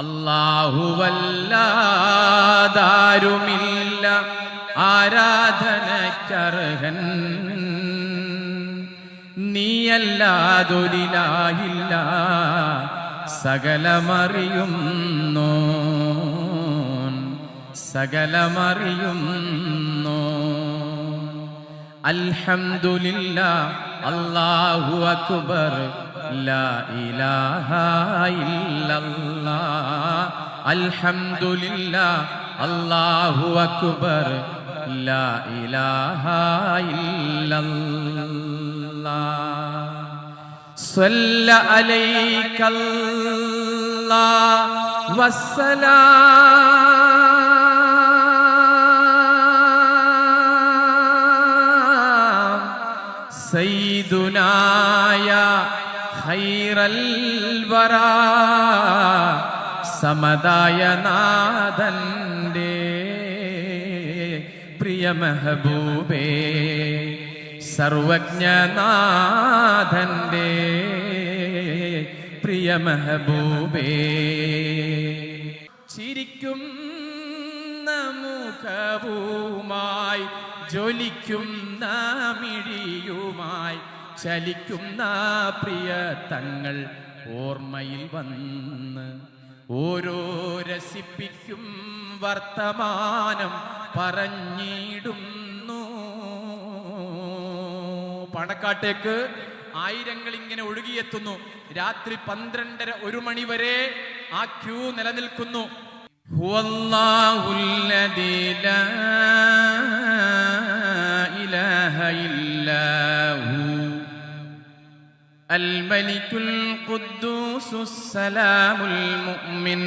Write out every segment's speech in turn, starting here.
അല്ലാഹുവല്ലാതാരുമില്ല ആരാധനക്കർഹൻ, നീയല്ലാതൊരിലാഹില്ല സകലമറിയുന്നു സകലമറിയുന്നു. അൽഹംദുലില്ലാഹ് അല്ലാഹു അക്ബർ ലാ ഇലാഹ ഇല്ലല്ലാഹ്. അൽഹംദുലില്ലാഹ് അല്ലാഹു അക്ബർ ലാ ഇലാഹ ഇല്ലല്ലാഹ്. സ്വല്ല അലൈക്കല്ലാഹ് വസ്സലാം സയ്യിദുനാ യാ ഖൈറൽ വറാ. സമദായ നാഥന്റെ പ്രിയ മെഹബൂബേ, സർവജ്ഞനാഥന്റെ പ്രിയ മെഹബൂബേ. ചിരിക്കുന്ന മുഖവുമായി ജ്വലിക്കുന്ന മിഴിയുമായി ചലിക്കുന്ന പ്രിയ തങ്ങൾ ഓർമ്മയിൽ വന്ന് ഓരോ രസിപ്പിക്കും വർത്തമാനം പറഞ്ഞിടുന്നു. പാണക്കാട്ടേക്ക് ആയിരങ്ങൾ ഇങ്ങനെ ഒഴുകിയെത്തുന്നു. രാത്രി 12:30-1 മണി വരെ ആ ക്യൂ നിലനിൽക്കുന്നു. ഹുവല്ലാഹുല്ലദീ ലാ ഇലാഹ ഇല്ലാഹു അൽ-മലിക്കുൽ ഖുദ്ദൂസുസ് സലാമുൽ മുഅ്മിൻ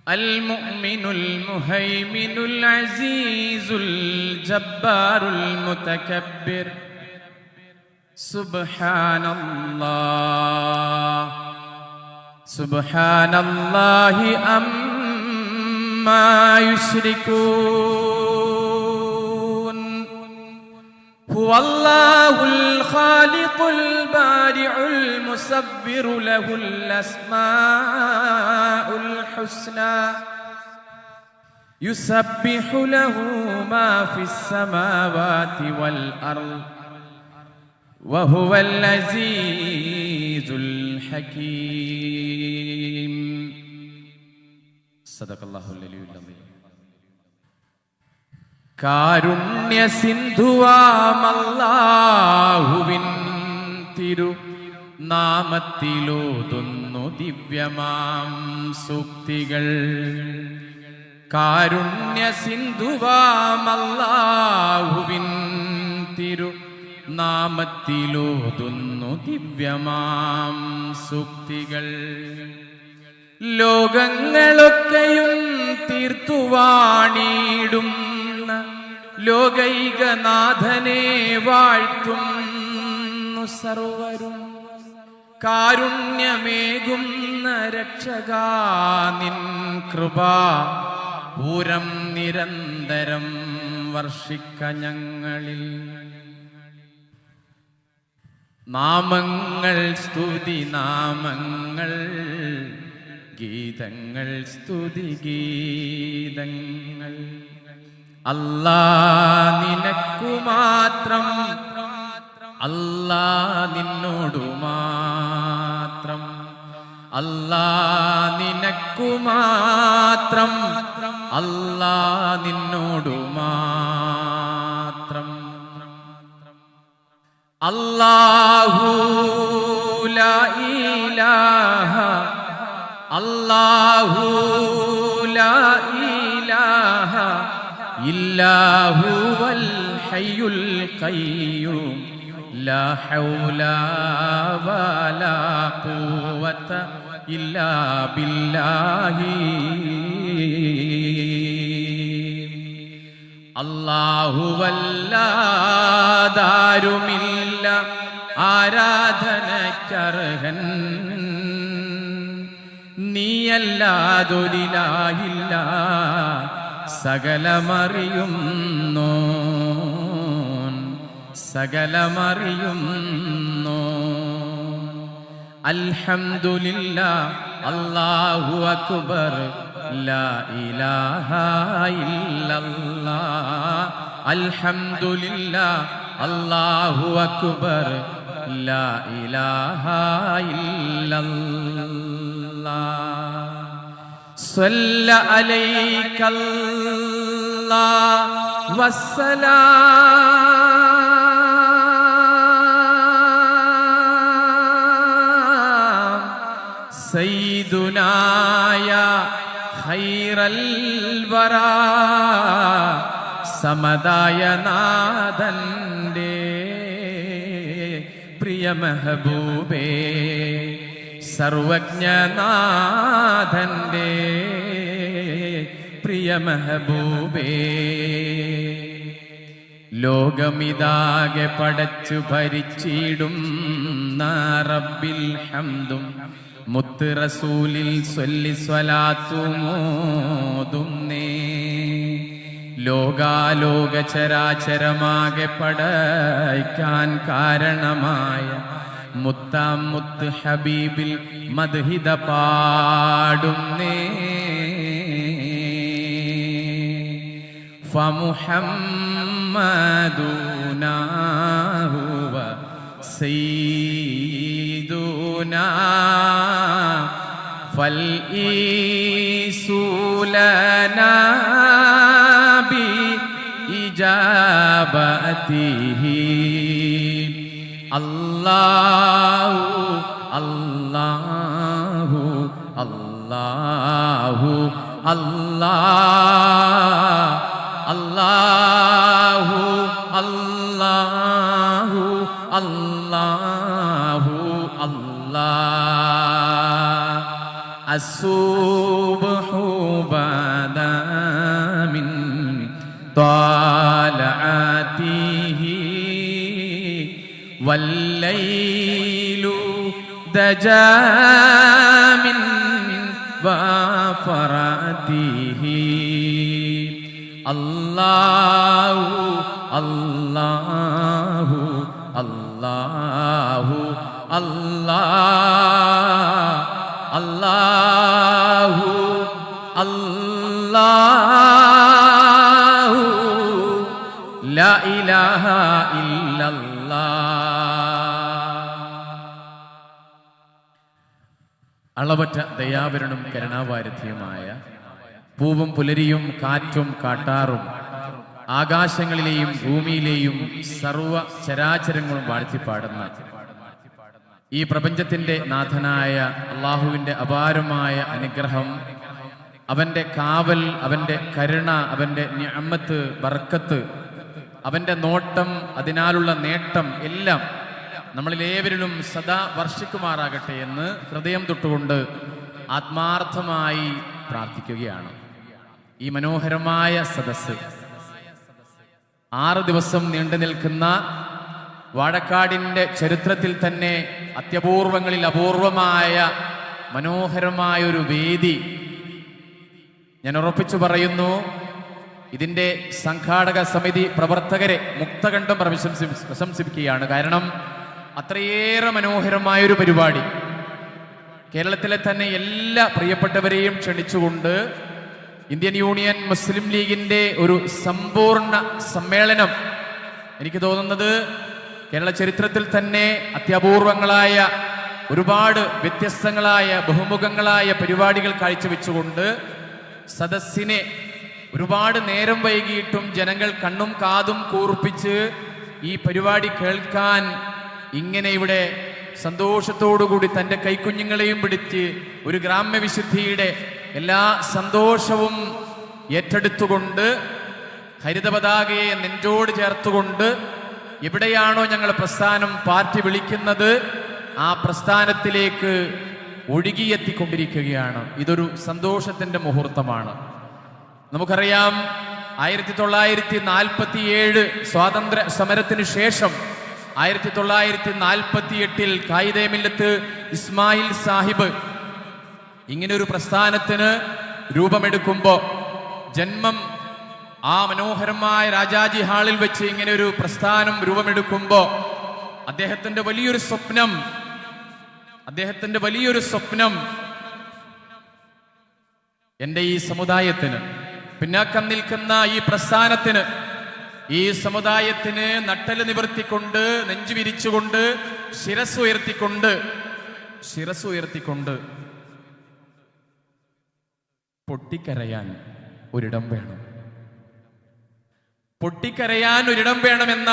المؤمن المهيمن العزيز الجبار المتكبر. سبحان الله سبحان الله عما يشركون. هو الله الخالق البارئ المصور له الأسماء الحسنى يسبح له ما في السماوات والأرض وهو العزيز الحكيم. صدق الله العلي العظيم. കാരുണ്യ സിന്ധുവാമല്ലാഹുവിൻ തിരു നാമത്തിലോതുന്നു ദിവ്യമാം സൂക്തികൾ. കാരുണ്യ സിന്ധുവാമല്ലാഹുവിൻ തിരു നാമത്തിലോതുന്നു ദിവ്യമാം സൂക്തികൾ. ലോകങ്ങളൊക്കെയും തീർത്തുവാണിടും ലോകൈകനാഥനെ വാഴ്ത്തുന്നു സർവരും. കാരുണ്യമേകുന്ന രക്ഷകാ നിൻ കൃപാ പൂരം നിരന്തരം വർഷിക്ക ഞങ്ങളിൽ. നാമങ്ങൾ സ്തുതി നാമങ്ങൾ, ഗീതങ്ങൾ സ്തുതി ഗീതങ്ങൾ. അല്ലാ നിനക്കു മാത്രം, അല്ലാ നിന്നോടു മാത്രം, അല്ലാ നിനക്കു മാത്രം, അല്ലാ നിന്നോടു മാത്രം. അല്ലാഹു ലാ ഇലാഹ, അല്ലാഹു ലാ ഇലാഹ ഇല്ലാ ഹുവൽ ഹയ്യുൽ ഖയ്യൂം ലാ ഹൗല വലാ ഖുവത ഇല്ലാ ബില്ലാഹി. അല്ലാഹുവല്ലാതാരുമില്ല ആരാധനക്കർഹൻ, നീയല്ലാതൊരിലാഹില്ല സകലമറിയുന്നു സകലമറിയുന്നു. അൽഹംദുലില്ലാഹ് അല്ലാഹു അക്ബർ ലാ ഇലാഹ ഇല്ലല്ലാഹ് അൽഹംദുലില്ലാഹ് അല്ലാഹു അക്ബർ ലാ ഇലാഹ ഇല്ലല്ലാഹ് സ്വല്ല അലൈക്കല്ലാഹു വസ്സലാം സയ്യിദുനാ യാ ഖൈറൽ വറാ സമദായ നാഥന്റെ പ്രിയ മെഹബൂബേ സർവജ്ഞനാഥന്റെ പ്രിയ മെഹബൂബേ ലോകമിതാകെ പടച്ചു ഭരിച്ചിടും റബ്ബിൽ ഹംദും മുത്ത് റസൂലിൽ സ്വല്ലി സ്വലാത്തുമോതുന്നേ ലോകാലോക ചരാചരമാകെ പടയ്ക്കാൻ കാരണമായ മുത്താം മുത്ത് ഹബീബിൽ മദ്ഹിദ പാടുന്നേ ഫമുഹമ്മദുനാ ഹുവ സയ്യിദുനാ ഫൽഈസു ലനാ ബിഇജാബതിഹി അല്ലാഹു അല്ലാഹു അല്ലാഹു അല്ലാഹു അല്ലാഹു അല്ലാഹു അല്ലാഹ് അസ്സുബ്ഹു ബദാ മിൻ ത്വാലഅതിഹി വല്ലൈലു ദജാ മിൻ വഫറതിഹി അല്ലാഹു അല്ലാഹു അല്ലാഹു അല്ലാഹു അല്ലാഹു അല്ലാഹു ലാ ഇലാഹ ഇല്ലല്ലാഹ്. അളവറ്റ ദയാവരനും കരുണാവാരിധിയുമായ പൂവും പുലരിയും കാറ്റും കാട്ടാറും ആകാശങ്ങളിലെയും ഭൂമിയിലെയും സർവ ചരാചരങ്ങളും വാഴ്ത്തിപ്പാടുന്ന ഈ പ്രപഞ്ചത്തിന്റെ നാഥനായ അള്ളാഹുവിന്റെ അപാരമായ അനുഗ്രഹം, അവന്റെ കാവൽ, അവന്റെ കരുണ, അവന്റെ നിഅമത്ത്, ബർക്കത്ത്, അവന്റെ നോട്ടം, അതിനാലുള്ള നേട്ടം എല്ലാം നമ്മളിലേവരിലും സദാ വർഷിക്കുമാറാകട്ടെ എന്ന് ഹൃദയം തൊട്ടുകൊണ്ട് ആത്മാർത്ഥമായി പ്രാർത്ഥിക്കുകയാണ്. ഈ മനോഹരമായ സദസ്സ് 6 ദിവസം നീണ്ടു നിൽക്കുന്ന വാഴക്കാടിന്റെ ചരിത്രത്തിൽ തന്നെ അത്യപൂർവങ്ങളിൽ അപൂർവമായ മനോഹരമായ ഒരു വേദി. ഞാൻ ഉറപ്പിച്ചു പറയുന്നു, ഇതിന്റെ സംഘാടക സമിതി പ്രവർത്തകരെ മുക്തകണ്ഠം പ്രശംസിക്കുകയാണ്. കാരണം അത്രയേറെ മനോഹരമായൊരു പരിപാടി. കേരളത്തിലെ തന്നെ എല്ലാ പ്രിയപ്പെട്ടവരെയും ക്ഷണിച്ചുകൊണ്ട് ഇന്ത്യൻ യൂണിയൻ മുസ്ലിം ലീഗിന്റെ ഒരു സമ്പൂർണ്ണ സമ്മേളനം, എനിക്ക് തോന്നുന്നത് കേരള ചരിത്രത്തിൽ തന്നെ അത്യപൂർവങ്ങളായ ഒരുപാട് വ്യത്യസ്തങ്ങളായ ബഹുമുഖങ്ങളായ പരിപാടികൾ കാഴ്ചവെച്ചുകൊണ്ട് സദസ്സിനെ ഒരുപാട് നേരം വൈകിയിട്ടും ജനങ്ങൾ കണ്ണും കാതും കൂർപ്പിച്ച് ഈ പരിപാടി കേൾക്കാൻ ഇങ്ങനെ ഇവിടെ സന്തോഷത്തോടുകൂടി തൻ്റെ കൈക്കുഞ്ഞുങ്ങളെയും പിടിച്ച് ഒരു ഗ്രാമ്യവിശുദ്ധിയുടെ എല്ലാ സന്തോഷവും ഏറ്റെടുത്തുകൊണ്ട് ഹരിത പതാകയെ നെഞ്ചോട് ചേർത്തുകൊണ്ട് എവിടെയാണോ ഞങ്ങൾ പ്രസ്ഥാനം പാർട്ടി വിളിക്കുന്നത് ആ പ്രസ്ഥാനത്തിലേക്ക് ഒഴുകിയെത്തിക്കൊണ്ടിരിക്കുകയാണ്. ഇതൊരു സന്തോഷത്തിന്റെ മുഹൂർത്തമാണ്. നമുക്കറിയാം 1947 സ്വാതന്ത്ര്യ സമരത്തിന് ശേഷം 1948 ഖായിദെ മില്ലത്ത് ഇസ്മായിൽ സാഹിബ് ഇങ്ങനൊരു പ്രസ്ഥാനത്തിന് രൂപമെടുക്കുമ്പോൾ, ജന്മം ആ മനോഹരമായ രാജാജി ഹാളിൽ വെച്ച് ഇങ്ങനെ ഒരു പ്രസ്ഥാനം രൂപമെടുക്കുമ്പോൾ അദ്ദേഹത്തിന്റെ വലിയൊരു സ്വപ്നം എൻ്റെ ഈ സമുദായത്തിന്, പിന്നാക്കം നിൽക്കുന്ന ഈ പ്രസ്ഥാനത്തിന്, ഈ സമുദായത്തിന് നട്ടല് നിവർത്തിക്കൊണ്ട്, നെഞ്ചു വിരിച്ചുകൊണ്ട്, ശിരസ്സുയർത്തിക്കൊണ്ട് പൊട്ടിക്കരയാൻ ഒരിടം വേണം. പൊട്ടിക്കരയാൻ ഒരിടം വേണമെന്ന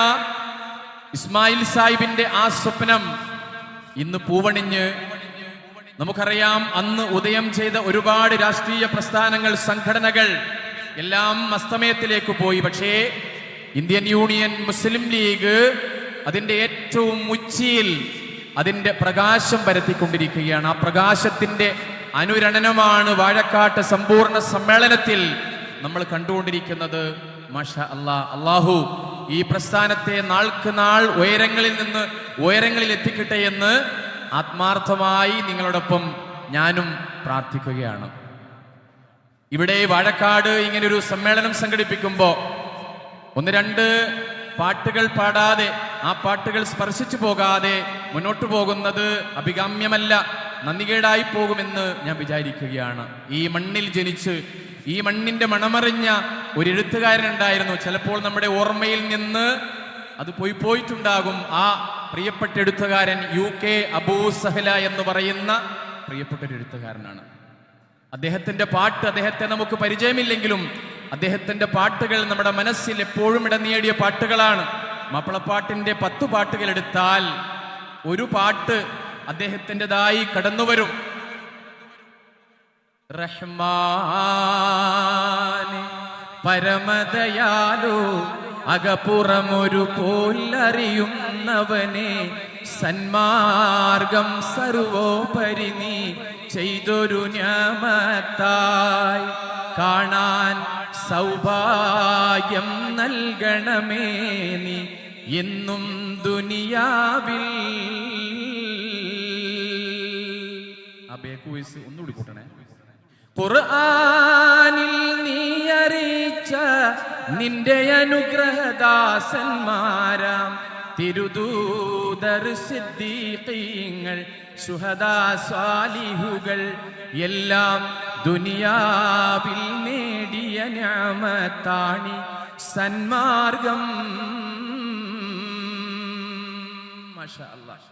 ഇസ്മായിൽ സാഹിബിന്റെ ആ സ്വപ്നം ഇന്ന് പൂവണിഞ്ഞ്, നമുക്കറിയാം അന്ന് ഉദയം ചെയ്ത ഒരുപാട് രാഷ്ട്രീയ പ്രസ്ഥാനങ്ങൾ, സംഘടനകൾ എല്ലാം അസ്തമയത്തിലേക്ക് പോയി. പക്ഷേ ഇന്ത്യൻ യൂണിയൻ മുസ്ലിം ലീഗ് അതിന്റെ ഏറ്റവും ഉച്ചിയിൽ അതിന്റെ പ്രകാശം പരത്തിക്കൊണ്ടിരിക്കുകയാണ്. ആ പ്രകാശത്തിന്റെ അനുരണനമാണ് വാഴക്കാട്ട് സമ്പൂർണ്ണ സമ്മേളനത്തിൽ നമ്മൾ കണ്ടുകൊണ്ടിരിക്കുന്നത്. മാഷാ അല്ലാഹ്, അല്ലാഹു ഈ പ്രസ്ഥാനത്തെ നാൾക്ക് നാൾ ഉയരങ്ങളിൽ നിന്ന് ഉയരങ്ങളിൽ എത്തിക്കട്ടെ എന്ന് ആത്മാർത്ഥമായി നിങ്ങളോടൊപ്പം ഞാനും പ്രാർത്ഥിക്കുകയാണ്. ഇവിടെ വാഴക്കാട് ഇങ്ങനൊരു സമ്മേളനം സംഘടിപ്പിക്കുമ്പോൾ ഒന്ന് രണ്ട് പാട്ടുകൾ പാടാതെ, ആ പാട്ടുകൾ സ്പർശിച്ചു പോകാതെ മുന്നോട്ടു പോകുന്നത് അഭികാമ്യമല്ല, നന്ദികേടായി പോകുമെന്ന് ഞാൻ വിചാരിക്കുകയാണ്. ഈ മണ്ണിൽ ജനിച്ച് ഈ മണ്ണിന്റെ മണമറിഞ്ഞ ഒരു എഴുത്തുകാരനുണ്ടായിരുന്നു. ചിലപ്പോൾ നമ്മുടെ ഓർമ്മയിൽ നിന്ന് അത് പോയിട്ടുണ്ടാകും. ആ പ്രിയപ്പെട്ട എഴുത്തുകാരൻ UK അബൂ സഹല എന്ന് പറയുന്ന പ്രിയപ്പെട്ട ഒരു എഴുത്തുകാരനാണ്. അദ്ദേഹത്തിന്റെ പാട്ട്, അദ്ദേഹത്തെ നമുക്ക് പരിചയമില്ലെങ്കിലും അദ്ദേഹത്തിന്റെ പാട്ടുകൾ നമ്മുടെ മനസ്സിൽ എപ്പോഴും ഇടം നേടിയ പാട്ടുകളാണ്. മാപ്പിളപ്പാട്ടിന്റെ 10 പാട്ടുകൾ എടുത്താൽ ഒരു പാട്ട് അദ്ദേഹത്തിൻ്റെതായി കടന്നുവരും. റഹ്മാൻ പരമദയാലു അകപ്പുറമൊരു പോലറിയുന്നവനെ, സന്മാർഗം സർവോപരി നീ ചെയ്തൊരു നിഅമത്തായി കാണാൻ സൗഭാഗ്യം നൽകണമേ നീ എന്നും ദുനിയാവിൽ. ആ ബേക്ക് വോയിസ് ഒന്നുകൂടി കൂട്ടണേ. ഖുർആനിൽ നീ അറിയിച്ച നിന്റെ അനുഗ്രഹദാസന്മാരാം തിരുദൂതർ, സിദ്ദീഖീങ്ങൾ, ശുഹദാ, സ്വാലിഹുകൾ എല്ലാം ദുനിയാവിൽ നേടിയ നിഅമത്താണി സന്മാർഗം. മാഷാ അല്ലാഹ്.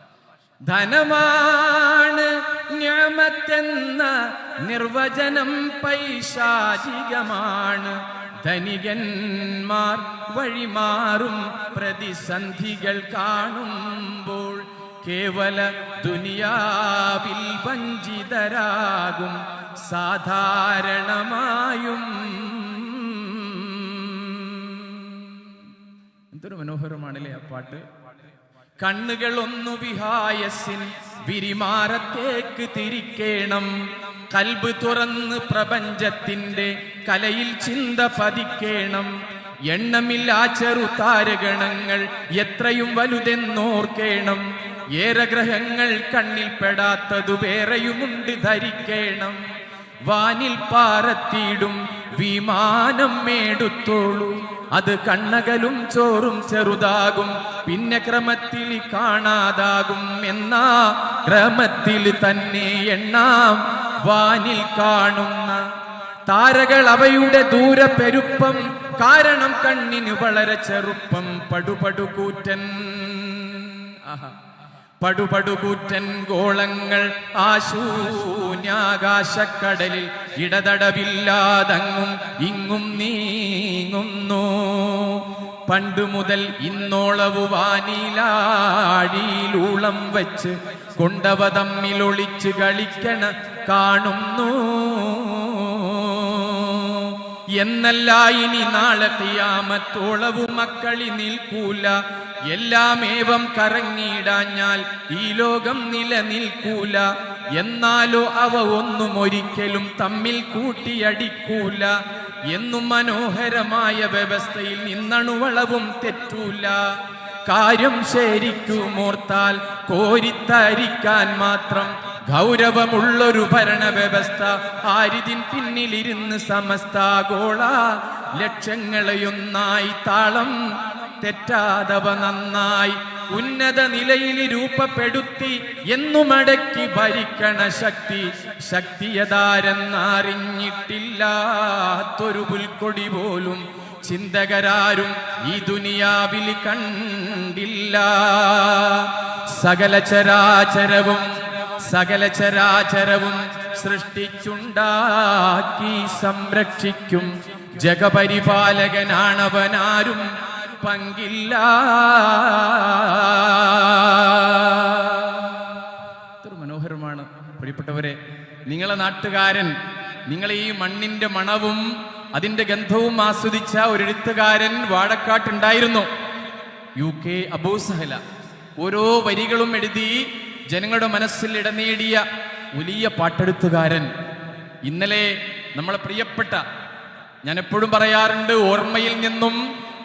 ധനമാണ് നിഅമത്തെന്ന നിർവചനം പൈശാചികമാണ്. ധനികന്മാർ വഴിമാറും പ്രതിസന്ധികൾ കാണുമ്പോൾ കേവല ദുനിയാവിൽ വഞ്ചിതരാകും സാധാരണമായും. എന്തൊരു മനോഹരമാണല്ലേ ആ പാട്ട്. കണ്ണുകൾ ഒന്നു വിഹായസിൻ വിരിമാറത്തേക്ക് തിരിക്കേണം, കൽബ് തുറന്ന് പ്രപഞ്ചത്തിന്റെ കലയിൽ ചിന്ത പതിക്കേണം. എണ്ണമില്ലാ ചെറുതാരഗണങ്ങൾ എത്രയും വലുതെന്നോർക്കേണം, ഏറെ ഗ്രഹങ്ങൾ കണ്ണിൽ പെടാത്തതു വേറെയുമുണ്ട് ധരിക്കേണം. വാനിൽ പാറത്തിയിടും വിമാനം മേടുത്തോളൂ, അത് കണ്ണകലും ചോറും ചെറുതാകും, പിന്നെ ക്രമത്തിൽ കാണാതാകും. എന്നാ ക്രമത്തിൽ തന്നെ എണ്ണാം വാനിൽ കാണുന്ന താരകൾ അവയുടെ ദൂരപ്പെരുപ്പം, കാരണം കണ്ണിന് വളരെ ചെറുപ്പം. പടുപടുകൂറ്റൻ പടുപടുകൂറ്റൻ ഗോളങ്ങൾ ആശൂന്യാകാശക്കടലിൽ ഇടതടവില്ലാതങ്ങും ഇങ്ങും നീങ്ങുന്നു. പണ്ടു മുതൽ ഇന്നോളവു വാനിലാഴിയിലൂളം വച്ച് കൊണ്ടവ തമ്മിലൊളിച്ച് കളിക്കണ കാണുന്നു. എന്നല്ല ഇനി നാളെ ഖിയാമത്തോളവു മക്കളി നിൽക്കൂല, എല്ലാം ഏവം കറങ്ങിയിടാഞ്ഞാൽ ഈ ലോകം നിലനിൽക്കൂല. എന്നാലോ അവ ഒന്നും ഒരിക്കലും തമ്മിൽ കൂട്ടിയടിക്കൂല. എന്നും മനോഹരമായ വ്യവസ്ഥയിൽ നിന്നണുവളവും തെറ്റൂല. കാര്യം ശരിക്കുമോർത്താൽ കോരിത്തരിക്കാൻ മാത്രം ഗൗരവമുള്ളൊരു ഭരണവ്യവസ്ഥ. ആരിതിൻ പിന്നിലിരുന്ന് സമസ്താഗോള ലക്ഷങ്ങളെയൊന്നായി താളം തെറ്റാതവ നന്നായി ഉന്നത നിലയിൽ രൂപപ്പെടുത്തി എന്നുമടക്കി ഭരിക്കണ ശക്തി ശക്തിയതാരെന്നറിഞ്ഞിട്ടില്ലാത്തൊരു പുൽക്കൊടി പോലും ചിന്തകരാരും ഈ ദുനിയാവിൽ കണ്ടില്ല. സകല ചരാചരവും സൃഷ്ടിച്ചുണ്ടാക്കി സംരക്ഷിക്കും ജഗപരിപാലകനാണവനാരും പങ്കില്ല. എത്ര മനോഹരമാണ് പ്രിയപ്പെട്ടവരെ. നിങ്ങളെ നാട്ടുകാരൻ, നിങ്ങളെ ഈ മണ്ണിന്റെ മണവും അതിന്റെ ഗന്ധവും ആസ്വദിച്ച ഒരു എഴുത്തുകാരൻ വാഴക്കാട്ടുണ്ടായിരുന്നു, UK അബൂ സഹല. ഓരോ വരികളും എഴുതി ജനങ്ങളുടെ മനസ്സിൽ ഇടം നേടിയ വലിയ പാട്ടെഴുത്തുകാരൻ. ഇന്നലെ നമ്മളെ പ്രിയപ്പെട്ട, ഞാൻ എപ്പോഴും പറയാറുണ്ട്, ഓർമ്മയിൽ നിന്നും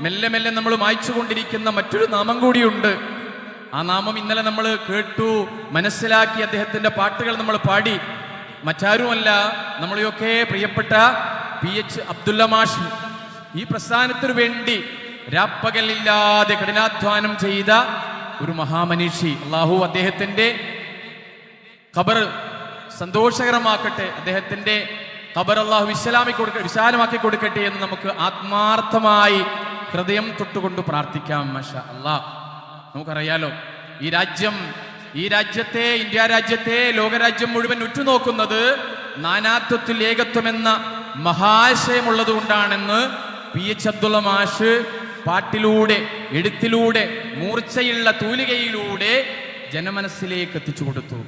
മെല്ലെ മെല്ലെ നമ്മൾ മായ്ച്ചുകൊണ്ടിരിക്കുന്ന മറ്റൊരു നാമം കൂടിയുണ്ട്. ആ നാമം ഇന്നലെ നമ്മൾ കേട്ടു, മനസ്സിലാക്കി, അദ്ദേഹത്തിന്റെ പാട്ടുകൾ നമ്മൾ പാടി. മറ്റാരുമല്ല, നമ്മളെയൊക്കെ പ്രിയപ്പെട്ട PH അബ്ദുള്ള മാഷ്. ഈ പ്രസ്ഥാനത്തിനു വേണ്ടി രാപ്പകലില്ലാതെ കഠിനാധ്വാനം ചെയ്ത ഒരു മഹാമനീഷി. അള്ളാഹു അദ്ദേഹത്തിന്റെ ഖബർ സന്തോഷകരമാക്കട്ടെ, അദ്ദേഹത്തിന്റെ ഖബർ അള്ളാഹു വിശാലമാക്കി കൊടുക്കട്ടെ എന്ന് നമുക്ക് ആത്മാർത്ഥമായി ഹൃദയം തൊട്ടുകൊണ്ട് പ്രാർത്ഥിക്കാം. മാഷാ അല്ലാഹ്. നമുക്കറിയാലോ, ഈ രാജ്യത്തെ, ഇന്ത്യ രാജ്യത്തെ, ലോകരാജ്യം മുഴുവൻ ഉറ്റുനോക്കുന്നത് നാനാത്വത്തിൽ ഏകത്വം എന്ന മഹാശയമുള്ളത് കൊണ്ടാണെന്ന് PH അബ്ദുള്ള മാഷ് പാട്ടിലൂടെ, എഴുത്തിലൂടെ, മൂർച്ചയുള്ള തൂലികയിലൂടെ ജനമനസ്സിലേക്ക് എത്തിച്ചു കൊടുത്തു.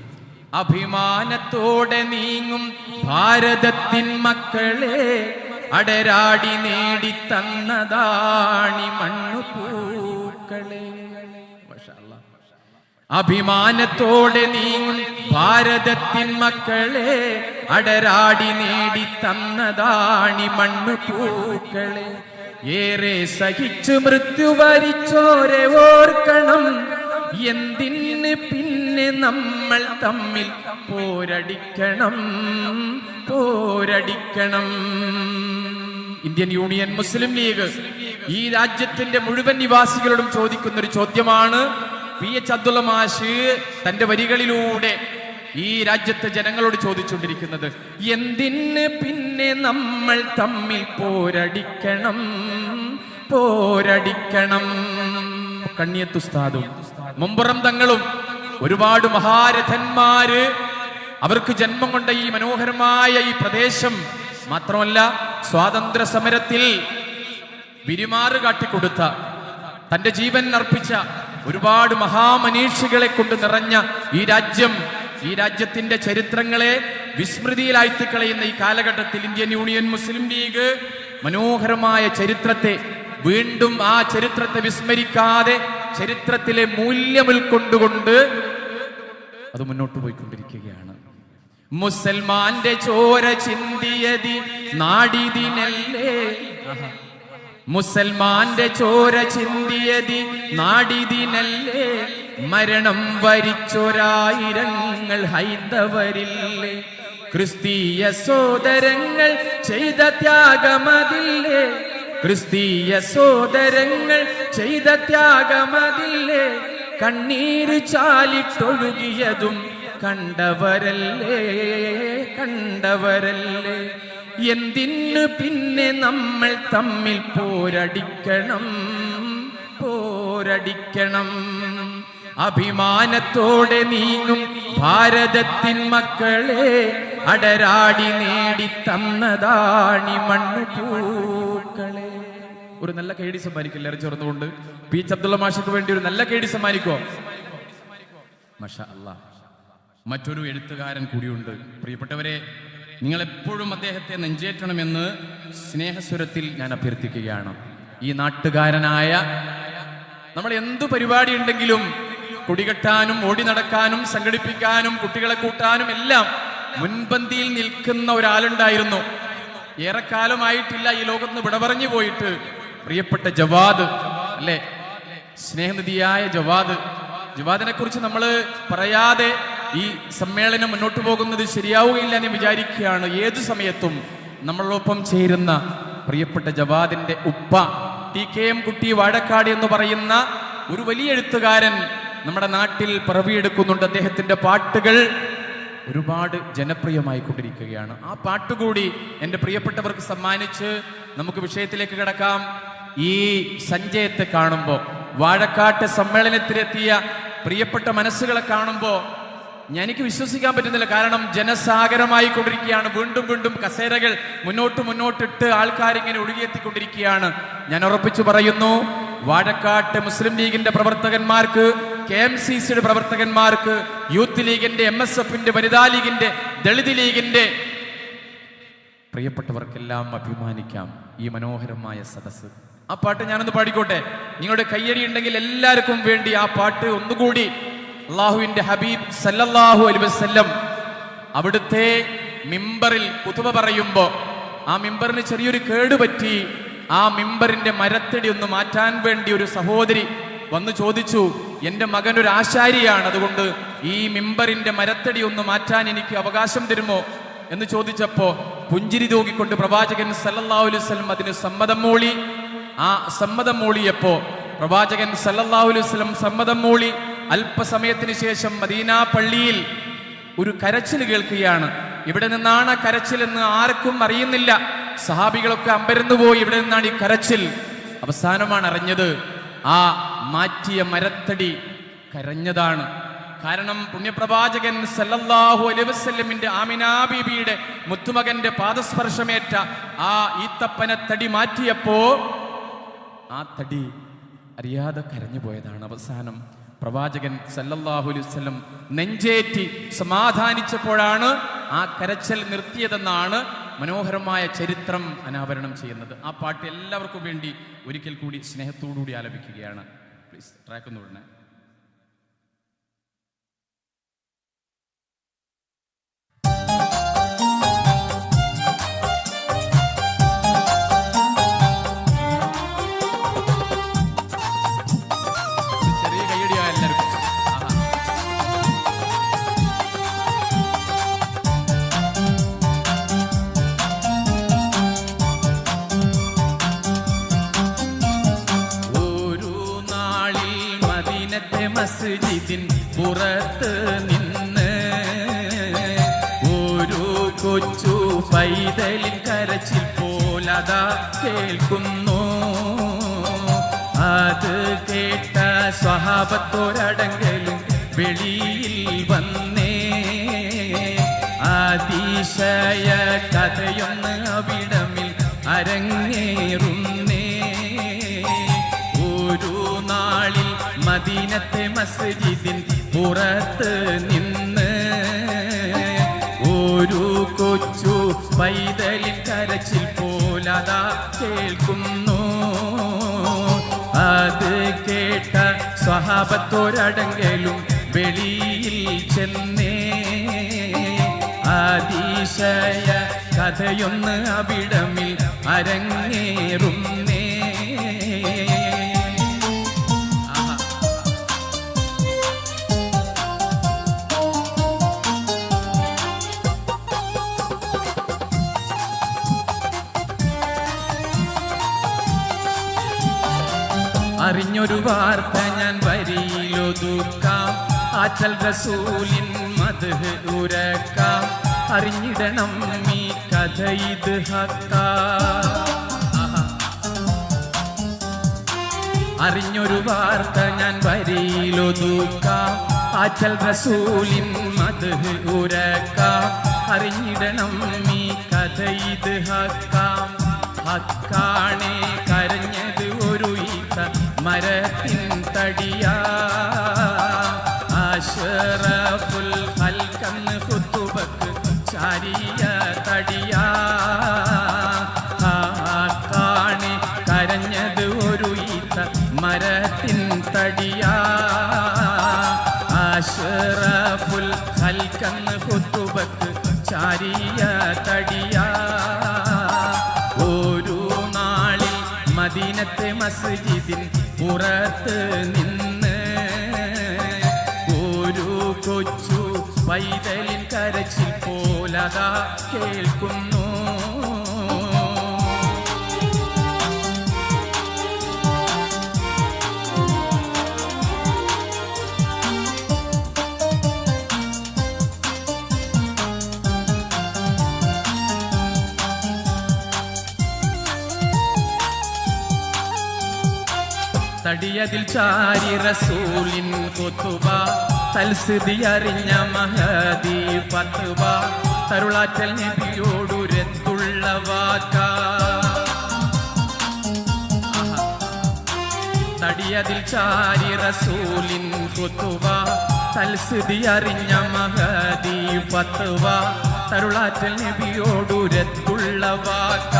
അഭിമാനത്തോടെ നീങ്ങും ഭാരതത്തിൻ മക്കളെ അടരാടി നേടി തന്നതാണി മണ്ണുപൂക്കളെ. അഭിമാനത്തോടെ നീങ്ങും ഭാരതത്തിൻ മക്കളെ അടരാടി നേടി തന്നതാണി മണ്ണുപൂക്കളെ. ഏറെ സഹിച്ചു മൃത്യു വരിച്ചോരെ ഓർക്കണം, എന്തിന് പിന്നെ നമ്മൾ തമ്മിൽ പോരടിക്കണം. ഇന്ത്യൻ യൂണിയൻ മുസ്ലിം ലീഗ് ഈ രാജ്യത്തിന്റെ മുഴുവൻ നിവാസികളോടും ചോദിക്കുന്ന ഒരു ചോദ്യമാണ് PH അബ്ദുള്ള മാഷ് തന്റെ വരികളിലൂടെ ഈ രാജ്യത്തെ ജനങ്ങളോട് ചോദിച്ചുകൊണ്ടിരിക്കുന്നത്. എന്തിന് പിന്നെ നമ്മൾ തമ്മിൽ പോരടിക്കണം. കണ്ണിയത്ത് ഉസ്താദും മുമ്പുറം തങ്ങളും ഒരുപാട് മഹാരഥന്മാര് അവർക്ക് ജന്മം കൊണ്ട ഈ മനോഹരമായ ഈ പ്രദേശം മാത്രമല്ല, സ്വാതന്ത്ര്യ സമരത്തിൽ വിരിമാറ് കാട്ടിക്കൊടുത്ത, തന്റെ ജീവൻ അർപ്പിച്ച ഒരുപാട് മഹാമനീഷികളെ കൊണ്ട് നിറഞ്ഞ ഈ രാജ്യത്തിന്റെ ചരിത്രങ്ങളെ വിസ്മൃതിയിലാഴ്ത്തിക്കളയുന്ന ഈ കാലഘട്ടത്തിൽ ഇന്ത്യൻ യൂണിയൻ മുസ്ലിം ലീഗ് മനോഹരമായ ചരിത്രത്തെ വീണ്ടും, ആ ചരിത്രത്തെ വിസ്മരിക്കാതെ ചരിത്രത്തിലെ മൂല്യം ഉൾക്കൊണ്ടുകൊണ്ട് അത് മുന്നോട്ട് പോയിക്കൊണ്ടിരിക്കുകയാണ്. മുസൽമാന്റെ ചോര ചിന്തിയതി നാടിതിനല്ലേ, മുസൽമാന്റെ ചോര ചിന്തിയതി നാടിതിനല്ലേ, മരണം വരിച്ചൊരായിരങ്ങൾ ഹൈന്ദവരില്ലേ, ക്രിസ്തീയ സോദരങ്ങൾ ചെയ്ത ത്യാഗമതില്ലേ, ക്രിസ്തീയ സോദരങ്ങൾ ചെയ്ത ത്യാഗമതില്ലേ, കണ്ണീര് ചാലിട്ടൊഴുകിയതും കണ്ടവരല്ലേ. എന്തിന് പിന്നെ നമ്മൾ തമ്മിൽ പോരടിക്കണം. അഭിമാനത്തോടെ നീങ്ങും ഭാരതത്തിൻ മക്കളെ അടരാടി നേടി തന്നതാണി മണ്ണുപൂക്കളെ. ഒരു നല്ല കൈഡി സമ്മാനിക്കും എല്ലാവരും ചേർന്നുകൊണ്ട്. PH അബ്ദുള്ള മാഷക്ക് വേണ്ടി ഒരു നല്ല കൈഡി സമ്മാനിക്കോ? മാഷാ അല്ലാഹ്. മറ്റൊരു എഴുത്തുകാരൻ കൂടിയുണ്ട്. പ്രിയപ്പെട്ടവരെ, നിങ്ങൾ എപ്പോഴും അദ്ദേഹത്തെ നെഞ്ചേറ്റണമെന്ന് സ്നേഹസ്വരത്തിൽ ഞാൻ അഭ്യർത്ഥിക്കുകയാണ്. ഈ നാട്ടുകാരനായ, നമ്മൾ എന്തു പരിപാടി ഉണ്ടെങ്കിലും കൊടികെട്ടാനും ഓടി നടക്കാനും സംഘടിപ്പിക്കാനും കുട്ടികളെ കൂട്ടാനും എല്ലാം മുൻപന്തിയിൽ നിൽക്കുന്ന ഒരാളുണ്ടായിരുന്നു. ഏറെക്കാലമായിട്ടില്ല ഈ ലോകത്ത് വിട പറഞ്ഞു പോയിട്ട്. പ്രിയപ്പെട്ട ജവാദ് അല്ലേ, സ്നേഹനിധിയായ ജവാദിനെ കുറിച്ച് നമ്മൾ പറയാതെ ഈ സമ്മേളനം മുന്നോട്ട് പോകുന്നത് ശരിയാവുകയില്ല എന്ന് വിചാരിക്കുകയാണ്. ഏതു സമയത്തും നമ്മളോടൊപ്പം ചേരുന്ന പ്രിയപ്പെട്ട ജവാദിന്റെ ഉപ്പ TKM കുട്ടി വാഴക്കാട് എന്ന് പറയുന്ന ഒരു വലിയ എഴുത്തുകാരൻ നമ്മുടെ നാട്ടിൽ പിറവിയെടുക്കുന്നുണ്ട്. അദ്ദേഹത്തിന്റെ പാട്ടുകൾ ഒരുപാട് ജനപ്രിയമായി കൊണ്ടിരിക്കുകയാണ്. ആ പാട്ടുകൂടി എൻ്റെ പ്രിയപ്പെട്ടവർക്ക് സമ്മാനിച്ച് നമുക്ക് വിഷയത്തിലേക്ക് കിടക്കാം. ഈ സഞ്ചയത്തെ കാണുമ്പോൾ, വാഴക്കാട്ട് സമ്മേളനത്തിലെത്തിയ പ്രിയപ്പെട്ട മനസ്സുകളെ കാണുമ്പോൾ എനിക്ക് വിശ്വസിക്കാൻ പറ്റുന്നില്ല. കാരണം ജനസാഗരമായി കൊണ്ടിരിക്കുകയാണ്. വീണ്ടും വീണ്ടും കസേരകൾ മുന്നോട്ടിട്ട് ആൾക്കാരിങ്ങനെ ഒഴുകിയെത്തിക്കൊണ്ടിരിക്കുകയാണ്. ഞാൻ ഉറപ്പിച്ചു പറയുന്നു, വാഴക്കാട്ട് മുസ്ലിം ലീഗിന്റെ പ്രവർത്തകന്മാർക്ക്, KMCCയുടെ പ്രവർത്തകന്മാർക്ക്, യൂത്ത് ലീഗിന്റെ, MSFന്റെ, വനിതാ ലീഗിന്റെ, ദളിത് ലീഗിന്റെ പ്രിയപ്പെട്ടവർക്കെല്ലാം അഭിമാനിക്കാം ഈ മനോഹരമായ സദസ്സ്. ആ പാട്ട് ഞാനൊന്ന് പാടിക്കോട്ടെ? നിങ്ങളുടെ കയ്യടി ഉണ്ടെങ്കിൽ എല്ലാവർക്കും വേണ്ടി ആ പാട്ട് ഒന്നുകൂടി. അള്ളാഹുവിന്റെ ഹബീബ് സല്ലല്ലാഹു അലൈഹി വസല്ലം അവിടുത്തെ മിമ്പറിൽ ഖുതുബ പറയുമ്പോ ആ മിമ്പറിന് ചെറിയൊരു കേടുപറ്റി. ആ മിമ്പറിന്റെ മരത്തടി ഒന്ന് മാറ്റാൻ വേണ്ടി ഒരു സഹോദരി വന്നു ചോദിച്ചു, എൻ്റെ മകൻ ഒരു ആശാരിയാണ്, അതുകൊണ്ട് ഈ മിമ്പറിന്റെ മരത്തടി ഒന്ന് മാറ്റാൻ എനിക്ക് അവകാശം തരുമോ എന്ന് ചോദിച്ചപ്പോ പുഞ്ചിരി തൂകിക്കൊണ്ട് പ്രവാചകൻ സല്ലല്ലാഹു അലൈഹി വസല്ലം അതിന് സമ്മതം മൂളി. ആ സമ്മതം മൂളിയപ്പോ പ്രവാചകൻ സല്ലല്ലാഹു അലൈഹി വസല്ലം സമ്മതം മൂളി. അല്പസമയത്തിന് ശേഷം മദീന പള്ളിയിൽ ഒരു കരച്ചിൽ കേൾക്കുകയാണ്. ഇവിടെ നിന്നാണ് കരച്ചിലെന്ന് ആർക്കും അറിയുന്നില്ല. സഹാബികളൊക്കെ അമ്പരന്നുപോയി, ഇവിടെ നിന്നാണ് ഈ കരച്ചിൽ. അവസാനമാണ് അറിഞ്ഞത് ആ മാറ്റിയ മരത്തടി കരഞ്ഞതാണ്. കാരണം പുണ്യപ്രവാചകൻ സല്ലല്ലാഹു അലൈഹി വസല്ലമിന്റെ ആമിനാ ബീബിയുടെ മുത്തുമകന്റെ പാദസ്പർശമേറ്റ ആ ഈത്തപ്പനത്തടി മാറ്റിയപ്പോ ആ തടി അറിയാതെ കരഞ്ഞു പോയതാണ്. അവസാനം പ്രവാചകൻ സല്ലല്ലാഹു അലൈഹി വസല്ലം നെഞ്ചേറ്റി സമാധാനിച്ചപ്പോഴാണ് ആ കരച്ചൽ നിർത്തിയതെന്നാണ് മനോഹരമായ ചരിത്രം അനാവരണം ചെയ്യുന്നത്. ആ പാട്ട് എല്ലാവർക്കും വേണ്ടി ഒരിക്കൽ കൂടി സ്നേഹത്തോടുകൂടി ആലപിക്കുകയാണ്. പ്ലീസ് ട്രാക്ക് ഒന്ന് വിടണേ. മസ്ജിദിൻ പുറത്ത് നിന്ന് ഒരു കൊച്ചു പൈതലിൻ കരച്ചിൽ പോലതാ കേൾക്കുന്നു. അത് കേട്ട സ്വഹാബത്തോരടങ്കലും വെളിയിൽ വന്നേ. അതിശയ കഥയൊന്ന് അവിടമിൽ അരങ്ങേറുന്നേ. ഒരു നാളിൽ മദീനത്തെ മസ്ജിദിൻ പുറത്ത് നിന്ന് ഒരു കൊച്ചു പൈതലിൻ കരച്ചിൽ പോലതാ കേൾക്കുന്നു. അത് കേട്ട സ്വഹാബത്തോരടങ്കലും വെളിയിൽ ചെന്നേ. അതിശയ കഥയൊന്ന് അവിടമിൽ അരങ്ങേറുന്നേ. അറിഞ്ഞൊരു വാർത്ത ഞാൻ വരിയിലൊതുക്കാം, ആറ്റൽ റസൂലിൻ മദ്ഹ് ഉരക്കാം. അറിഞ്ഞിടണം ഈ കഥ ഇത് ഹക്കാ. അറിഞ്ഞൊരു വാർത്ത ഞാൻ വരിയിലൊതുക്കാം, ആറ്റൽ റസൂലിൻ മദ്ഹ് ഉരക്കാം. അറിഞ്ഞിടണം ഈ കഥ ഇത് ഹക്കാം. ഹക്കാണേ കരഞ്ഞത് ഒരു ഈത്ത മരത്തിൻ തടിയാ. അശ്റഫുൽ ഖൽഖന്ന് ഖുതുബക്ക് ചാരിയ തടിയാ. ഹക്കാണേ കരഞ്ഞത് ഒരു ഈത്ത മരത്തിൻ തടിയാ. അശ്റഫുൽ ഖൽഖന്ന് ഖുതുബക്ക് ചാരിയ തടിയാ. ഒരു നാളിൽ മദീനത്തെ മസ്ജിദിൻ പുറത്ത് നിന്ന് ഒരു കൊച്ചു പൈതലിൻ കരച്ചിൽ പോലതാ കേൾക്കുന്നു. തടിയതിൽ ചാരി റസൂലിൻ ഖുതുബ തൽസ്ഥിതി അറിഞ്ഞ മഹദി ഫത്വ തരുളാറ്റൽ നബിയോടുരത്തുള്ള വാക്ക തടിയതിൽ ചാരി റസൂലിൻ ഖുതുബ തൽസ്ഥിതി അറിഞ്ഞ മഹദി ഫത്വ തരുളാറ്റൽ നബിയോടുരത്തുള്ള വാക്ക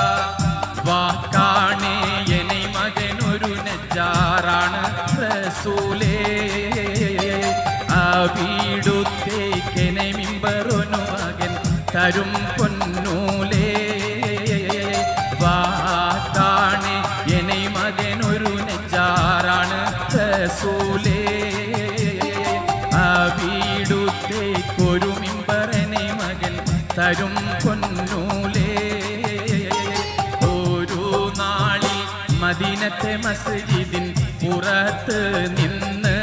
വാക്കാണേ എന്നെ മകനൊരു നജ്ജാറാണ് റസൂലേ വീടുത്തേക്കെനെ മിമ്പറൊന്നു മകൻ തരും പൊന്നൂലേ വാക്കാണേ എന്നെ മകനൊരു നജ്ജാറാണ് റസൂലേ വീടുത്തേക്കൊരു മിമ്പറനെ മകൻ തരും പൊന്നൂലേ മദീനത്തെ മസ്ജിദിൻ പുറത്ത് നിന്ന്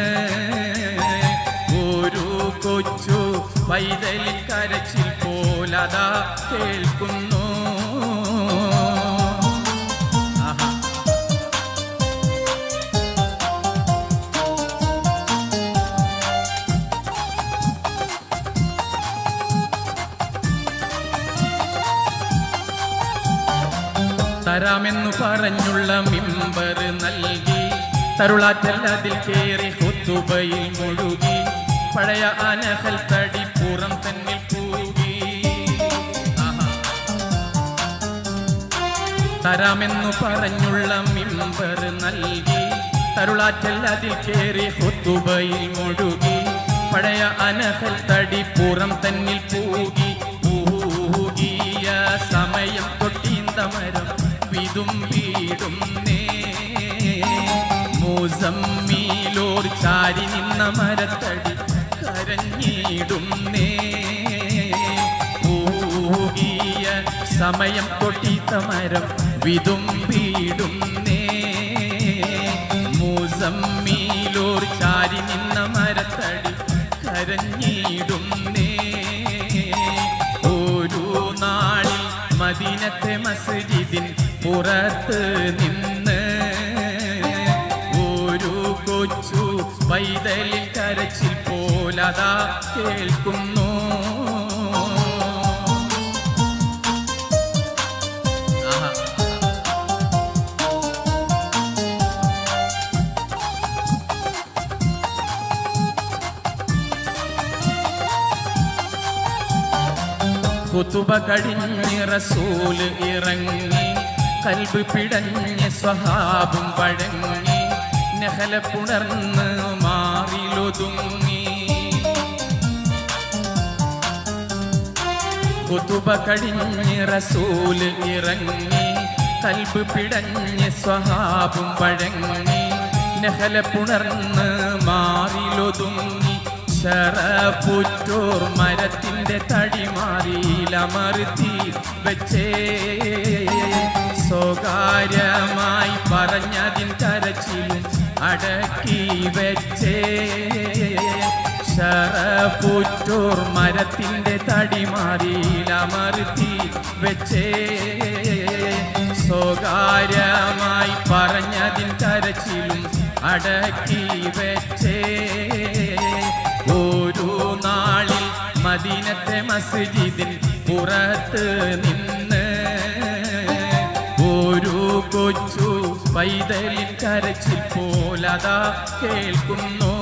ഒരു കൊച്ചു പൈതലിൻ കരച്ചിൽ പോലതാ കേൾക്കുന്നു. തരാമെന്നു പറഞ്ഞുള്ള മിമ്പർ നൽകി തരുളാറ്റൽ അതിൽ കേറി ഖുതുബയിൽ മുഴുകി പഴയ അനഹൽ തടി പുറം തന്നിൽ പൂകി. തരാമെന്നു പറഞ്ഞുള്ള മിമ്പർ നൽകി തരുളാറ്റൽ അതിൽ കേറി ഖുതുബയിൽ മുഴുകി പഴയ അനഹൽ തടി പുറം തന്നിൽ പൂകി. പൂകിയ സമയം തൊട്ടീന്തമരം വിതുമ്പിടും മുസമ്മീലോർ ചാരി നിന്ന മരത്തടി കരഞ്ഞിടും പൂകിയ സമയം കൊട്ടിത്ത മരം വിതുമ്പിടും മുസമ്മീലോർ ചാരി നിന്ന മരത്തടി കരഞ്ഞിടും. ഒരു നാളിൽ മദീനത്തെ മസ്ജിദിൻ പുറത്ത് നിന്ന് ഒരു കൊച്ചു പൈതലിൻ കരച്ചിൽ പോലതാ കേൾക്കുന്നു. ഖുതുബ കഴിഞ്ഞ് റസൂല് ഇറങ്ങി കൽബ് പിടഞ്ഞ് സ്വഹാബും പഴങ്ങി നഹല പുണർന്ന് മാറിലൊതുങ്ങി. ഖുതുബ കഴിഞ്ഞ് റസൂല് ഇറങ്ങി കൽബ് പിടഞ്ഞ് സ്വഹാബും പഴങ്ങി നഹല പുണർന്ന് മാറിലൊതുങ്ങി. ശറഫുറ്റോർ മരത്തിന്റെ തടിമാറിയിലമർത്തി വെച്ചേ സ്വകാര്യമായി പറഞ്ഞതിൻ കരച്ചിലും അടക്കി വെച്ചേ. ശറഫുറ്റോർ മരത്തിന്റെ തടിമാറിയിലമർത്തി വെച്ചേ സ്വകാര്യമായി പറഞ്ഞതിൻ കരച്ചിലും അടക്കി വെച്ചേ. ഒരു നാളിൽ മദീനത്തെ മസ്ജിദിൻ പുറത്ത് നിന്ന് ഒരു കൊച്ചു പൈതലിൻ കരച്ചിൽ പോലതാ കേൾക്കുന്നു.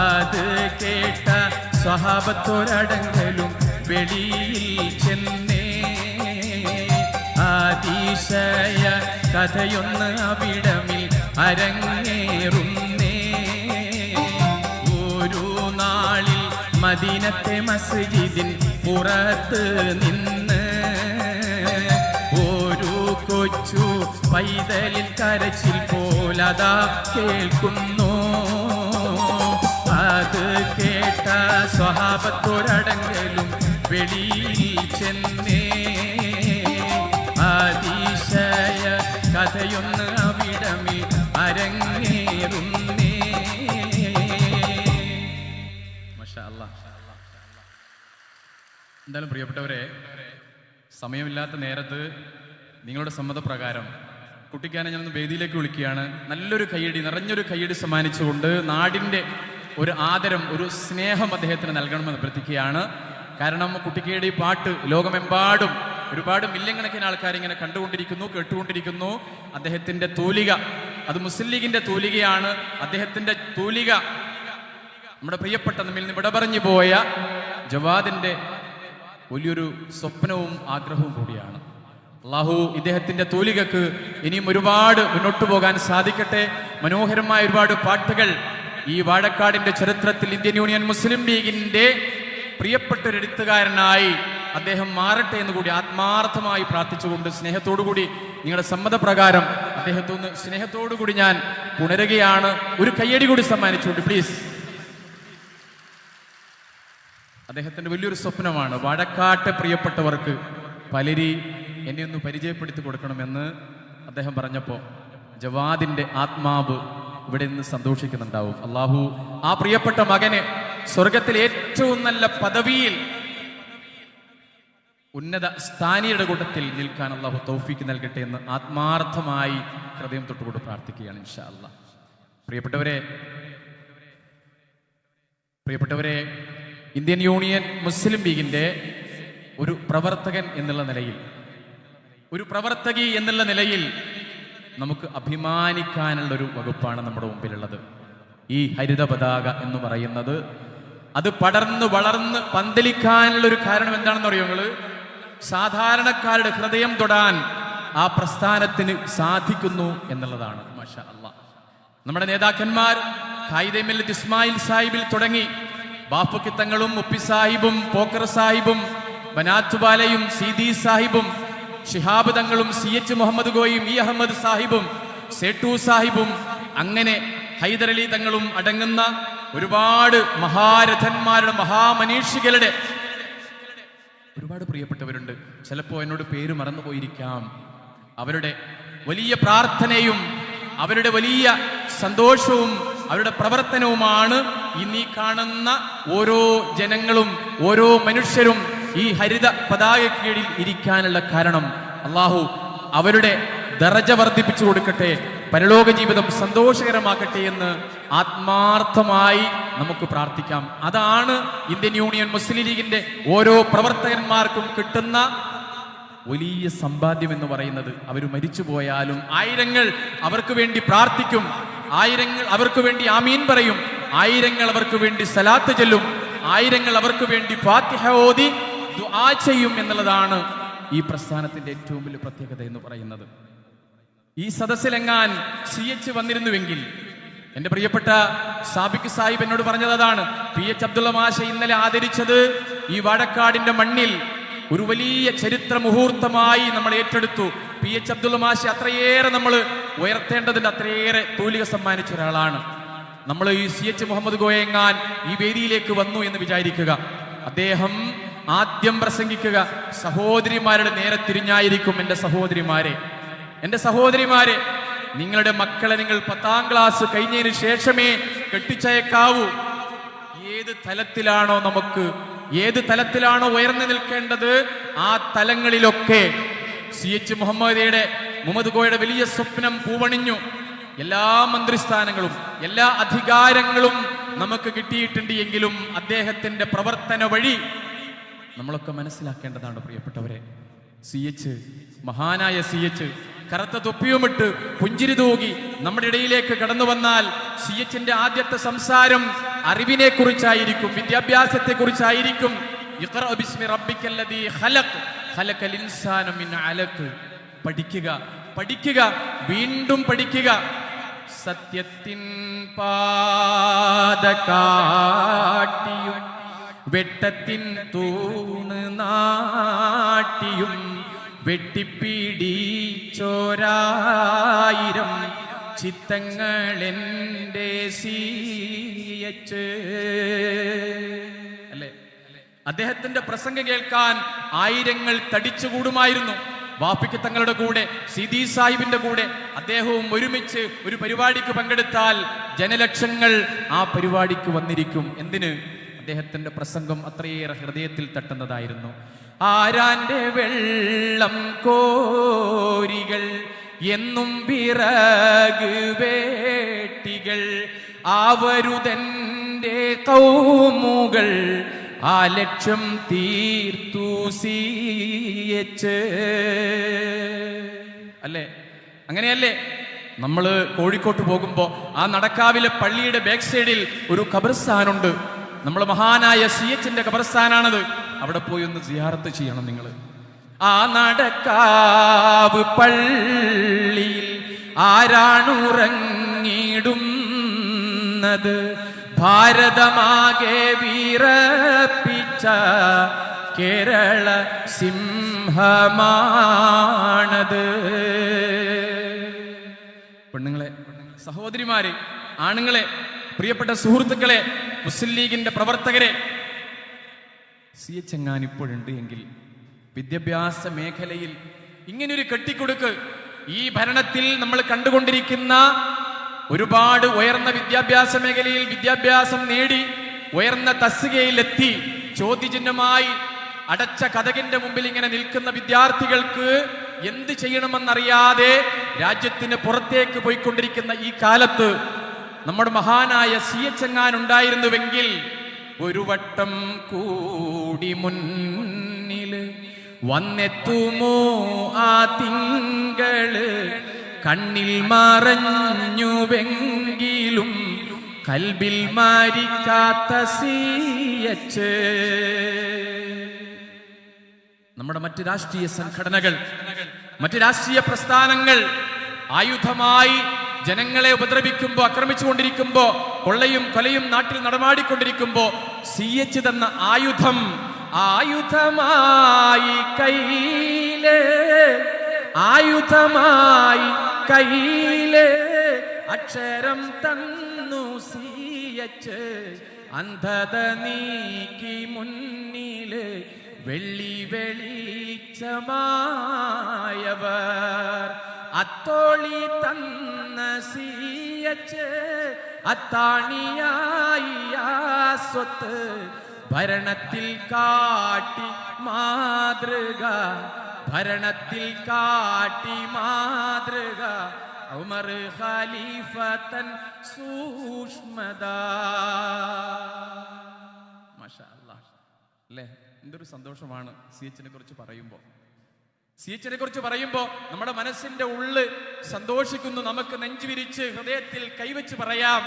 അത് കേട്ട സ്വഹാബത്തൊരടങ്കലും വെളിയിൽ ചെന്നേ അതിശയ കഥയൊന്ന് അവിടമിൽ അരങ്ങേറുന്നേ. ഒരു നാളിൽ മദീനത്തെ മസ്ജിദിൻ പുറത്ത് നിന്ന് ഒരു കൊച്ചു പൈതലിൻ കരച്ചിൽ പോലതാ കേൾക്കുന്നു. അത് കേട്ട സ്വഹാബത്തൊരടങ്കലും വെളിയിൽ ചെന്നേ അതിശയ കഥയൊന്ന് അവിടമിൽ അരങ്ങേറുന്നേ. മാഷാ അല്ലാഹ്. എന്തായാലും പ്രിയപ്പെട്ടവരെ, സമയമില്ലാത്ത നേരത്ത് നിങ്ങളുടെ സമ്മതപ്രകാരം കുട്ടിക്കാനെ ഞാനൊന്ന് വേദിയിലേക്ക് വിളിക്കുകയാണ്. നല്ലൊരു കയ്യടി, നിറഞ്ഞൊരു കയ്യടി സമ്മാനിച്ചുകൊണ്ട് നാടിൻ്റെ ഒരു ആദരം, ഒരു സ്നേഹം അദ്ദേഹത്തിന് നൽകണമെന്ന് അഭ്യർത്ഥിക്കുകയാണ്. കാരണം കുട്ടിക്കയുടെ ഈ പാട്ട് ലോകമെമ്പാടും ഒരുപാട് മില്യൺ കണക്കിന് ആൾക്കാർ ഇങ്ങനെ കണ്ടുകൊണ്ടിരിക്കുന്നു, കേട്ടുകൊണ്ടിരിക്കുന്നു. അദ്ദേഹത്തിന്റെ തൂലിക, അത് മുസ്ലിം ലീഗിന്റെ തൂലികയാണ്. അദ്ദേഹത്തിന്റെ തൂലിക നമ്മുടെ പ്രിയപ്പെട്ട നമ്മിൽ നിന്ന് വിട പറഞ്ഞു പോയ ജവാദിന്റെ വലിയൊരു സ്വപ്നവും ആഗ്രഹവും കൂടിയാണ്. അള്ളാഹു ഇദ്ദേഹത്തിന്റെ തൂലികക്ക് ഇനിയും ഒരുപാട് മുന്നോട്ട് പോകാൻ സാധിക്കട്ടെ. മനോഹരമായ ഒരുപാട് പാട്ടുകൾ ഈ വാഴക്കാടിന്റെ ചരിത്രത്തിൽ ഇന്ത്യൻ യൂണിയൻ മുസ്ലിം ലീഗിന്റെ പ്രിയപ്പെട്ട ഒരു എഴുത്തുകാരനായി അദ്ദേഹം മാറട്ടെ എന്ന് കൂടി ആത്മാർത്ഥമായി പ്രാർത്ഥിച്ചുകൊണ്ട് സ്നേഹത്തോടുകൂടി നിങ്ങളുടെ സമ്മതപ്രകാരം അദ്ദേഹത്തൊന്ന് സ്നേഹത്തോടുകൂടി ഞാൻ പുണരുകയാണ്. ഒരു കയ്യടി കൂടി സമ്മാനിച്ചുകൊണ്ട് പ്ലീസ്. അദ്ദേഹത്തിന്റെ വലിയൊരു സ്വപ്നമാണ് വാഴക്കാട്ടെ പ്രിയപ്പെട്ടവർക്ക് പലരി എന്നെ ഒന്ന് പരിചയപ്പെടുത്തി കൊടുക്കണമെന്ന് അദ്ദേഹം പറഞ്ഞപ്പോൾ ജവാദിന്റെ ആത്മാവ് ഇവിടെ നിന്ന് സന്തോഷിക്കുന്നുണ്ടാവും. അള്ളാഹു ആ പ്രിയപ്പെട്ട മകന് സ്വർഗത്തിൽ ഏറ്റവും നല്ല പദവിയിൽ ഉന്നത സ്ഥാനിയുടെ കൂട്ടത്തിൽ നിൽക്കാൻ അള്ളാഹു തൗഫീക്ക് നൽകട്ടെ എന്ന് ആത്മാർത്ഥമായി ഹൃദയം തൊട്ടുകൊണ്ട് പ്രാർത്ഥിക്കുകയാണ് ഇൻഷാ അല്ലാഹ്. പ്രിയപ്പെട്ടവരെ ഇന്ത്യൻ യൂണിയൻ മുസ്ലിം ലീഗിന്റെ ഒരു പ്രവർത്തകൻ എന്നുള്ള നിലയിൽ, ഒരു പ്രവർത്തകി എന്നുള്ള നിലയിൽ നമുക്ക് അഭിമാനിക്കാനുള്ള ഒരു വകുപ്പാണ് നമ്മുടെ മുമ്പിലുള്ളത്. ഈ ഹരിത പതാക എന്ന് പറയുന്നത് അത് പടർന്ന് വളർന്ന് പന്തലിക്കാനുള്ള ഒരു കാരണം എന്താണെന്ന് അറിയോ നിങ്ങള്? സാധാരണക്കാരുടെ ഹൃദയം തൊടാൻ ആ പ്രസ്ഥാനത്തിന് സാധിക്കുന്നു എന്നുള്ളതാണ്. മാഷാ അല്ലാഹ്. നമ്മുടെ നേതാക്കന്മാർ ഖായിദെ മില്ലത്ത് ഇസ്മായിൽ സാഹിബിൽ തുടങ്ങി ബാപ്പുക്കി തങ്ങളും മുപ്പി സാഹിബും പോക്കർ സാഹിബും ബനാത്തുബാലയും സീദി സാഹിബും ഷിഹാബ് തങ്ങളും CH മുഹമ്മദ് ഗോയും ഇ അഹമ്മദ് സാഹിബും സേട്ടു സാഹിബും അങ്ങനെ ഹൈദരലി തങ്ങളും അടങ്ങുന്ന ഒരുപാട് മഹാരഥന്മാരുടെ മഹാമനീഷികളുടെ ഒരുപാട് പ്രിയപ്പെട്ടവരുണ്ട്. ചിലപ്പോൾ എന്നോട് പേര് മറന്നുപോയിരിക്കാം. അവരുടെ വലിയ പ്രാർത്ഥനയും അവരുടെ വലിയ സന്തോഷവും അവരുടെ പ്രവർത്തനവുമാണ് ഇന്നീ കാണുന്ന ഓരോ ജനങ്ങളും ഓരോ മനുഷ്യരും ഈ ഹരിത പതാക കീഴിൽ ഇരിക്കാനുള്ള കാരണം. അള്ളാഹു അവരുടെ ദറജ വർദ്ധിപ്പിച്ചു കൊടുക്കട്ടെ, പരലോക ജീവിതം സന്തോഷകരമാക്കട്ടെ എന്ന് ആത്മാർത്ഥമായി നമുക്ക് പ്രാർത്ഥിക്കാം. അതാണ് ഇന്ത്യൻ യൂണിയൻ മുസ്ലിം ലീഗിന്റെ ഓരോ പ്രവർത്തകന്മാർക്കും കിട്ടുന്ന വലിയ സമ്പാദ്യം എന്ന് പറയുന്നത്. അവർ മരിച്ചു പോയാലും ആയിരങ്ങൾ അവർക്ക് വേണ്ടി പ്രാർത്ഥിക്കും, ആയിരങ്ങൾ അവർക്ക് വേണ്ടി ആമീൻ പറയും, ആയിരങ്ങൾ അവർക്ക് വേണ്ടി സലാത്ത് ചൊല്ലും, ആയിരങ്ങൾ അവർക്ക് വേണ്ടി ഫാത്തിഹ ഓതി ദുആ ചെയ്യും എന്നുള്ളതാണ് ഈ പ്രസ്ഥാനത്തിന്റെ ഏറ്റവും വലിയ പ്രത്യേകത എന്ന് പറയുന്നത്. ഈ സദസ്സിലെങ്ങാൻ CH വന്നിരുന്നുവെങ്കിൽ, എന്റെ പ്രിയപ്പെട്ട സാബിക് സാഹിബ് എന്നോട് പറഞ്ഞത് അതാണ്. PH അബ്ദുള്ള മാഷ ഇന്നലെ ആദരിച്ചത് ഈ വാഴക്കാടിന്റെ മണ്ണിൽ ഒരു വലിയ ചരിത്ര മുഹൂർത്തമായി നമ്മൾ ഏറ്റെടുത്തു. PH അബ്ദുള്ള മാഷ അത്രയേറെ നമ്മൾ ഉയർത്തേണ്ടതിന്റെ അത്രയേറെ തൂലിക സമ്മാനിച്ച ഒരാളാണ്. നമ്മൾ ഈ CH മുഹമ്മദ് ഗോയെങ്ങാൻ ഈ വേദിയിലേക്ക് വന്നു എന്ന് വിചാരിക്കുക, അദ്ദേഹം ആദ്യം പ്രസംഗിക്കുക സഹോദരിമാരുടെ നേരെ തിരിഞ്ഞായിരിക്കും. എന്റെ സഹോദരിമാരെ, നിങ്ങളുടെ മക്കളെ നിങ്ങൾ 10ാം ക്ലാസ് കഴിഞ്ഞതിന് ശേഷമേ കെട്ടിച്ചയക്കാവൂ. ഏത് തലത്തിലാണോ ഉയർന്നു നിൽക്കേണ്ടത് ആ തലങ്ങളിലൊക്കെ CH മുഹമ്മദ് ഗോയുടെ വലിയ സ്വപ്നം പൂവണിഞ്ഞു. എല്ലാ മന്ത്രിസ്ഥാനങ്ങളും എല്ലാ അധികാരങ്ങളും നമുക്ക് കിട്ടിയിട്ടുണ്ട് എങ്കിലും അദ്ദേഹത്തിന്റെ പ്രവർത്തന വഴി നമ്മളൊക്കെ മനസ്സിലാക്കേണ്ടതാണ് പ്രിയപ്പെട്ടവരെ. മഹാനായ CH കറുത്ത തൊപ്പിയുമിട്ട് പുഞ്ചിരി തൂകി നമ്മുടെ ഇടയിലേക്ക് കടന്നു വന്നാൽ CHന്റെ ആദ്യത്തെ സംസാരം അറിവിനെ കുറിച്ചായിരിക്കും, വിദ്യാഭ്യാസത്തെ കുറിച്ചായിരിക്കും. ഇഖ്റ ബിസ്മി റബ്ബിക്കല്ലദീ ഖലഖ് ഖലഖൽ ഇൻസാന മിൻ അലഖ്. പഠിക്കുക, വീണ്ടും പഠിക്കുക. സത്യത്തിൻ പാദകാട്ടിയും വെട്ടത്തിൻ തൂണ് നാട്ടിയും വെട്ടിപ്പിടിച്ചോരായിരം ചിത്തങ്ങളെന്റെ CH അല്ലേ? അദ്ദേഹത്തിന്റെ പ്രസംഗം കേൾക്കാൻ ആയിരങ്ങൾ തടിച്ചുകൂടുമായിരുന്നു. വാപ്പിക്ക് തങ്ങളുടെ കൂടെ സീദി സാഹിബിന്റെ കൂടെ അദ്ദേഹവും ഒരുമിച്ച് ഒരു പരിപാടിക്ക് പങ്കെടുത്താൽ ജനലക്ഷങ്ങൾ ആ പരിപാടിക്ക് വന്നിരിക്കും. എന്തിന്? അദ്ദേഹത്തിന്റെ പ്രസംഗം അത്രയേറെ ഹൃദയത്തിൽ തട്ടുന്നതായിരുന്നു. ആരാന്റെ വെള്ളം കോരികൾ എന്നും വിറക് വേട്ടികൾ ആവരുതന്റെ കൗമുകൾ ആ ലക്ഷ്യം തീർത്തു സിയച്ച്. അല്ലേ? അങ്ങനെയല്ലേ? നമ്മൾ കോഴിക്കോട്ട് പോകുമ്പോൾ ആ നടക്കാവിലെ പള്ളിയുടെ ബാക്ക് സൈഡിൽ ഒരു ഖബർസ്ഥാനുണ്ട്. നമ്മൾ മഹാനായ സിയച്ചിന്റെ ഖബർസ്ഥാനാണത്. അവിടെ പോയി ഒന്ന് സിയാറത്ത് ചെയ്യണം നിങ്ങൾ. ആ നടക്കാവ് പള്ളിയിൽ ആരാണുറങ്ങിടുന്നത്? ഭാരതമാകെ വിറപ്പിച്ച കേരള സിംഹമാണത്. പെണ്ണുങ്ങളെ, സഹോദരിമാരെ, ആണുങ്ങളെ, പ്രിയപ്പെട്ട സുഹൃത്തുക്കളെ, മുസ്ലിം ലീഗിന്റെ പ്രവർത്തകരെ, CH എങ്ങാൻ ഇപ്പോഴുണ്ട് എങ്കിൽ വിദ്യാഭ്യാസ മേഖലയിൽ ഇങ്ങനൊരു കെട്ടിക്കൊടുക്ക്. ഈ ഭരണത്തിൽ നമ്മൾ കണ്ടുകൊണ്ടിരിക്കുന്ന ഒരുപാട് ഉയർന്ന വിദ്യാഭ്യാസ മേഖലയിൽ വിദ്യാഭ്യാസം നേടി ഉയർന്ന തസ്തികയിലെത്തി ചോദ്യചിഹ്നമായി അടച്ച കതകിന്റെ മുമ്പിൽ ഇങ്ങനെ നിൽക്കുന്ന വിദ്യാർത്ഥികൾക്ക് എന്ത് ചെയ്യണമെന്നറിയാതെ രാജ്യത്തിന് പുറത്തേക്ക് പോയിക്കൊണ്ടിരിക്കുന്ന ഈ കാലത്ത് നമ്മുടെ മഹാനായ CH എങ്ങാൻ ഉണ്ടായിരുന്നുവെങ്കിൽ ഒരു വട്ടം കൂടി മുന്നിൽ വന്നെത്തുമോ ആ തിങ്കള്? കണ്ണിൽ മറഞ്ഞുവെങ്കിലും കൽബിൽ മരിക്കാത്ത CH. നമ്മുടെ മറ്റ് രാഷ്ട്രീയ സംഘടനകൾ, മറ്റ് രാഷ്ട്രീയ പ്രസ്ഥാനങ്ങൾ ആയുധമായി ജനങ്ങളെ ഉപദ്രവിക്കുമ്പോ, ആക്രമിച്ചുകൊണ്ടിരിക്കുമ്പോ, കൊള്ളയും കൊലയും നാട്ടിൽ നടമാടിക്കൊണ്ടിരിക്കുമ്പോ CH തന്ന ആയുധം, ആയുധമായി കയ്യില്, ആയുധമായി കയ്യില് അക്ഷരം തന്നു CH. അന്ധത നീക്കി മുന്നില് വെള്ളി വെളിച്ചമായവർ. അത്തോളി തന്ന CH അത്താണിയായി ആ സ്വത്ത് ഭരണത്തിൽ കാട്ടി മാതൃക, ഭരണത്തിൽ കാട്ടി മാതൃക. ഉമർ ഖലീഫ തൻ സൂക്ഷ്മത. മാഷാ അല്ലാഹ്. അല്ലേ? എന്തൊരു സന്തോഷമാണ് CHനെ കുറിച്ച് പറയുമ്പോൾ. CHനെ കുറിച്ച് പറയുമ്പോൾ നമ്മുടെ മനസ്സിന്റെ ഉള്ള് സന്തോഷിക്കുന്നു. നമുക്ക് നെഞ്ചുവിരിച്ച് ഹൃദയത്തിൽ കൈവച്ച് പറയാം,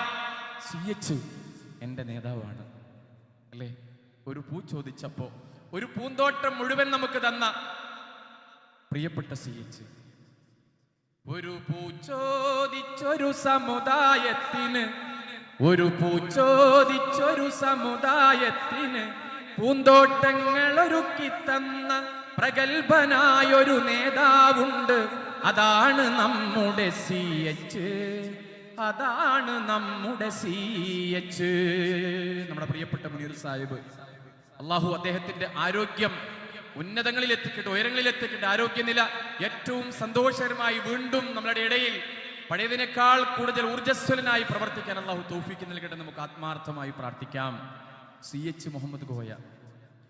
CH എന്റെ നേതാവാണ്. അല്ലേ? ഒരു പൂ ചോദിച്ചപ്പോ ഒരു പൂന്തോട്ടം മുഴുവൻ നമുക്ക് തന്ന പ്രിയപ്പെട്ട CH. ഒരു പൂ ചോദിച്ചൊരു സമുദായത്തിന്, ഒരു പൂ ചോദിച്ചൊരു സമുദായത്തിന് പൂന്തോട്ടങ്ങൾ ഒരുക്കി തന്ന പ്രഗത്ഭനായൊരു നേതാവുണ്ട്. അതാണ് നമ്മുടെ CH, അതാണ് നമ്മുടെ CH. നമ്മുടെ പ്രിയപ്പെട്ട മുനീർ സാഹിബ്, അള്ളാഹു അദ്ദേഹത്തിന്റെ ആരോഗ്യം ഉന്നതങ്ങളിൽ എത്തിക്കട്ടെ, ഉയരങ്ങളിൽ എത്തിക്കട്ടെ. ആരോഗ്യനില ഏറ്റവും സന്തോഷകരമായി വീണ്ടും നമ്മുടെ ഇടയിൽ പഴയതിനേക്കാൾ കൂടുതൽ ഊർജ്ജസ്വലനായി പ്രവർത്തിക്കാൻ അള്ളാഹു തൗഫീക്ക് നൽകട്ടെ. നമുക്ക് ആത്മാർത്ഥമായി പ്രാർത്ഥിക്കാം. CH മുഹമ്മദ് കോയ.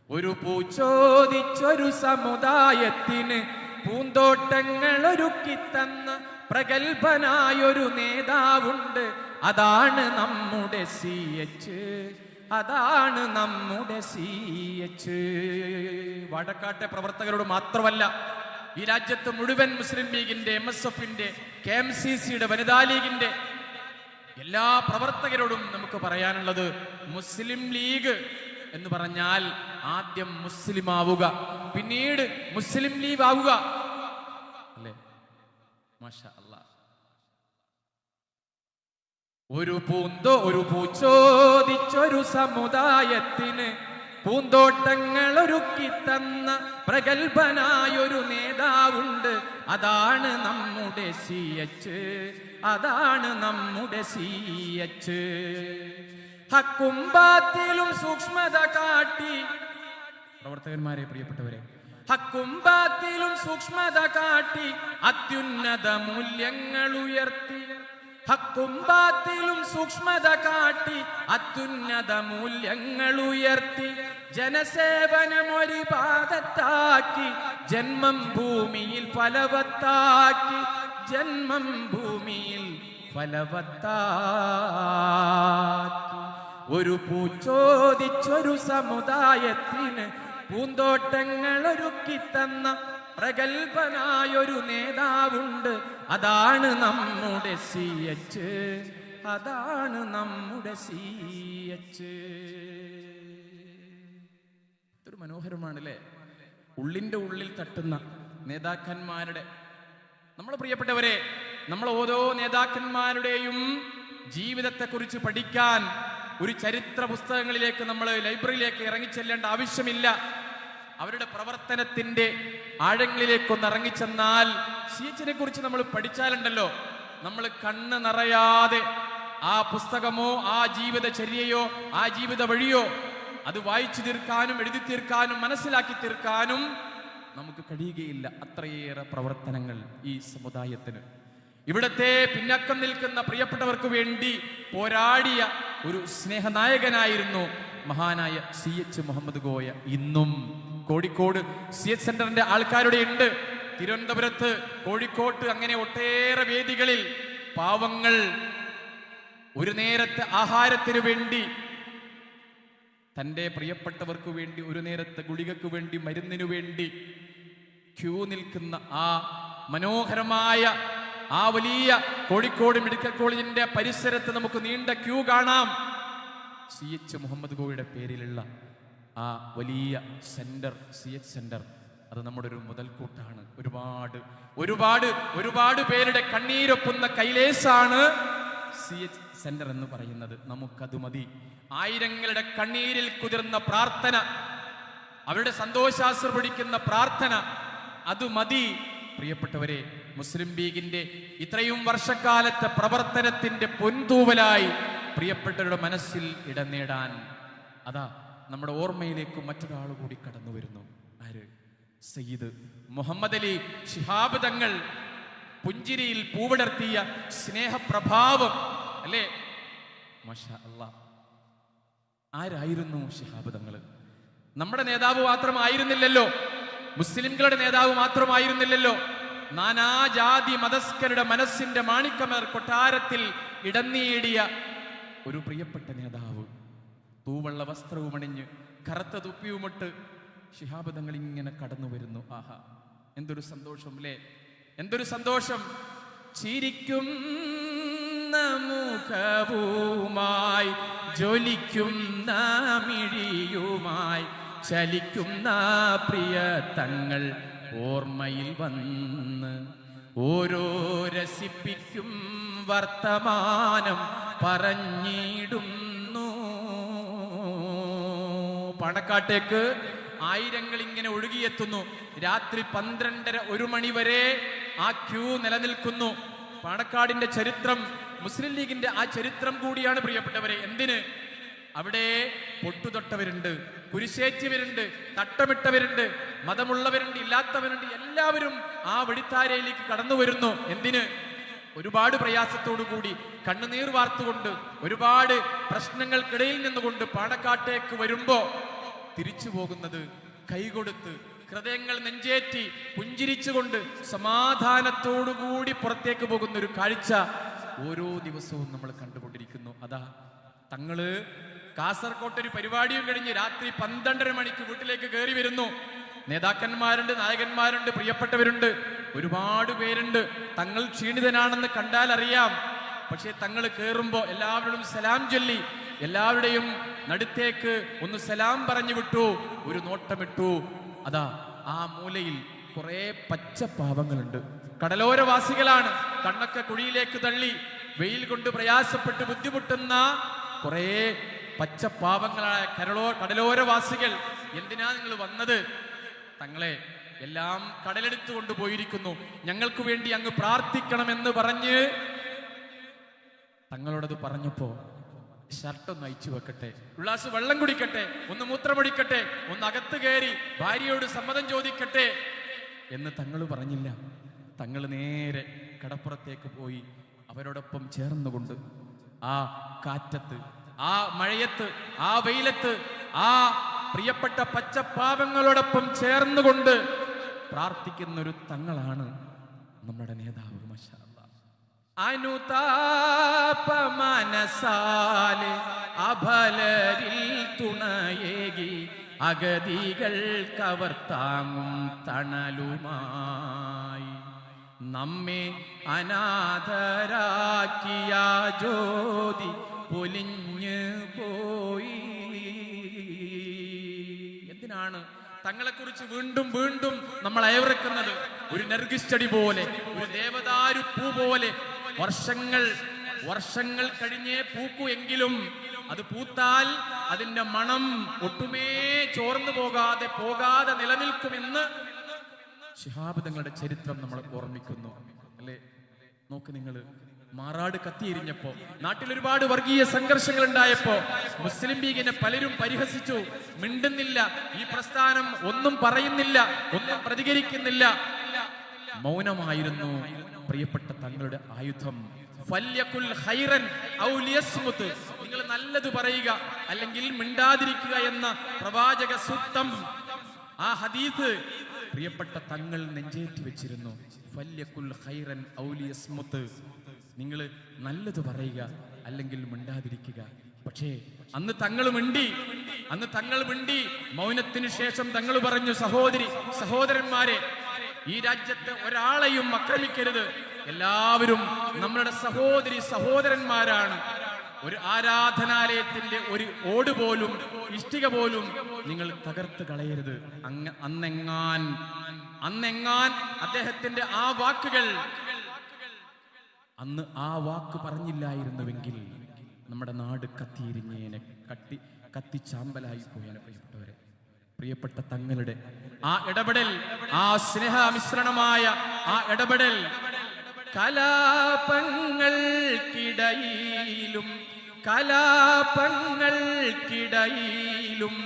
ഒരു പൂ ചോദിച്ചൊരു സമുദായത്തിന് പൂന്തോട്ടങ്ങൾ ഒരുക്കി തന്ന പ്രഗത്ഭനായൊരു നേതാവുണ്ട്. അതാണ് നമ്മുടെ CH, അതാണ് നമ്മുടെ CH. വടക്കാട്ടെ പ്രവർത്തകരോട് മാത്രമല്ല, ഈ രാജ്യത്ത് മുഴുവൻ മുസ്ലിം ലീഗിന്റെ, MSFന്റെ, KMCCയുടെ, വനിതാ ലീഗിന്റെ എല്ലാ പ്രവർത്തകരോടും നമുക്ക് പറയാനുള്ളത്, മുസ്ലിം ലീഗ് എന്ന് പറഞ്ഞാൽ ആദ്യം മുസ്ലിം ആവുക, പിന്നീട് മുസ്ലിം ലീഗ് ആവുക. അല്ലേ? മാഷാ അല്ലാഹ്. ഒരു പൂ ചോദിച്ചൊരു സമുദായത്തിന് പൂന്തോട്ടങ്ങൾ ഒരുക്കി തന്ന പ്രഗത്ഭനായൊരു നേതാവുണ്ട്. അതാണ് നമ്മുടെ CH, അതാണ് നമ്മുടെ CH. ഹക്കും ബാത്തിലും സൂക്ഷ്മത കാട്ടി, പ്രവർത്തകന്മാരെ, പ്രിയപ്പെട്ടവരെ, ഹക്കും ബാത്തിലും സൂക്ഷ്മത കാട്ടി അത്യുന്നത മൂല്യങ്ങൾ ഉയർത്തി. ഹക്കും ബാത്തിലും സൂക്ഷ്മത കാട്ടി അത്യുന്നത മൂല്യങ്ങൾ ഉയർത്തി. ജനസേവനമൊരു പാദത്താക്കി ജന്മം ഭൂമിയിൽ ഫലവത്താക്കി. ജന്മം ഭൂമിയിൽ ഫലവത്താക്കി. ഒരു പൂച്ചോദിച്ചൊരു സമുദായത്തിന് പൂന്തോട്ടങ്ങൾ ഒരുക്കി തന്ന പ്രഗൽഭനായൊരു നേതാവുണ്ട്. അതാണ് നമ്മുടെ CH, അതാണ് നമ്മുടെ CH. ഇതൊരു മനോഹരമാണല്ലേ, ഉള്ളിന്റെ ഉള്ളിൽ തട്ടുന്ന നേതാക്കന്മാരുടെ. നമ്മളെ പ്രിയപ്പെട്ടവരെ, നമ്മൾ ഓരോ നേതാക്കന്മാരുടെയും ജീവിതത്തെക്കുറിച്ച് പഠിക്കാൻ ഒരു ചരിത്ര പുസ്തകങ്ങളിലേക്ക്, നമ്മൾ ലൈബ്രറിയിലേക്ക് ഇറങ്ങിച്ചെല്ലേണ്ട ആവശ്യമില്ല. അവരുടെ പ്രവർത്തനത്തിന്റെ ആഴങ്ങളിലേക്കൊന്ന് ഇറങ്ങിച്ചെന്നാൽ CH കുറിച്ച് നമ്മൾ പഠിച്ചാലുണ്ടല്ലോ, നമ്മൾ കണ്ണ് നിറയാതെ ആ പുസ്തകമോ ആ ജീവിതചര്യയോ ആ ജീവിത വഴിയോ അത് വായിച്ചു തീർക്കാനും എഴുതി തീർക്കാനും മനസ്സിലാക്കി തീർക്കാനും നമുക്ക് കഴിയുകയില്ല. അത്രയേറെ പ്രവർത്തനങ്ങൾ ഈ സമുദായത്തിന്. ഇവിടത്തെ പിന്നക്കം നിൽക്കുന്ന പ്രിയപ്പെട്ടവർക്ക് വേണ്ടി പോരാടിയ ഒരു സ്നേഹനായകനായിരുന്നു മഹാനായ CH മുഹമ്മദ് കോയ. ഇന്നും കോഴിക്കോട് CH സെന്ററിന്റെ ആൾക്കാരുടെ ഉണ്ട്, തിരുവനന്തപുരത്ത്, കോഴിക്കോട്ട്, അങ്ങനെ ഒട്ടേറെ വേദികളിൽ പാവങ്ങൾ ഒരു നേരത്തെ ആഹാരത്തിനു വേണ്ടി, തൻ്റെ പ്രിയപ്പെട്ടവർക്ക് വേണ്ടി, ഒരു നേരത്തെ ഗുളികക്ക് വേണ്ടി, മരുന്നിനു വേണ്ടി ക്യൂ നിൽക്കുന്ന ആ മനോഹരമായ ആ വലിയ കോഴിക്കോട് മെഡിക്കൽ കോളേജിന്റെ പരിസരത്ത് നമുക്ക് നീണ്ട ക്യൂ കാണാം. CH മുഹമ്മദ് കോയയുടെ പേരിലുള്ള ആ വലിയ സെന്റർ, CH സെന്റർ, അത് നമ്മുടെ ഒരു മുതൽക്കൂട്ടാണ്. ഒരുപാട് ഒരുപാട് ഒരുപാട് പേരുടെ കണ്ണീരൊപ്പുന്ന കൈലേസാണ് CH സെന്റർ എന്ന് പറയുന്നത്. നമുക്കത് മതി. ആയിരങ്ങളുടെ കണ്ണീരിൽ കുതിർന്ന പ്രാർത്ഥന, അവരുടെ സന്തോഷാശ്രു പിടിക്കുന്ന പ്രാർത്ഥന, അത് മതി. പ്രിയപ്പെട്ടവരെ, മുസ്ലിം ലീഗിന്റെ ഇത്രയും വർഷക്കാലത്തെ പ്രവർത്തനത്തിന്റെ പൊൻതൂവലായി പ്രിയപ്പെട്ടവരുടെ മനസ്സിൽ ഇടം നേടാൻ അതാ നമ്മുടെ ഓർമ്മയിലേക്ക് മറ്റൊരാൾ കൂടി കടന്നു വരുന്നു. ആര്? സയ്യിദ് മുഹമ്മദ് അലി ശിഹാബ് തങ്ങൾ. പുഞ്ചിരിയിൽ പൂവിടർത്തിയ സ്നേഹപ്രഭാവം അല്ലേ, മാഷാ അല്ലാഹ്. ആരായിരുന്നു ശിഹാബ് തങ്ങൾ? നമ്മുടെ നേതാവ് മാത്രമായിരുന്നില്ലല്ലോ, മുസ്ലിംകളുടെ നേതാവ് മാത്രമായിരുന്നില്ലല്ലോ. നാനാജാതി മതസ്കരുടെ മനസ്സിന്റെ മാണിക്കമർ കൊട്ടാരത്തിൽ ഇടം നേടിയ ഒരു പ്രിയപ്പെട്ട നേതാവ്. തൂവള്ള വസ്ത്രവുമണിഞ്ഞ് കറുത്ത തുപ്പിയുമിട്ട് ശിഹാബ് തങ്ങൾ ഇങ്ങനെ കടന്നു വരുന്നു. ആഹാ, എന്തൊരു സന്തോഷം അല്ലേ, എന്തൊരു സന്തോഷം. ചിരിക്കുന്ന മുഖവുമായി, ജ്വലിക്കുന്ന മിഴിയുമായി, ചലിക്കുന്ന പ്രിയ തങ്ങൾ ഓർമ്മയിൽ വന്ന് ഓരോ രസിപ്പിക്കും വർത്തമാനം പറഞ്ഞിടുന്നു. പാണക്കാട്ടേക്ക് ആയിരങ്ങൾ ഇങ്ങനെ ഒഴുകിയെത്തുന്നു. രാത്രി 12:30-1 മണി വരെ ആ ക്യൂ നിലനിൽക്കുന്നു. പാണക്കാടിന്റെ ചരിത്രം, മുസ്ലിം ലീഗിന്റെ ആ ചരിത്രം കൂടിയാണ് പ്രിയപ്പെട്ടവരെ. എന്തിന്? അവിടെ പൊട്ടുതൊട്ടവരുണ്ട്, കുരിശേറ്റിയവരുണ്ട്, തട്ടമിട്ടവരുണ്ട്, മതമുള്ളവരുണ്ട്, ഇല്ലാത്തവരുണ്ട്, എല്ലാവരും ആ വഴിത്താരയിലേക്ക് കടന്നു വരുന്നു. എന്തിന്? ഒരുപാട് പ്രയാസത്തോടു കൂടി, കണ്ണുനീർ വാർത്തുകൊണ്ട്, ഒരുപാട് പ്രശ്നങ്ങൾക്കിടയിൽ നിന്നുകൊണ്ട് പാണക്കാട്ടേക്ക് വരുമ്പോ തിരിച്ചു പോകുന്നത് കൈകൊടുത്ത്, ഹൃദയങ്ങൾ നെഞ്ചേറ്റി, പുഞ്ചിരിച്ചുകൊണ്ട്, സമാധാനത്തോടുകൂടി പുറത്തേക്ക് പോകുന്ന ഒരു കാഴ്ച ഓരോ ദിവസവും നമ്മൾ കണ്ടുകൊണ്ടിരിക്കുന്നു. അതാ തങ്ങള് കാസർകോട്ട് ഒരു പരിപാടിയും കഴിഞ്ഞ് രാത്രി 12:30 മണിക്ക് വീട്ടിലേക്ക് കയറി വരുന്നു. നേതാക്കന്മാരുണ്ട്, നായകന്മാരുണ്ട്, പ്രിയപ്പെട്ടവരുണ്ട്, ഒരുപാട് പേരുണ്ട്. തങ്ങൾ ക്ഷീണിതനാണെന്ന് കണ്ടാൽ അറിയാം. പക്ഷെ തങ്ങൾ കയറുമ്പോ എല്ലാവരോടും സലാം ചൊല്ലി, എല്ലാവരുടെയും നടുത്തേക്ക് ഒന്ന് സലാം പറഞ്ഞു വിട്ടു, ഒരു നോട്ടമിട്ടു. അതാ ആ മൂലയിൽ കുറെ പച്ചപ്പാവങ്ങളുണ്ട്, കടലോരവാസികളാണ്. കണ്ണൊക്കെ കുഴിയിലേക്ക് തള്ളി വെയിൽ കൊണ്ട് പ്രയാസപ്പെട്ട് ബുദ്ധിമുട്ടുന്ന കുറെ പച്ചപ്പാവങ്ങളായ കടലോരവാസികൾ. എന്തിനാ നിങ്ങൾ വന്നത്? തങ്ങളെ എല്ലാം കടലെടുത്തു കൊണ്ടുപോയിരിക്കുന്നു, ഞങ്ങൾക്ക് വേണ്ടി അങ്ങ് പ്രാർത്ഥിക്കണമെന്ന് പറഞ്ഞ് തങ്ങളോടത് പറഞ്ഞപ്പോ ഷർട്ടൊന്ന് അയച്ചു വെക്കട്ടെ, ഒരു ഗ്ലാസ് വെള്ളം കുടിക്കട്ടെ, ഒന്ന് മൂത്രമൊഴിക്കട്ടെ, ഒന്ന് അകത്ത് കയറി ഭാര്യയോട് സമ്മതം ചോദിക്കട്ടെ എന്ന് തങ്ങൾ പറഞ്ഞില്ല. തങ്ങൾ നേരെ കടപ്പുറത്തേക്ക് പോയി അവരോടൊപ്പം ചേർന്നുകൊണ്ട് ആ കാറ്റത്ത്, ആ മഴയത്ത്, ആ വെയിലത്ത്, ആ പ്രിയപ്പെട്ട പച്ചപ്പാവങ്ങളോടൊപ്പം ചേർന്നുകൊണ്ട് പ്രാർത്ഥിക്കുന്ന ഒരു തങ്ങളാണ് നമ്മുടെ നേതാവ് മാഷാ അല്ലാഹ്. അനുതാപ മനസാലെ അഭലരിൽ തുണയേകി അഗതികൾ കവർത്താങ്ങും തണലുമായി നമ്മെ അനാഥരാക്കിയ ജ്യോതി പൊലിഞ്ഞു പോയി. എന്തിനാണ് തങ്ങളെക്കുറിച്ച് വീണ്ടും വീണ്ടും നമ്മൾ അയവിറക്കുന്നത്? ഒരു നർഗിസ്റ്റടി പോലെ, ഒരു ദേവദാരു പൂ പോലെ വർഷങ്ങൾ കഴിഞ്ഞേ പൂക്കൂ എങ്കിലും അത് പൂത്താൽ അതിന്റെ മണം ഒട്ടുമേ ചോർന്നു പോകാതെ നിലനിൽക്കുമെന്ന് ശിഹാബ് തങ്ങളുടെ ചരിത്രം നമ്മളെ ഓർമ്മിക്കുന്നു അല്ലേ? നോക്ക് നിങ്ങൾ, മാറാട് കത്തിയിരിഞ്ഞപ്പോ, നാട്ടിൽ ഒരുപാട് വർഗീയ സംഘർഷങ്ങൾ ഉണ്ടായപ്പോ മുസ്ലിം ലീഗിനെ പലരും പരിഹസിച്ചു. മിണ്ടുന്നില്ല, ഈ പ്രസ്ഥാനം ഒന്നും പറയുന്നില്ല, ഒന്നും പ്രതികരിക്കുന്നില്ല, മൗനമായിരുന്നു പ്രിയപ്പെട്ട തങ്ങളുടെ ആയുധം. ഫല്യകുൽ ഖൈറൻ ഔ ലിയസ്മുത്, നിങ്ങൾ നല്ലത് പറയുക അല്ലെങ്കിൽ മിണ്ടാതിരിക്കുക എന്ന പ്രവാചക സൂക്തം, ആ ഹദീസ് പ്രിയപ്പെട്ട തങ്ങൾ നെഞ്ചേറ്റി വെച്ചിരുന്നു. ഫല്യകുൽ ഖൈറൻ ഔ ലിയസ്മുത്, നിങ്ങൾ നല്ലത് പറയുക അല്ലെങ്കിൽ മിണ്ടാതിരിക്കുക. പക്ഷേ അന്ന് തങ്ങൾ മിണ്ടി. മൗനത്തിന് ശേഷം തങ്ങൾ പറഞ്ഞു, സഹോദരന്മാരെ, ഈ രാജ്യത്തെ ഒരാളെയും ആക്രമിക്കരുത്, എല്ലാവരും നമ്മളുടെ സഹോദരന്മാരാണ്. ഒരു ആരാധനാലയത്തിന്റെ ഒരു ഓട് പോലും, ഇഷ്ടിക പോലും നിങ്ങൾ തകർത്ത് കളയരുത്. അന്നെങ്ങാൻ അദ്ദേഹത്തിന്റെ ആ വാക്കുകൾ, അന്ന് ആ വാക്ക് പറഞ്ഞില്ലായിരുന്നുവെങ്കിൽ നമ്മുടെ നാട് കത്തിയിരിഞ്ഞേനെ, കത്തിച്ചാമ്പലായി പോയാൽ. പ്രിയപ്പെട്ട തങ്ങളുടെ ആ ഇടപെടൽ, ആ സ്നേഹമിശ്രണമായ ആ ഇടപെടൽ, കലാപങ്ങൾക്കിടയിലും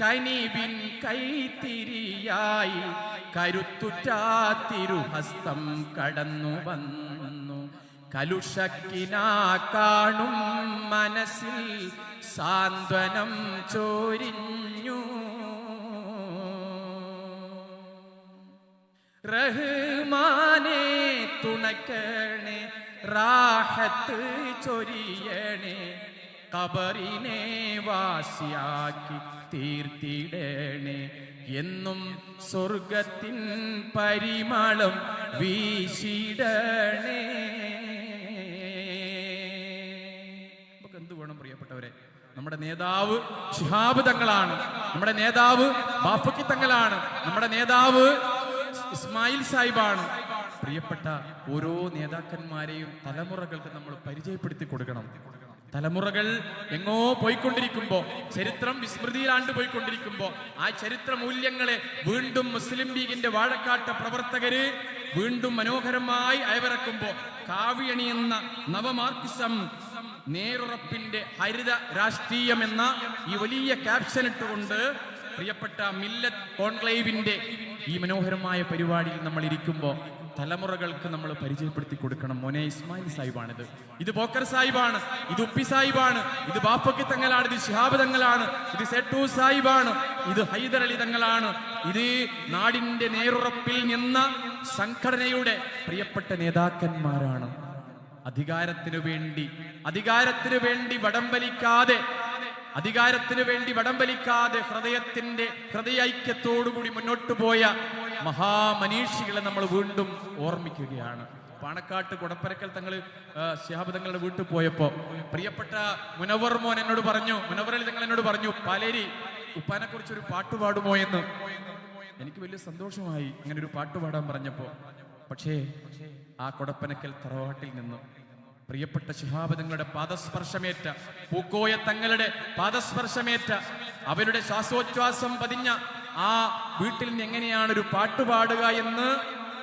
കനിവിൻ കൈത്തിരിയായി കരുത്തുറ്റാത്തിരുഹസ്തം കടന്നു വന്നു. കലുഷക്കിനാ കാണും മനസ്സിൽ സാന്ത്വനം ചോരിഞ്ഞു. റഹ്മാനെ തുണക്കണേ, റാഹത്ത് ചൊരിയണേ, ഖബറിനെ വാസിയാക്കി തീർത്തിടണേ, എന്നും സ്വർഗത്തിൻ പരിമളം വീശിടണേ. എന്ത് വേണം പ്രിയപ്പെട്ടവരെ? നമ്മുടെ നേതാവ് ശിഹാബ് തങ്ങളാണ്, നമ്മുടെ നേതാവ് ബാഫക്കി തങ്ങളാണ്, നമ്മുടെ നേതാവ് ഇസ്മായിൽ സാഹിബാണ്. പ്രിയപ്പെട്ട ഓരോ നേതാക്കന്മാരെയും തലമുറകൾക്ക് നമ്മൾ പരിചയപ്പെടുത്തി കൊടുക്കണം. തലമുറകൾ എങ്ങോ പോയിക്കൊണ്ടിരിക്കുമ്പോ, ചരിത്രം വിസ്മൃതിയിലാണ്ട് പോയിക്കൊണ്ടിരിക്കുമ്പോ, ആ ചരിത്ര മൂല്യങ്ങളെ വീണ്ടും മുസ്ലിം ലീഗിന്റെ വാഴക്കാട്ട് പ്രവർത്തകര് വീണ്ടും മനോഹരമായി അയവിറക്കുമ്പോ, കാവിയണിയുന്ന നവമാർക്സിസം, നേരുറപ്പിന്റെ ഹരിത രാഷ്ട്രീയം എന്ന ഈ വലിയ ക്യാപ്ഷൻ ഇട്ടുകൊണ്ട് പ്രിയപ്പെട്ട മില്ലത്ത് കോൺക്ലേവിന്റെ ഈ മനോഹരമായ പരിപാടിയിൽ നമ്മൾ ഇരിക്കുമ്പോൾ തലമുറകൾക്ക് നമ്മൾ പരിചയപ്പെടുത്തി കൊടുക്കണം. മോനെ, ഇസ്മായിൽ സാഹിബാണിത്, ഇത് ബോക്കർ സാഹിബാണ്, ഇത് ഉപ്പി സാഹിബാണ്, ഇത് ബാഫക്കി തങ്ങളാണ്, ഇത് ശിഹാബ് തങ്ങളാണ്, ഇത് സെട്ടു സാഹിബാണ്, ഇത് ഹൈദർ അലി തങ്ങളാണ്, ഇത് നാടിന്റെ നേരുറപ്പിൽ നിന്ന സംഘടനയുടെ പ്രിയപ്പെട്ട നേതാക്കന്മാരാണ്. അധികാരത്തിനു വേണ്ടി വടംവലിക്കാതെ ഹൃദയൈക്യത്തോടുകൂടി മുന്നോട്ടു പോയ മഹാമനീഷികളെ നമ്മൾ വീണ്ടും ഓർമ്മിക്കുകയാണ്. പാണക്കാട്ട് കൊടപ്പരക്കൽ ശിഹാബ് തങ്ങളുടെ വീട്ടിൽ പോയപ്പോ പ്രിയപ്പെട്ട മുനവർ മോൻ എന്നോട് പറഞ്ഞു, മുനവർ അലി തങ്ങൾ എന്നോട് പറഞ്ഞു, പാലേരി ഉപ്പാനെ കുറിച്ച് ഒരു പാട്ട് പാടുമോ എന്ന്. എനിക്ക് വലിയ സന്തോഷമായി അങ്ങനെ ഒരു പാട്ട് പാടാൻ പറഞ്ഞപ്പോ. പക്ഷേ ആ കൊടപ്പനക്കൽ തറവാട്ടിൽ നിന്നും പ്രിയപ്പെട്ട ശിഹാബ് തങ്ങളുടെ പാദസ്പർശമേറ്റ, പൂക്കോയ തങ്ങളുടെ പാദസ്പർശമേറ്റ, അവരുടെ ശ്വാസോച്ഛ്വാസം പതിഞ്ഞ ആ വീട്ടിൽ നിന്ന് എങ്ങനെയാണ് ഒരു പാട്ട് പാടുക എന്ന്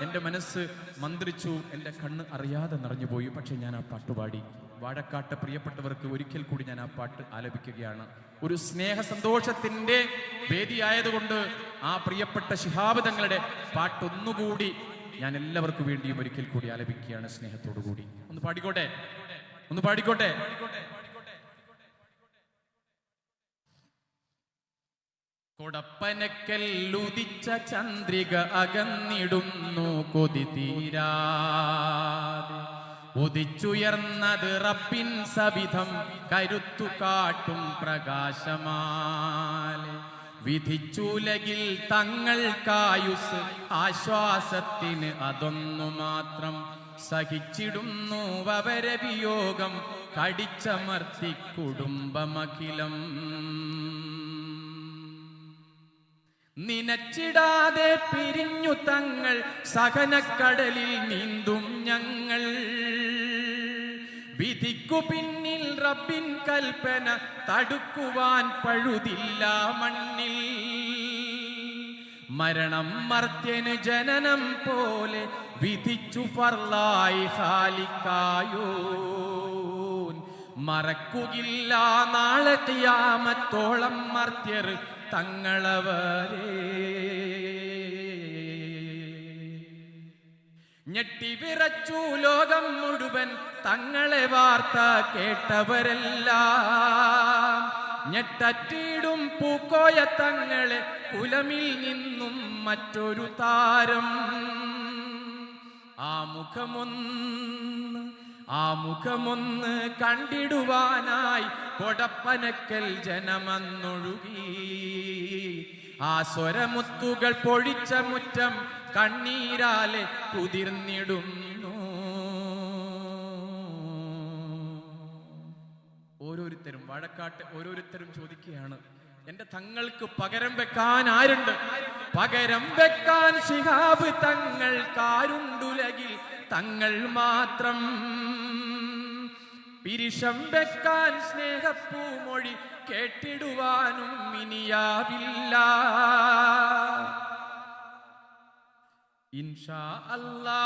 എൻ്റെ മനസ്സ് മന്ത്രിച്ചു. എൻ്റെ കണ്ണ് അറിയാതെ നിറഞ്ഞുപോയി. പക്ഷെ ഞാൻ ആ പാട്ടുപാടി. വാഴക്കാട്ട് പ്രിയപ്പെട്ടവർക്ക് ഒരിക്കൽ കൂടി ഞാൻ ആ പാട്ട് ആലപിക്കുകയാണ്. ഒരു സ്നേഹ സന്തോഷത്തിന്റെ വേദിയായതുകൊണ്ട് ആ പ്രിയപ്പെട്ട ശിഹാബ് തങ്ങളുടെ പാട്ടൊന്നുകൂടി ഞാൻ എല്ലാവർക്കും വേണ്ടിയും ഒരിക്കൽ കൂടി ആലപിക്കുകയാണ് സ്നേഹത്തോടു കൂടി. ഒന്ന് പാടിക്കോട്ടെ. കൊടപ്പനക്കൽ ഉദിച്ച ചന്ദ്രിക അകന്നിടുന്നു കൊതി തീരാതെ. ഉദിച്ചുയർന്നത് റബ്ബിൻ സവിധം കരുത്തു കാട്ടും പ്രകാശമാലെ. വിധിച്ചുലകിൽ തങ്ങൾക്കായുസ് ആശ്വാസത്തിന് അതൊന്നു മാത്രം. സഹിച്ചിടുന്നു അവരെ വിയോഗം കടിച്ചമർത്തി കുടുംബമഖിലം. നിനച്ചിടാതെ പിരിഞ്ഞു തങ്ങൾ സഹനക്കടലിൽ നീന്തും ഞങ്ങൾ. വിധിക്കു പിന്നിൽ റബ്ബിൻ കൽപ്പന തടുക്കുവാൻ പഴുതില്ല മണ്ണിൽ. മരണം മർത്യന് ജനനം പോലെ വിധിച്ചു ഫർലായി ഖാലിക്കായോൻ. മറക്കുകില്ല നാളെ ഖിയാമത്തോളം മർത്യർ തങ്ങളവരെ. ഞെട്ടിവിറച്ചു ലോകം മുഴുവൻ തങ്ങളെ വാർത്ത കേട്ടവരെല്ലാം. ഞെട്ടറ്റിടും പൂക്കോയ തങ്ങളെ കുലമിൽ നിന്നും മറ്റൊരു താരം. ആ മുഖമൊന്ന് കണ്ടിടുവാനായി കൊടപ്പനക്കൽ ജനമന്നൊഴുകി. ആ സ്വരമുത്തുകൾ പൊഴിച്ച മുറ്റം കണ്ണീരാലെ കുതിർന്നിടുന്നു. ഓരോരുത്തരും വാഴക്കാട്ട് ഓരോരുത്തരും ചോദിക്കുകയാണ്, എന്റെ തങ്ങൾക്ക് പകരം വെക്കാൻ ആരുണ്ട്? പകരം വെക്കാൻ ശിഹാബ് തങ്ങൾക്കാരുണ്ടുലകിൽ തങ്ങൾ മാത്രം. പിരിശം വെക്കാൻ സ്നേഹപ്പൂമൊഴി കേട്ടിടുവാനും ഇനിയാവില്ല. ഇൻഷാ അല്ലാ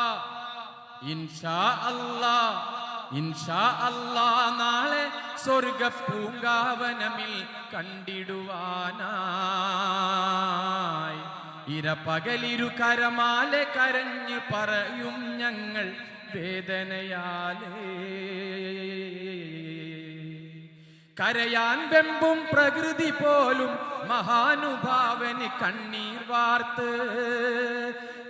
ഇൻഷാ അല്ലാ ഇൻഷാ അല്ലാ നാളെ സ്വർഗ പൂങ്കാവനമിൽ കണ്ടിടുവാനായി. ഇരപകലിരു കരമാലെ കരഞ്ഞു പറയും ഞങ്ങൾ വേദനയാലേ. കരയാൻ വെമ്പും പ്രകൃതി പോലും മഹാനുഭാവന് കണ്ണീർ വാർത്ത്.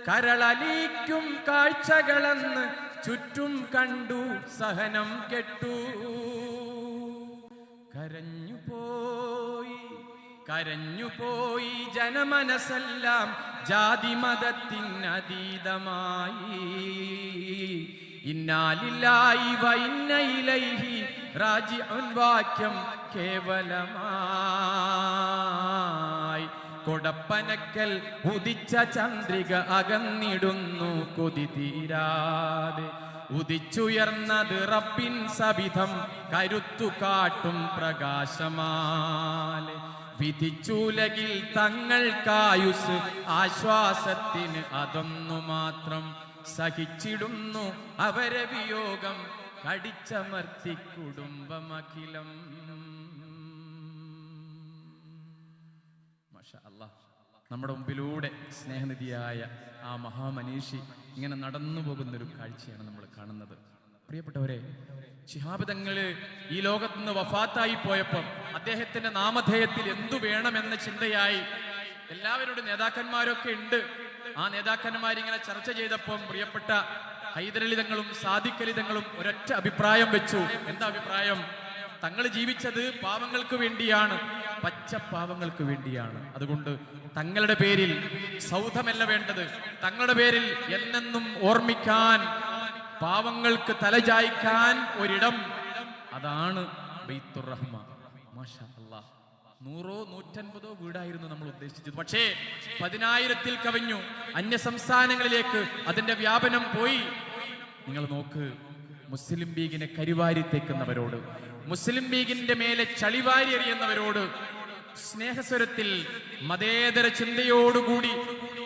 കരളലിക്കും കാഴ്ചകളെന്ന് ചുറ്റും കണ്ടു സഹനം കെട്ടു. കരഞ്ഞുപോയി ജനമനസ്സെല്ലാം ജാതി മതത്തിനതീതമായി. ഇന്നാലില്ലാഹി വ ഇന്ന ഇലൈഹി റാജിഉൻ വാക്യം കേവലമായി. കൊടപ്പനക്കൽ ഉദിച്ച ചന്ദ്രിക അകന്നിടുന്നു കൊതി തീരാതെ. ഉദിച്ചുയർന്നത് റബ്ബിൻ സവിധം കരുത്തു കാട്ടും പ്രകാശമാലെ. വിധിച്ചുലകിൽ തങ്ങൾക്കായുസ് ആശ്വാസത്തിന് അതൊന്നു മാത്രം. സഹിച്ചിടുന്നു അവരെ വിയോഗം കടിച്ചമർത്തി കുടുംബമഖിലം. മാഷാ അല്ലാഹ്, നമ്മുടെ മുമ്പിലൂടെ സ്നേഹനിധിയായ ആ മഹാമനീഷി ഇങ്ങനെ നടന്നു പോകുന്നൊരു കാഴ്ചയാണ് നമ്മൾ കാണുന്നത്. പ്രിയപ്പെട്ടവരെ, ശിഹാബ് തങ്ങള് ഈ ലോകത്ത് നിന്ന് വഫാത്തായി പോയപ്പോൾ അദ്ദേഹത്തിന്റെ നാമധേയത്തിൽ എന്തു വേണമെന്ന ചിന്തയായി എല്ലാവരോടും നേതാക്കന്മാരൊക്കെ ഉണ്ട്. ആ നേതാക്കന്മാരിങ്ങനെ ചർച്ച ചെയ്തപ്പോൾ പ്രിയപ്പെട്ട ഹൈദരലി തങ്ങളും സാദിഖ് അലി തങ്ങളും ഒരൊറ്റ അഭിപ്രായം വെച്ചു. എന്താ അഭിപ്രായം? തങ്ങൾ ജീവിച്ചത് പാവങ്ങൾക്ക് വേണ്ടിയാണ്, പച്ച പാവങ്ങൾക്ക് വേണ്ടിയാണ്. അതുകൊണ്ട് തങ്ങളുടെ പേരിൽ സൗധമല്ല വേണ്ടത്, തങ്ങളുടെ പേരിൽ എന്നെന്നും ഓർമ്മിക്കാൻ, പാവങ്ങൾക്ക് തലചായ്ക്കാൻ ഒരിടം, അതാണ് ബൈത്തുർ റഹ്മ. മാഷാ അല്ലാഹ്, 100 150 വീടായിരുന്നു നമ്മൾ ഉദ്ദേശിച്ചത്. പക്ഷേ 10,000-ൽ കവിഞ്ഞു. അന്യ സംസ്ഥാനങ്ങളിലേക്ക് അതിന്റെ വ്യാപനം പോയി. നിങ്ങൾ നോക്ക്, മുസ്ലിം ലീഗിനെ കരിവാരി തേക്കുന്നവരോട്, മുസ്ലിം ലീഗിന്റെ മേലെ ചളിവാരി എറിയുന്നവരോട് സ്നേഹസ്വരത്തിൽ മതേതര ചിന്തയോടുകൂടി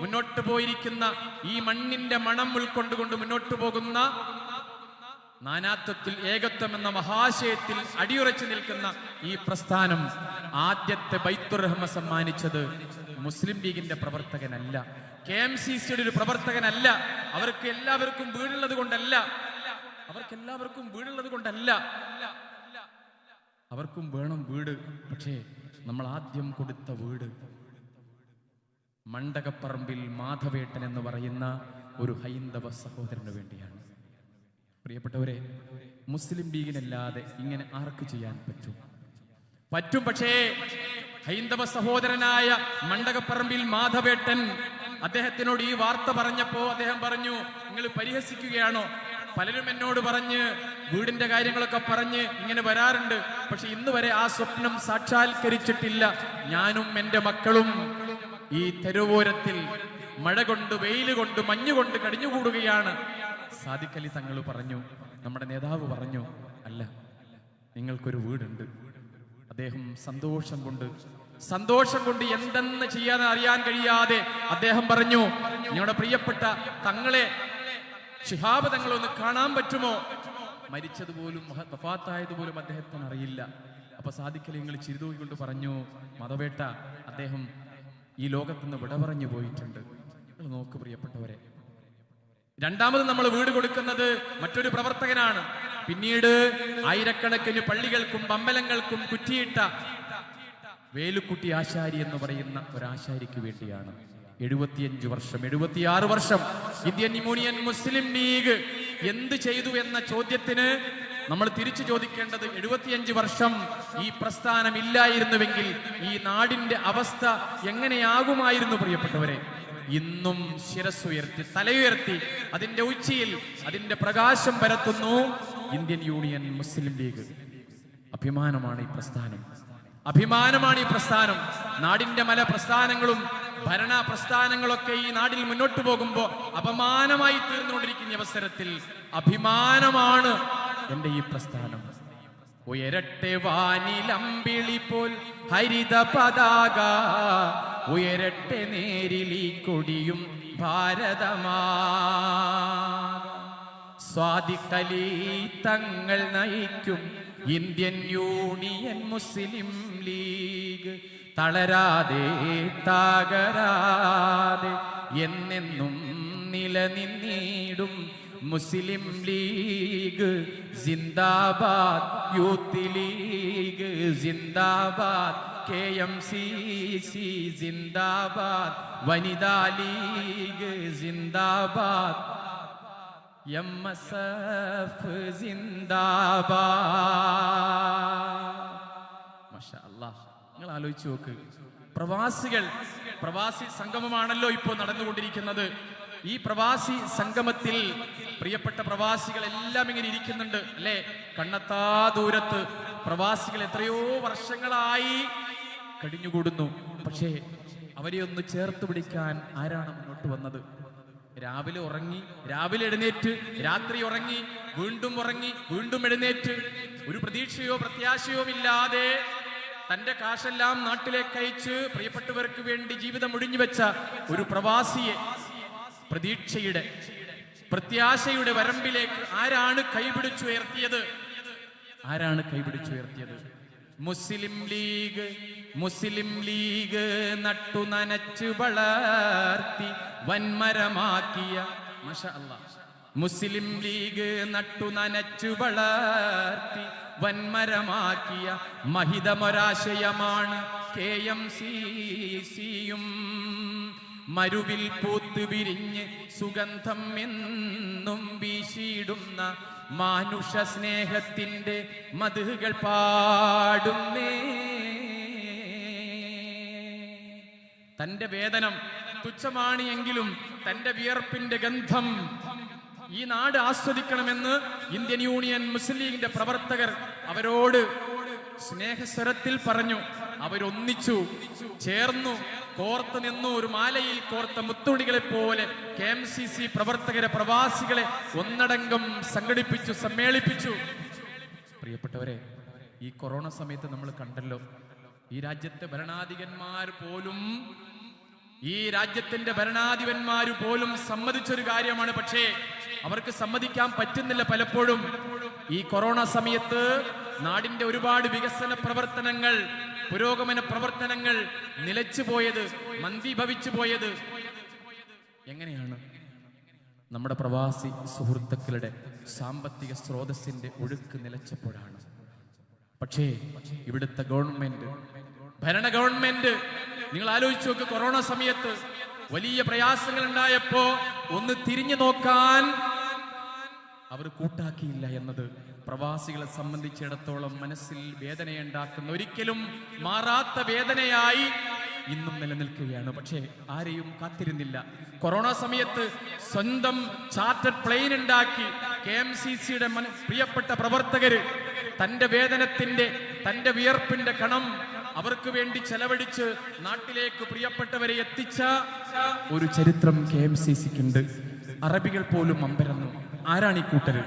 മുന്നോട്ട് പോയിരിക്കുന്ന, ഈ മണ്ണിന്റെ മണം ഉൾക്കൊണ്ടുകൊണ്ട് മുന്നോട്ട് പോകുന്ന, നാനാത്വത്തിൽ ഏകത്വം എന്ന മഹാശയത്തിൽ അടിയുറച്ചു നിൽക്കുന്ന ഈ പ്രസ്ഥാനം ആദ്യത്തെ ബൈത്തുർ റഹ്മ സമ്മാനിച്ചത് മുസ്ലിം ലീഗിന്റെ പ്രവർത്തകനല്ല, KMCCയുടെ ഒരു പ്രവർത്തകനല്ല. അവർക്ക് എല്ലാവർക്കും വീടുള്ളത് കൊണ്ടല്ല, അവർക്കും വേണം വീട്. പക്ഷേ നമ്മൾ ആദ്യം കൊടുത്ത വീട് മണ്ടകപ്പറമ്പിൽ മാധവേട്ടൻ എന്ന് പറയുന്ന ഒരു ഹൈന്ദവ സഹോദരന് വേണ്ടിയാണ്. പ്രിയപ്പെട്ടവരെ, മുസ്ലിം ലീഗിനല്ലാതെ ഇങ്ങനെ ആർക്ക് ചെയ്യാൻ പറ്റും? പക്ഷേ ഹൈന്ദവ സഹോദരനായ മണ്ടകപ്പറമ്പിൽ മാധവേട്ടൻ അദ്ദേഹത്തിനോട് ഈ വാർത്ത പറഞ്ഞപ്പോ അദ്ദേഹം പറഞ്ഞു, നിങ്ങൾ പരിഹസിക്കുകയാണോ? പലരും എന്നോട് പറഞ്ഞ് വീടിന്റെ കാര്യങ്ങളൊക്കെ പറഞ്ഞ് ഇങ്ങനെ വരാറുണ്ട്, പക്ഷെ ഇന്ന് വരെ ആ സ്വപ്നം സാക്ഷാത്കരിച്ചിട്ടില്ല. ഞാനും എന്റെ മക്കളും ഈ തെരുവോരത്തിൽ മഴ കൊണ്ട്, വെയിൽ കൊണ്ട്, മഞ്ഞുകൊണ്ട് കഴിഞ്ഞുകൂടുകയാണ്. സാദിഖ് അലി തങ്ങൾ പറഞ്ഞു, നമ്മുടെ നേതാവ് പറഞ്ഞു, അല്ല, നിങ്ങൾക്കൊരു വീടുണ്ട്. അദ്ദേഹം സന്തോഷം കൊണ്ട് എന്തെന്ന് ചെയ്യാൻ അറിയാൻ കഴിയാതെ അദ്ദേഹം പറഞ്ഞു, നിങ്ങളുടെ പ്രിയപ്പെട്ട തങ്ങളെ, ശിഹാബ് തങ്ങളെ ഒന്ന് കാണാൻ പറ്റുമോ? മരിച്ചതുപോലും വഫാത്തായതുപോലും അദ്ദേഹത്തിന് അറിയില്ല. അപ്പൊ സാദിഖ് അലി നിങ്ങൾ ചിരിതൂക്കിക്കൊണ്ട് പറഞ്ഞു, മതവേട്ട, അദ്ദേഹം ഈ ലോകത്തുനിന്ന് വിട പറഞ്ഞു പോയിട്ടുണ്ട്. നിങ്ങൾ നോക്ക് പ്രിയപ്പെട്ടവരെ, രണ്ടാമത് നമ്മൾ വീട് കൊടുക്കുന്നത് മറ്റൊരു പ്രവർത്തകനാണ്. പിന്നീട് ആയിരക്കണക്കിന് പള്ളികൾക്കും അമ്പലങ്ങൾക്കും കുറ്റിയിട്ട വേലുക്കുട്ടി ആശാരി എന്ന് പറയുന്ന ഒരാശാരിക്ക് വേണ്ടിയാണ്. 76 വർഷം ഇന്ത്യൻ യൂണിയൻ മുസ്ലിം ലീഗ് എന്ത് ചെയ്തു എന്ന ചോദ്യത്തിന് നമ്മൾ തിരിച്ചു ചോദിക്കേണ്ടത്, 75 വർഷം ഈ പ്രസ്ഥാനം ഇല്ലായിരുന്നുവെങ്കിൽ ഈ നാടിന്റെ അവസ്ഥ എങ്ങനെയാകുമായിരുന്നു? പ്രിയപ്പെട്ടവരെ, ഇന്നും ശിരസ്സുയർത്തി, തലയുയർത്തി, അതിന്റെ ഉച്ചിയിൽ അതിന്റെ പ്രകാശം പരത്തുന്നു ഇന്ത്യൻ യൂണിയൻ മുസ്ലിം ലീഗ്. അഭിമാനമാണ് ഈ പ്രസ്ഥാനം, അഭിമാനമാണ് ഈ പ്രസ്ഥാനം. നാടിന്റെ പല പ്രസ്ഥാനങ്ങളും ഭരണ പ്രസ്ഥാനങ്ങളൊക്കെ ഈ നാടിൽ മുന്നോട്ട് പോകുമ്പോൾ അപമാനമായി തീർന്നുകൊണ്ടിരിക്കുന്ന അവസരത്തിൽ അഭിമാനമാണ് എന്റെ ഈ പ്രസ്ഥാനം. ഉയരട്ടെ വാനിലമ്പിളി പോൽ ഹരിത പതാക, ഉയരട്ടെ നേരിലി കൊടിയും ഭാരതമാ. സ്വാദിഖ് അലി തങ്ങൾ നയിക്കും ഇന്ത്യൻ യൂണിയൻ മുസ്ലിം ലീഗ് തളരാതെ തകരാതെ എന്നെന്നും നിലനിന്നിടും മുസ്ലിം ലീഗ് സിന്ദാബാദ്. യൂത്ത് ലീഗ് സിന്ദാബാദ്. KMCC സിന്ദാബാദ്. വനിതാ ലീഗ് സിന്ദാബാദ്. MSF സിന്ദാബാദ്. മാഷാ അല്ലാഹ്, നിങ്ങൾ ആലോചിച്ച് നോക്ക്. പ്രവാസി സംഗമമാണല്ലോ ഇപ്പോൾ നടന്നുകൊണ്ടിരിക്കുന്നത്. ഈ പ്രവാസി സംഗമത്തിൽ പ്രിയപ്പെട്ട പ്രവാസികൾ എല്ലാം ഇങ്ങനെ ഇരിക്കുന്നുണ്ട്, അല്ലെ? കണ്ണത്താ ദൂരത്ത് പ്രവാസികൾ എത്രയോ വർഷങ്ങളായി കഴിഞ്ഞുകൂടുന്നു. പക്ഷേ അവരെ ഒന്ന് ചേർത്ത് പിടിക്കാൻ ആരാണ് മുന്നോട്ട് വന്നത്? രാവിലെ ഉറങ്ങി, രാവിലെ എഴുന്നേറ്റ്, രാത്രി ഉറങ്ങി, വീണ്ടും എഴുന്നേറ്റ്, ഒരു പ്രതീക്ഷയോ പ്രത്യാശയോ ഇല്ലാതെ തന്റെ കാശെല്ലാം നാട്ടിലേക്ക് അയച്ച് പ്രിയപ്പെട്ടവർക്ക് വേണ്ടി ജീവിതം ഒഴിഞ്ഞു വെച്ച ഒരു പ്രവാസിയെ പ്രത്യാശയുടെ വരമ്പിലേക്ക് ആരാണ് കൈപിടിച്ചുയർത്തിയത്? മുസ്ലിം ലീഗ് നട്ടു നനച്ചു വളർത്തി വൻമരമാക്കിയ, മാഷാ അല്ലാഹ്, മുസ്ലിം ലീഗ് നട്ടു നനച്ചു വളർത്തി വൻമരമാക്കിയ മഹിതമൊരാശയമാണ് KMCCയും. മരുവിൽ പൂത്ത് വിരിഞ്ഞ് സുഗന്ധം എന്നും വീശിടുന്ന മാനുഷ സ്നേഹത്തിന്റെ മധുകൾ പാടുന്നേ. തന്റെ വേതനം തുച്ഛമാണ് എങ്കിലും തന്റെ വിയർപ്പിന്റെ ഗന്ധം ഈ നാട് ആസ്വദിക്കണമെന്ന് ഇന്ത്യൻ യൂണിയൻ മുസ്ലിം ലീഗിന്റെ പ്രവർത്തകർ അവരോട് സ്നേഹസ്വരത്തിൽ പറഞ്ഞു. അവരൊന്നിച്ചു ചേർന്നു, കോർത്ത് നിന്നു. ഒരു മാലയിൽ കോർത്ത മുത്തുണികളെ പോലെ KMCC പ്രവർത്തകരെ, പ്രവാസികളെ ഒന്നടങ്കം സംഘടിപ്പിച്ചു, സമ്മേളിപ്പിച്ചു. പ്രിയപ്പെട്ടവരെ, ഈ കൊറോണ സമയത്ത് നമ്മൾ കണ്ടല്ലോ, ഈ രാജ്യത്തിന്റെ ഭരണാധിപന്മാര് പോലും സമ്മതിച്ചൊരു കാര്യമാണ്. പക്ഷേ അവർക്ക് സമ്മതിക്കാൻ പറ്റുന്നില്ല പലപ്പോഴും. ഈ കൊറോണ സമയത്ത് നാടിന്റെ ഒരുപാട് വികസന പ്രവർത്തനങ്ങൾ, പുരോഗമന പ്രവർത്തനങ്ങൾ നിലച്ചുപോയത്, മന്ദീഭവിച്ചു പോയത് എങ്ങനെയാണ്? നമ്മുടെ പ്രവാസി സുഹൃത്തുക്കളുടെ സാമ്പത്തിക സ്രോതസ്സിന്റെ ഒഴുക്ക് നിലച്ചപ്പോഴാണ്. പക്ഷേ ഇവിടുത്തെ ഗവൺമെന്റ്, ഭരണ ഗവൺമെന്റ് നിങ്ങൾ ആലോചിച്ച് നോക്ക്, കൊറോണ സമയത്ത് വലിയ പ്രയാസങ്ങൾ ഉണ്ടായപ്പോ ഒന്ന് തിരിഞ്ഞു നോക്കാൻ അവർ കൂട്ടാക്കിയില്ല എന്നത് പ്രവാസികളെ സംബന്ധിച്ചിടത്തോളം മനസ്സിൽ വേദനയുണ്ടാക്കുന്ന, ഒരിക്കലും മാറാത്ത വേദനയായി ഇന്നും നിലനിൽക്കുകയാണ്. പക്ഷേ ആരെയും കാത്തിരുന്നില്ല. കൊറോണ സമയത്ത് സ്വന്തം ചാർട്ടർ പ്ലെയിൻ ഉണ്ടാക്കി KMCCയുടെ പ്രിയപ്പെട്ട പ്രവർത്തകര് തന്റെ വേതനത്തിന്റെ, തന്റെ വിയർപ്പിന്റെ കണം അവർക്ക് വേണ്ടി ചെലവഴിച്ച് നാട്ടിലേക്ക് പ്രിയപ്പെട്ടവരെ എത്തിച്ച ഒരു ചരിത്രം KMCCക്കുണ്ട്. അറബികൾ പോലും അമ്പരന്നു. ആരാണ് ഈ കൂട്ടര്?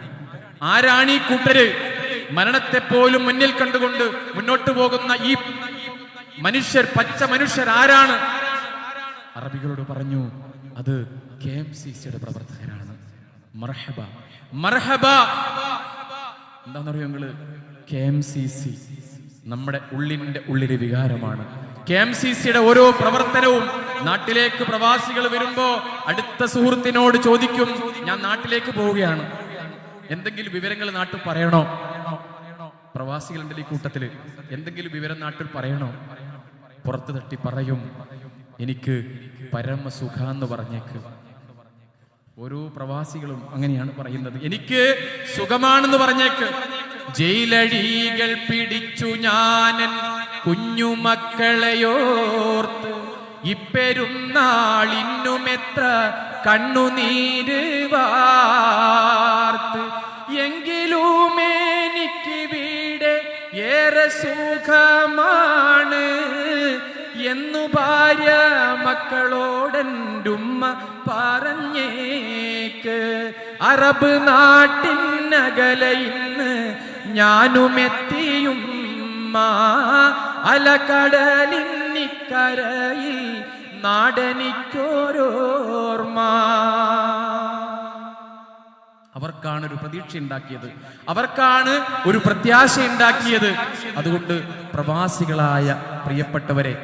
ആരാണ് ഈ കൂട്ടര്? മരണത്തെ പോലും മുന്നിൽ കണ്ടുകൊണ്ട് മുന്നോട്ട് പോകുന്ന ഈ മനുഷ്യർ, പച്ച മനുഷ്യർ ആരാണ്? അറബികളോട് പറഞ്ഞു, അത് KMCCയുടെ പ്രവർത്തകരാണ്. മർഹബ മർഹബ. എന്താണെന്നറിയോ നിങ്ങള്? KMCC നമ്മുടെ ഉള്ളിന്റെ വികാരമാണ്. KMCCയുടെ ഓരോ പ്രവർത്തനവും നാട്ടിലേക്ക് പ്രവാസികൾ വരുമ്പോ അടുത്ത സുഹൃത്തിനോട് ചോദിക്കും, ഞാൻ നാട്ടിലേക്ക് പോവുകയാണ്, എന്തെങ്കിലും വിവരങ്ങൾ നാട്ടിൽ പറയണോ? പ്രവാസികളുടെ ഈ കൂട്ടത്തില് എന്തെങ്കിലും വിവരം നാട്ടിൽ പറയണോ? പുറത്തു തട്ടി പറയും, എനിക്ക് പരമസുഖാന്ന് പറഞ്ഞേക്ക്. ഓരോ പ്രവാസികളും അങ്ങനെയാണ് പറയുന്നത്, എനിക്ക് സുഖമാണെന്ന് പറഞ്ഞേക്ക്. ജയിലഴികൾ പിടിച്ചു ഞാനൻ കുഞ്ഞുമക്കളെയോർത്ത്, ഇപ്പെരുന്നാളിന്നുമെത്ര കണ്ണുനീര് വാർത്ത്, എങ്കിലും എനിക്ക് വീട് ഏറെ സുഖമാണ് എന്നു ഭാര്യ മക്കളോടെന്റുമ്മ പറഞ്ഞേക്ക്. അറബ് നാട്ടിനകലെ ഇന്ന് ഞാനുമെത്തിയുമ്മ, അലകടലിന്നിക്കരയിൽ നാടനിക്കോരോർമ്മ. അവർക്കാണ് ഒരു പ്രതീക്ഷ ഉണ്ടാക്കിയത്, അവർക്കാണ് ഒരു പ്രത്യാശ ഉണ്ടാക്കിയത്. അതുകൊണ്ട് പ്രവാസികളായ പ്രിയപ്പെട്ടവരെ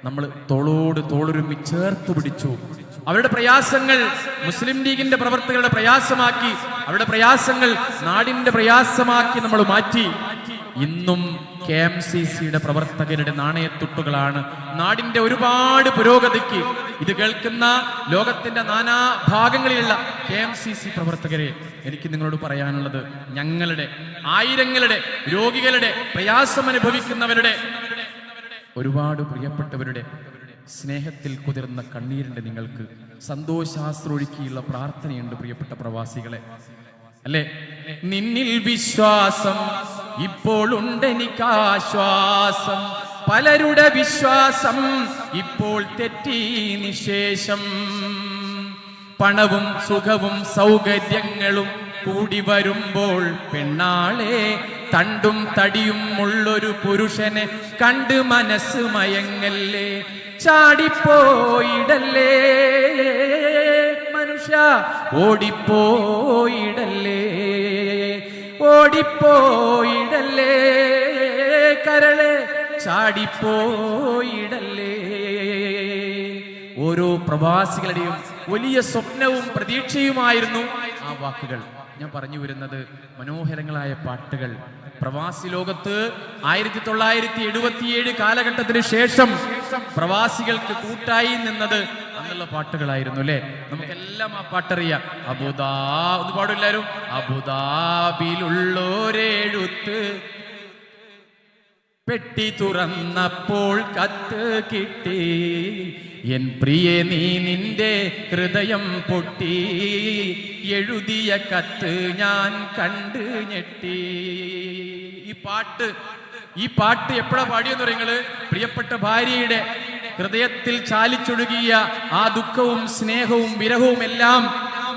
നമ്മൾ തോളോട് തോളൊരുമി ചേർത്ത് പിടിച്ചു. അവരുടെ പ്രയാസങ്ങൾ മുസ്ലിം ലീഗിന്റെ പ്രവർത്തകരുടെ പ്രയാസമാക്കി, അവരുടെ പ്രയാസങ്ങൾ നാടിന്റെ പ്രയാസമാക്കി നമ്മൾ മാറ്റി. ഇന്നും KMCCയുടെ പ്രവർത്തകരുടെ നാണയത്തുട്ടുകളാണ് നാടിന്റെ ഒരുപാട് പുരോഗതിക്ക്. ഇത് കേൾക്കുന്ന ലോകത്തിന്റെ നാനാ ഭാഗങ്ങളിലുള്ള KMCC പ്രവർത്തകരെ എനിക്ക് നിങ്ങളോട് പറയാനുള്ളത്, ഞങ്ങളുടെ ആയിരങ്ങളുടെ രോഗികളുടെ പ്രയാസം അനുഭവിക്കുന്നവരുടെ ഒരുപാട് പ്രിയപ്പെട്ടവരുടെ സ്നേഹത്തിൽ കുതിർന്ന കണ്ണീരുണ്ട്. നിങ്ങൾക്ക് സന്തോഷാശ്രൊഴുക്കിയുള്ള പ്രാർത്ഥനയുണ്ട് പ്രിയപ്പെട്ട പ്രവാസികളെ, അല്ലെ? നിന്നിൽ വിശ്വാസം ഇപ്പോൾ ഉണ്ടെനിക്കാശ്വാസം, പലരുടെ വിശ്വാസം ഇപ്പോൾ തെറ്റി നിശേഷം. പണവും സുഖവും സൗകര്യങ്ങളും കൂടി വരുമ്പോൾ പെണ്ണാളെ തണ്ടും തടിയും ഉള്ളൊരു പുരുഷനെ കണ്ട് മനസ്സ് മയങ്ങല്ലേ. ചാടിപ്പോയിടല്ലേ മനുഷ്യ, ഓടിപ്പോയിടല്ലേ, ഓടിപ്പോയിടല്ലേ കരളെ, ചാടിപ്പോയിടല്ലേ. ഓരോ പ്രവാസികളുടെയും വലിയ സ്വപ്നവും പ്രതീക്ഷയുമായിരുന്നു ആ വാക്കുകൾ. ഞാൻ പറഞ്ഞു വരുന്നത് മനോഹരങ്ങളായ പാട്ടുകൾ. പ്രവാസി ലോകത്ത് 1977 കാലഘട്ടത്തിന് ശേഷം പ്രവാസികൾക്ക് കൂട്ടായി നിന്നത് അന്നുള്ള പാട്ടുകളായിരുന്നു, അല്ലെ? നമുക്കെല്ലാം ആ പാട്ടറിയാം. ഒന്ന് പാടും എല്ലാവരും. അബുദാബിയിലുള്ളോരെഴുത്ത് പെട്ടി തുറന്നപ്പോൾ കത്ത് കിട്ടി, എൻ പ്രിയ നീ നിന്റെ ഹൃദയം പൊട്ടി, എഴുതിയ കത്ത് ഞാൻ കണ്ട് ഞെട്ടി. ഈ പാട്ട് എപ്പോഴാ പാടിയെന്ന് പറയുന്നത്? പ്രിയപ്പെട്ട ഭാര്യയുടെ ഹൃദയത്തിൽ ചാലിച്ചൊഴുകിയ ആ ദുഃഖവും സ്നേഹവും വിരഹവും എല്ലാം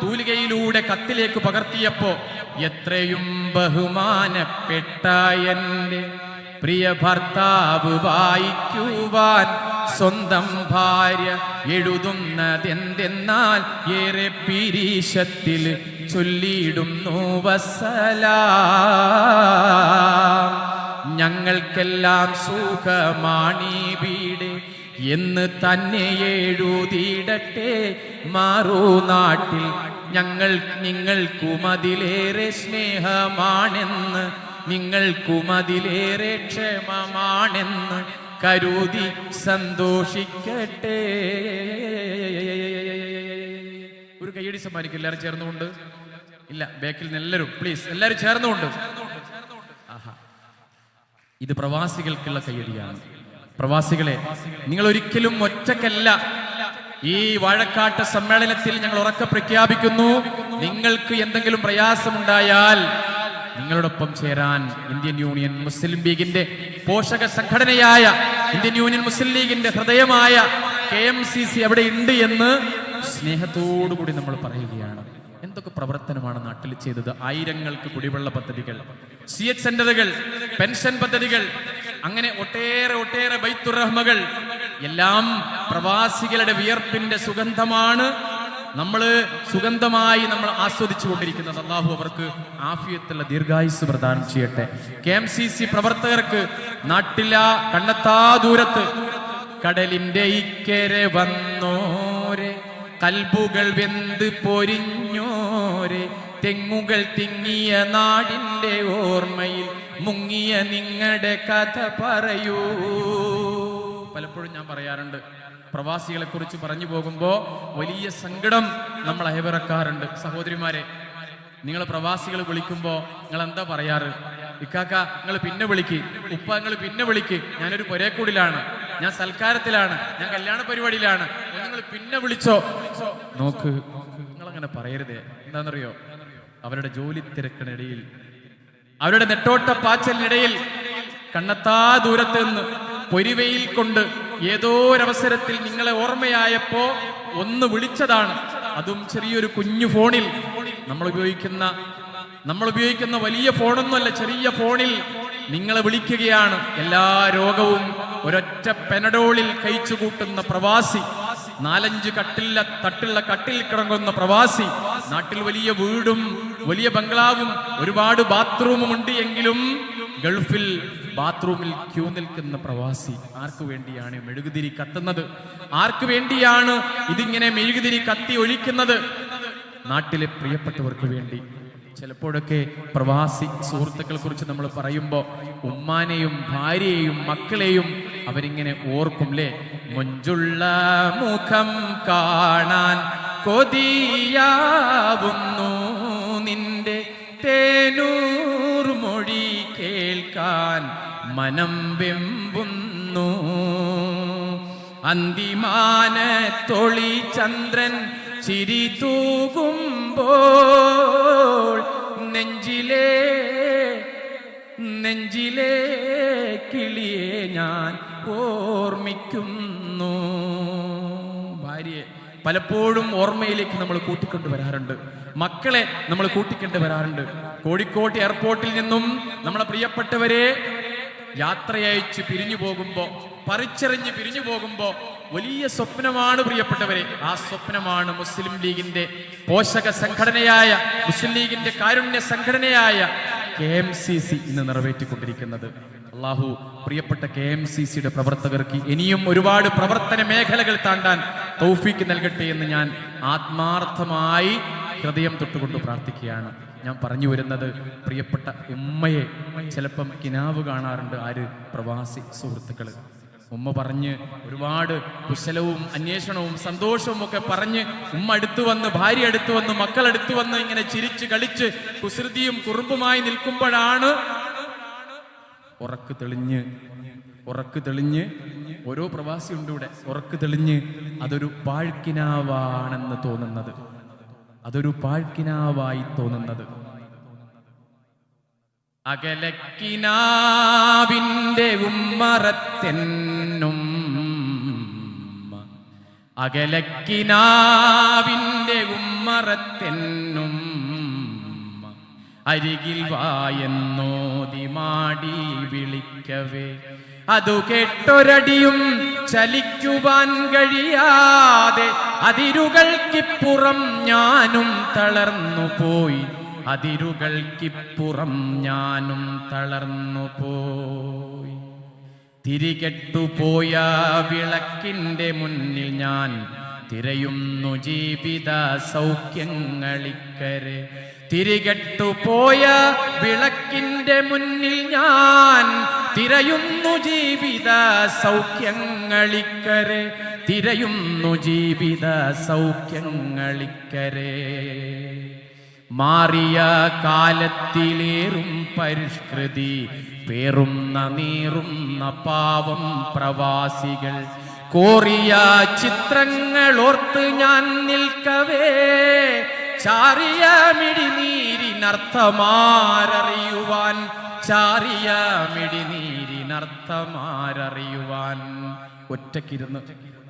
തൂലികയിലൂടെ കത്തിലേക്ക് പകർത്തിയപ്പോ, എത്രയും ബഹുമാനപ്പെട്ട എൻ്റെ പ്രിയ ഭർത്താവ് വായിക്കുവാൻ സ്വന്തം ഭാര്യ എഴുതുന്നതെന്തെന്നാൽ ഏറെ പിരീശത്തിൽ ചൊല്ലിയിടുന്നു വസ്സലാം. ഞങ്ങൾക്കെല്ലാം സുഖമാണീ വീട് എന്ന് തന്നെ എഴുതിയിടട്ടെ മാറുനാട്ടിൽ, നിങ്ങൾക്കുമതിലേറെ സ്നേഹമാണെന്ന്, നിങ്ങൾക്കുമതിലേറെ ക്ഷമമാണെന്ന് കരുതി സന്തോഷിക്കട്ടെ. ഒരു കയ്യടി സമ്മാനിക്കും എല്ലാവരും ചേർന്നുകൊണ്ട്. ഇല്ല, ബാക്കിൽ നിന്ന് എല്ലാവരും പ്ലീസ്, എല്ലാവരും ചേർന്നുകൊണ്ട്. ആഹാ, ഇത് പ്രവാസികൾക്കുള്ള കയ്യടിയാണ്. പ്രവാസികളെ, നിങ്ങൾ ഒരിക്കലും ഒറ്റക്കല്ല. ഈ വാഴക്കാട്ട് സമ്മേളനത്തിൽ ഞങ്ങൾ ഉറക്കെ പ്രഖ്യാപിക്കുന്നു, നിങ്ങൾക്ക് എന്തെങ്കിലും പ്രയാസമുണ്ടായാൽ നിങ്ങളോടൊപ്പം ചേരാൻ ഇന്ത്യൻ യൂണിയൻ മുസ്ലിം ലീഗിന്റെ പോഷക സംഘടനയായ ഇന്ത്യൻ യൂണിയൻ മുസ്ലിം ലീഗിന്റെ ഹൃദയമായ KMCC അവിടെ ഉണ്ട് എന്ന് സ്നേഹത്തോടുകൂടി നമ്മൾ പറയുകയാണ്. എന്തൊക്കെ പ്രവർത്തനമാണ് നാട്ടിൽ ചെയ്തത്. ആയിരങ്ങൾക്ക് കുടിവെള്ള പദ്ധതികൾ, CH സെന്ററുകൾ, പെൻഷൻ പദ്ധതികൾ, അങ്ങനെ ഒട്ടേറെ ബൈത്തുറഹ്മകൾ, എല്ലാം പ്രവാസികളുടെ വിയർപ്പിന്റെ സുഗന്ധമാണ്. സുഗന്ധമായി നമ്മൾ ആസ്വദിച്ചു കൊണ്ടിരിക്കുന്നത്. അല്ലാഹു അവർക്ക് ആഫിയത്തുള്ള ദീർഘായുസ് പ്രദാനം ചെയ്യട്ടെ. KMCC പ്രവർത്തകർക്ക് നാട്ടില കണ്ണത്താ ദൂരത്ത് കടലിന്റെ ഇക്കരെ വന്നോരെ, കൽബുകൾ വെന്ത് പൊരിഞ്ഞോരെ, തെങ്ങുകൾ തിങ്ങിയ നാടിന്റെ ഓർമ്മയിൽ മുങ്ങിയ നിങ്ങളുടെ കഥ പറയൂ. പലപ്പോഴും ഞാൻ പറയാറുണ്ട്, പ്രവാസികളെ കുറിച്ച് പറഞ്ഞു പോകുമ്പോ വലിയ സങ്കടം നമ്മൾ അയവിറക്കാറുണ്ട്. സഹോദരിമാരെ, നിങ്ങൾ പ്രവാസികൾ വിളിക്കുമ്പോ നിങ്ങൾ എന്താ പറയാറ്? ഇക്കാക്ക നിങ്ങൾ പിന്നെ വിളിക്ക്, ഉപ്പ നിങ്ങൾ പിന്നെ വിളിക്ക്, ഞാനൊരു പൊരേക്കൂടിലാണ്, ഞാൻ സൽക്കാരത്തിലാണ്, ഞാൻ കല്യാണ പരിപാടിയിലാണ്, നിങ്ങൾ പിന്നെ വിളിച്ചോ. നോക്ക്, നിങ്ങൾ അങ്ങനെ പറയരുതേ. എന്താണെന്നറിയോ? അവരുടെ ജോലി തിരക്കിനിടയിൽ, അവരുടെ നെട്ടോട്ട പാച്ചലിനിടയിൽ, കണ്ണത്താ ദൂരത്ത് നിന്ന് പൊരിവെയിൽ കൊണ്ട് ഏതോ ഒരവസരത്തിൽ നിങ്ങളെ ഓർമ്മയായപ്പോ ഒന്ന് വിളിച്ചതാണ്. അതും ചെറിയൊരു കുഞ്ഞു ഫോണിൽ. നമ്മൾ ഉപയോഗിക്കുന്ന വലിയ ഫോണൊന്നുമല്ല, ചെറിയ ഫോണിൽ നിങ്ങളെ വിളിക്കുകയാണ്. എല്ലാ രോഗവും ഒരൊറ്റ പെനഡോളിൽ കഴിച്ചു കൂട്ടുന്ന പ്രവാസി, 4-5 തട്ടുള്ള കട്ടിൽ കിടങ്ങുന്ന പ്രവാസി, നാട്ടിൽ വലിയ വീടും വലിയ ബംഗ്ലാവും ഒരുപാട് ബാത്റൂമും ഉണ്ട് എങ്കിലും ഗൾഫിൽ ബാത്റൂമിൽ ക്യൂ നിൽക്കുന്ന പ്രവാസി. ആർക്കു വേണ്ടിയാണ് മെഴുകുതിരി കത്തുന്നത്? ആർക്കു വേണ്ടിയാണ് ഇതിങ്ങനെ മെഴുകുതിരി കത്തി ഒഴിക്കുന്നത്? നാട്ടിലെ പ്രിയപ്പെട്ടവർക്ക് വേണ്ടി. ചിലപ്പോഴൊക്കെ പ്രവാസി സുഹൃത്തുക്കളെ കുറിച്ച് നമ്മൾ പറയുമ്പോൾ ഉമ്മാനെയും ഭാര്യയെയും മക്കളെയും അവരിങ്ങനെ ഓർക്കുംല്ലേ. മൊഞ്ചുള്ള മുഖം കാണാൻ കൊതിയാവുന്നു, നിന്റെ തേനൂർ മൊഴി കേൾക്കാൻ മനം വെമ്പുന്നു, അന്തിമാനത്തൊളി ചന്ദ്രൻ ചിരി തൂകുമ്പോൾ നെഞ്ചിലെ കിളിയെ ഞാൻ ഓർമ്മിക്കുന്നു. ഭാര്യയെ പലപ്പോഴും ഓർമ്മയിലേക്ക് നമ്മൾ കൂട്ടിക്കൊണ്ടു വരാറുണ്ട്. മക്കളെ നമ്മൾ കൂട്ടിക്കൊണ്ട് വരാറുണ്ട്. കോഴിക്കോട് എയർപോർട്ടിൽ നിന്നും നമ്മളെ പ്രിയപ്പെട്ടവരെ യാത്രയയച്ച് പിരിഞ്ഞു പോകുമ്പോ, പറിച്ചെറിഞ്ഞ് പിരിഞ്ഞു പോകുമ്പോ വലിയ സ്വപ്നമാണ് പ്രിയപ്പെട്ടവരെ. ആ സ്വപ്നമാണ് മുസ്ലിം ലീഗിന്റെ പോഷക സംഘടനയായ, മുസ്ലിം ലീഗിന്റെ കാരുണ്യ സംഘടനയായ KMCC ഇന്ന് നിറവേറ്റിക്കൊണ്ടിരിക്കുന്നത്. അള്ളാഹു പ്രിയപ്പെട്ട KMCCയുടെ പ്രവർത്തകർക്ക് ഇനിയും ഒരുപാട് പ്രവർത്തന മേഖലകൾ താണ്ടാൻ തൗഫീക്ക് നൽകട്ടെ എന്ന് ഞാൻ ആത്മാർത്ഥമായി ഹൃദയം തൊട്ടുകൊണ്ട് പ്രാർത്ഥിക്കുകയാണ്. ഞാൻ പറഞ്ഞു വരുന്നത്, പ്രിയപ്പെട്ട ഉമ്മയെ ചിലപ്പം കിനാവ് കാണാറുണ്ട്. ആര്? പ്രവാസി സുഹൃത്തുക്കള്. ഉമ്മ പറഞ്ഞ് ഒരുപാട് കുശലവും അന്വേഷണവും സന്തോഷവും ഒക്കെ പറഞ്ഞ് ഉമ്മ അടുത്തു വന്ന്, ഭാര്യ അടുത്തു വന്ന്, മക്കൾ അടുത്തു വന്ന് ഇങ്ങനെ ചിരിച്ച് കളിച്ച് കുസൃതിയും കുറുമ്പുമായി നിൽക്കുമ്പോഴാണ് ഉറക്ക് തെളിഞ്ഞ് ഓരോ പ്രവാസി ഉണ്ട് ഇവിടെ, ഉറക്ക് തെളിഞ്ഞ് അതൊരു പാഴ്ക്കിനാവാണെന്ന് തോന്നുന്നത്, അതൊരു പാഴ്ക്കിനാവായി തോന്നുന്നത്. അകലക്കിനാവിന്റെ ഉമ്മറത്തെന്നും, അകലക്കിനാവിന്റെ ഉമ്മറത്തെന്നും, അരികിൽ വായെന്നോതി മാടി വിളിക്കവേ, അതു കേട്ടൊരടിയും ചലിക്കുവാൻ കഴിയാതെ അതിരുകൾക്കിപ്പുറം ഞാനും തളർന്നു പോയി, അതിരുകൾക്കിപ്പുറം ഞാനും തളർന്നു പോയി. തിരികെട്ടുപോയ വിളക്കിന്റെ മുന്നിൽ ഞാൻ തിരയുന്നു ജീവിത സൗഖ്യങ്ങളിക്കരെ, തിരികെട്ടുപോയ വിളക്കിന്റെ മുന്നിൽ ഞാൻ തിരയുന്നു ജീവിത സൗഖ്യങ്ങളിക്കരെ, തിരയുന്നു ജീവിത സൗഖ്യങ്ങളിക്കരെ. മാറിയ കാലത്തിലേറും പരിഷ്കൃതി പേറുന്ന നീറുന്ന പാവം പ്രവാസികൾ. കോറിയ ചിത്രങ്ങൾ ഓർത്ത് ഞാൻ നിൽക്കവേ, ചാറിയ മിഴിനീരിനർത്ഥമാരറിയുവാൻ, ചാറിയ മിഴിനീരിനർത്ഥമാരറിയുവാൻ. ഒറ്റക്കിരുന്ന്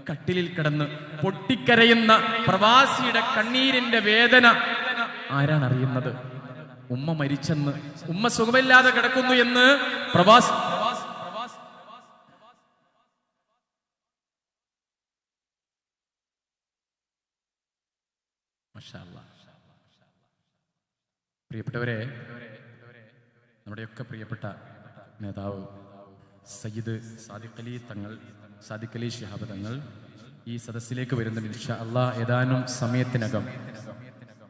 കട്ടിലിൽ കിടന്ന് പൊട്ടിക്കരയുന്ന പ്രവാസിയുടെ കണ്ണീരിന്റെ വേദന ആരാണ് അറിയുന്നത്? ഉമ്മ മരിച്ചെന്ന്, ഉമ്മ സുഖമില്ലാതെ കിടക്കുന്നു എന്ന് പ്രവാസി പ്രിയപ്പെട്ടവരെ, നമ്മുടെയൊക്കെ പ്രിയപ്പെട്ട നേതാവ് സയ്യിദ് സാദിഖ് അലി തങ്ങൾ, സാദിഖ് അലി ശിഹാബ് തങ്ങൾ ഈ സദസ്സിലേക്ക് വരുന്നുണ്ട്. ഇൻഷാ അല്ലാഹ് ഏതാനും സമയത്തിനകം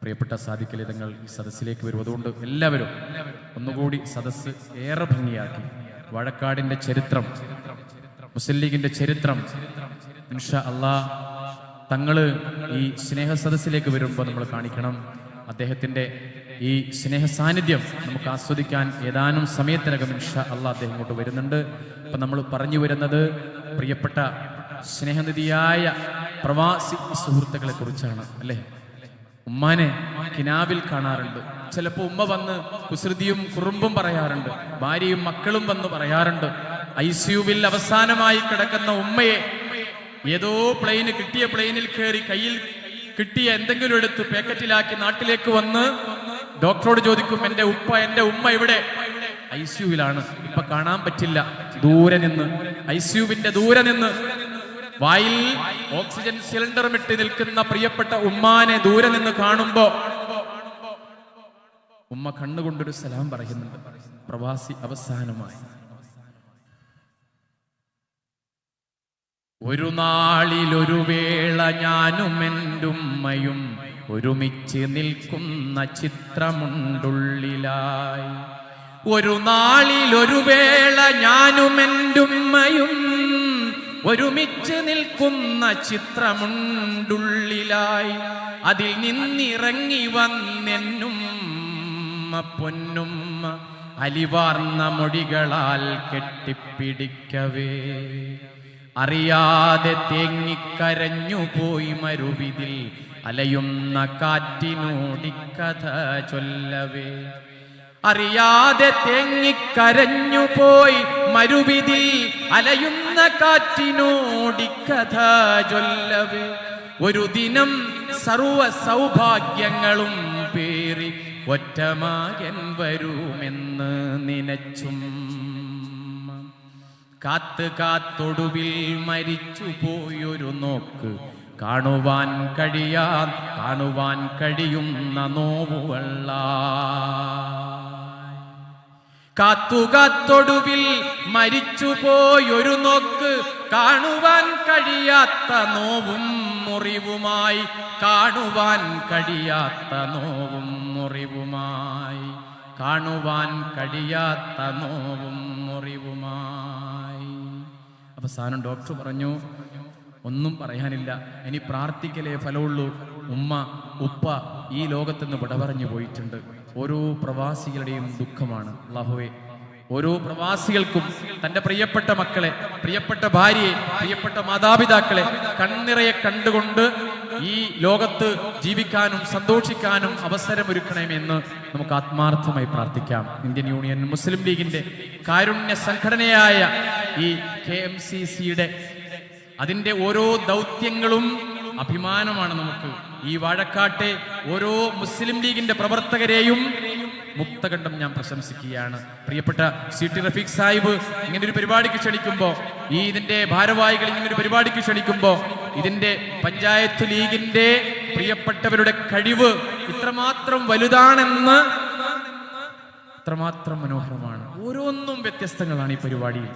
പ്രിയപ്പെട്ട സാദിഖ് അലി തങ്ങൾ ഈ സദസ്സിലേക്ക് വരും. അതുകൊണ്ട് എല്ലാവരും ഒന്നുകൂടി സദസ്സ് ഏറെ ഭംഗിയാക്കി വാഴക്കാടിന്റെ ചരിത്രം, മുസ്ലിം ലീഗിന്റെ ചരിത്രം ഇൻഷാ അല്ലാഹ് തങ്ങള് ഈ സ്നേഹ സദസ്സിലേക്ക് വരുമ്പോൾ നമ്മൾ കാണിക്കണം. അദ്ദേഹത്തിന്റെ ഈ സ്നേഹ സാന്നിധ്യം നമുക്ക് ആസ്വദിക്കാൻ ഏതാനും സമയത്തിനകം ഇൻഷാ അല്ലാഹ് അദ്ദേഹം ഇങ്ങോട്ട് വരുന്നുണ്ട്. അപ്പൊ നമ്മൾ പറഞ്ഞു വരുന്നത് പ്രിയപ്പെട്ട സ്നേഹനിധിയായ പ്രവാസി സുഹൃത്തുക്കളെ കുറിച്ചാണ് അല്ലേ. ഉമ്മാനെ കിനാവിൽ കാണാറുണ്ട്. ചിലപ്പോൾ ഉമ്മ വന്ന് കുസൃതിയും കുറുമ്പും പറയാറുണ്ട്. ഭാര്യയും മക്കളും വന്ന് പറയാറുണ്ട്. ICUവിൽ അവസാനമായി കിടക്കുന്ന ഉമ്മയെ ഏതോ പ്ലെയിന് കിട്ടിയ പ്ലെയിനിൽ കയറി കയ്യിൽ കിട്ടിയ എന്തെങ്കിലും എടുത്ത് പാക്കറ്റിലാക്കി നാട്ടിലേക്ക് വന്ന് ഡോക്ടറോട് ചോദിക്കും, എന്റെ ഉമ്മ ഇവിടെ? ICUവിലാണ്, ഇപ്പൊ കാണാൻ പറ്റില്ല. ദൂരെ നിന്ന്, ICUവിന്റെ ദൂരെ നിന്ന് വായിൽ ഓക്സിജൻ സിലിണ്ടറും ഇട്ട് നിൽക്കുന്ന പ്രിയപ്പെട്ട ഉമ്മാനെ ദൂരെ നിന്ന് കാണുമ്പോ ഉമ്മ കണ്ണുകൊണ്ടൊരു സലാം പറയുന്നുണ്ട്. പ്രവാസി അവസാനമായി ഒരു നാളിലൊരു വേള ഞാനും എൻ്റുമ്മയും ഒരുമിച്ച് നിൽക്കുന്ന ചിത്രമുണ്ടുള്ളിലായി. ഒരു നാളിലൊരു വേള ഞാനും എൻ്റുമ്മയും ഒരുമിച്ച് നിൽക്കുന്ന ചിത്രമുണ്ടുള്ളിലായി. അതിൽ നിന്നിറങ്ങി വന്നെന്നുമ്മ പൊന്നുമ്മ അലിവാർന്ന മൊഴികളാൽ കെട്ടിപ്പിടിക്കവേ. അറിയാതെ തേങ്ങിക്കരഞ്ഞുപോയി മരുവിതിൽ അലയുന്ന കാറ്റിനോടിക്കഥ ചൊല്ലവേ. അറിയാതെ തേങ്ങിക്കരഞ്ഞുപോയി മരുവിതിൽ അലയുന്ന കാറ്റിനോടിക്കഥ ചൊല്ലവേ. ഒരു ദിനം സർവ സൗഭാഗ്യങ്ങളും പേറി ഒറ്റമകൻ വരുമെന്ന് നനച്ചും കാത്ത് കാത്തൊടുവിൽ മരിച്ചു പോയൊരു നോക്ക് കാണുവാൻ കഴിയുന്ന നോവുവള്ള. കാത്തുകാത്തൊടുവിൽ മരിച്ചു പോയൊരു നോക്ക് കാണുവാൻ കഴിയാത്ത നോവും മുറിവുമായി, കാണുവാൻ കഴിയാത്ത നോവും മുറിവുമായി, കാണുവാൻ കഴിയാത്ത നോവും മുറിവുമായി. അവസാനം ഡോക്ടർ പറഞ്ഞു, ഒന്നും പറയാനില്ല, ഇനി പ്രാർത്ഥിക്കലേ ഫലമുള്ളൂ. ഉപ്പ ഈ ലോകത്തുനിന്ന് വിട പറഞ്ഞു പോയിട്ടുണ്ട്. ഓരോ പ്രവാസികളുടെയും ദുഃഖമാണ്. അല്ലാഹുവേ, ഓരോ പ്രവാസികൾക്കും തന്റെ പ്രിയപ്പെട്ട മക്കളെ, പ്രിയപ്പെട്ട ഭാര്യയെ, പ്രിയപ്പെട്ട മാതാപിതാക്കളെ കണ്ണിറയെ കണ്ടുകൊണ്ട് ഈ ലോകത്ത് ജീവിക്കാനും സന്തോഷിക്കാനും അവസരമൊരുക്കണമെന്ന് നമുക്ക് ആത്മാർത്ഥമായി പ്രാർത്ഥിക്കാം. ഇന്ത്യൻ യൂണിയൻ മുസ്ലിം ലീഗിന്റെ കാരുണ്യ സംഘടനയായ ഈ KMCCയുടെ അതിന്റെ ഓരോ ദൗത്യങ്ങളും അഭിമാനമാണ് നമുക്ക്. ഈ വാഴക്കാട്ടെ ഓരോ മുസ്ലിം ലീഗിന്റെ പ്രവർത്തകരെയും മുക്തകണ്ഠം ഞാൻ പ്രശംസിക്കുകയാണ്. പ്രിയപ്പെട്ട CT റഫീഖ് സാഹിബ് ഇങ്ങനൊരു പരിപാടിക്ക് ക്ഷണിക്കുമ്പോൾ, ഇതിന്റെ ഭാരവാഹികൾ ഇങ്ങനൊരു പരിപാടിക്ക് ക്ഷണിക്കുമ്പോൾ, ഇതിന്റെ പഞ്ചായത്ത് ലീഗിന്റെ പ്രിയപ്പെട്ടവരുടെ കഴിവ് ഇത്രമാത്രം വലുതാണെന്ന്, ഇത്രമാത്രം മനോഹരമാണ്. ഓരോന്നും വ്യത്യസ്തങ്ങളാണ് ഈ പരിപാടിയിൽ.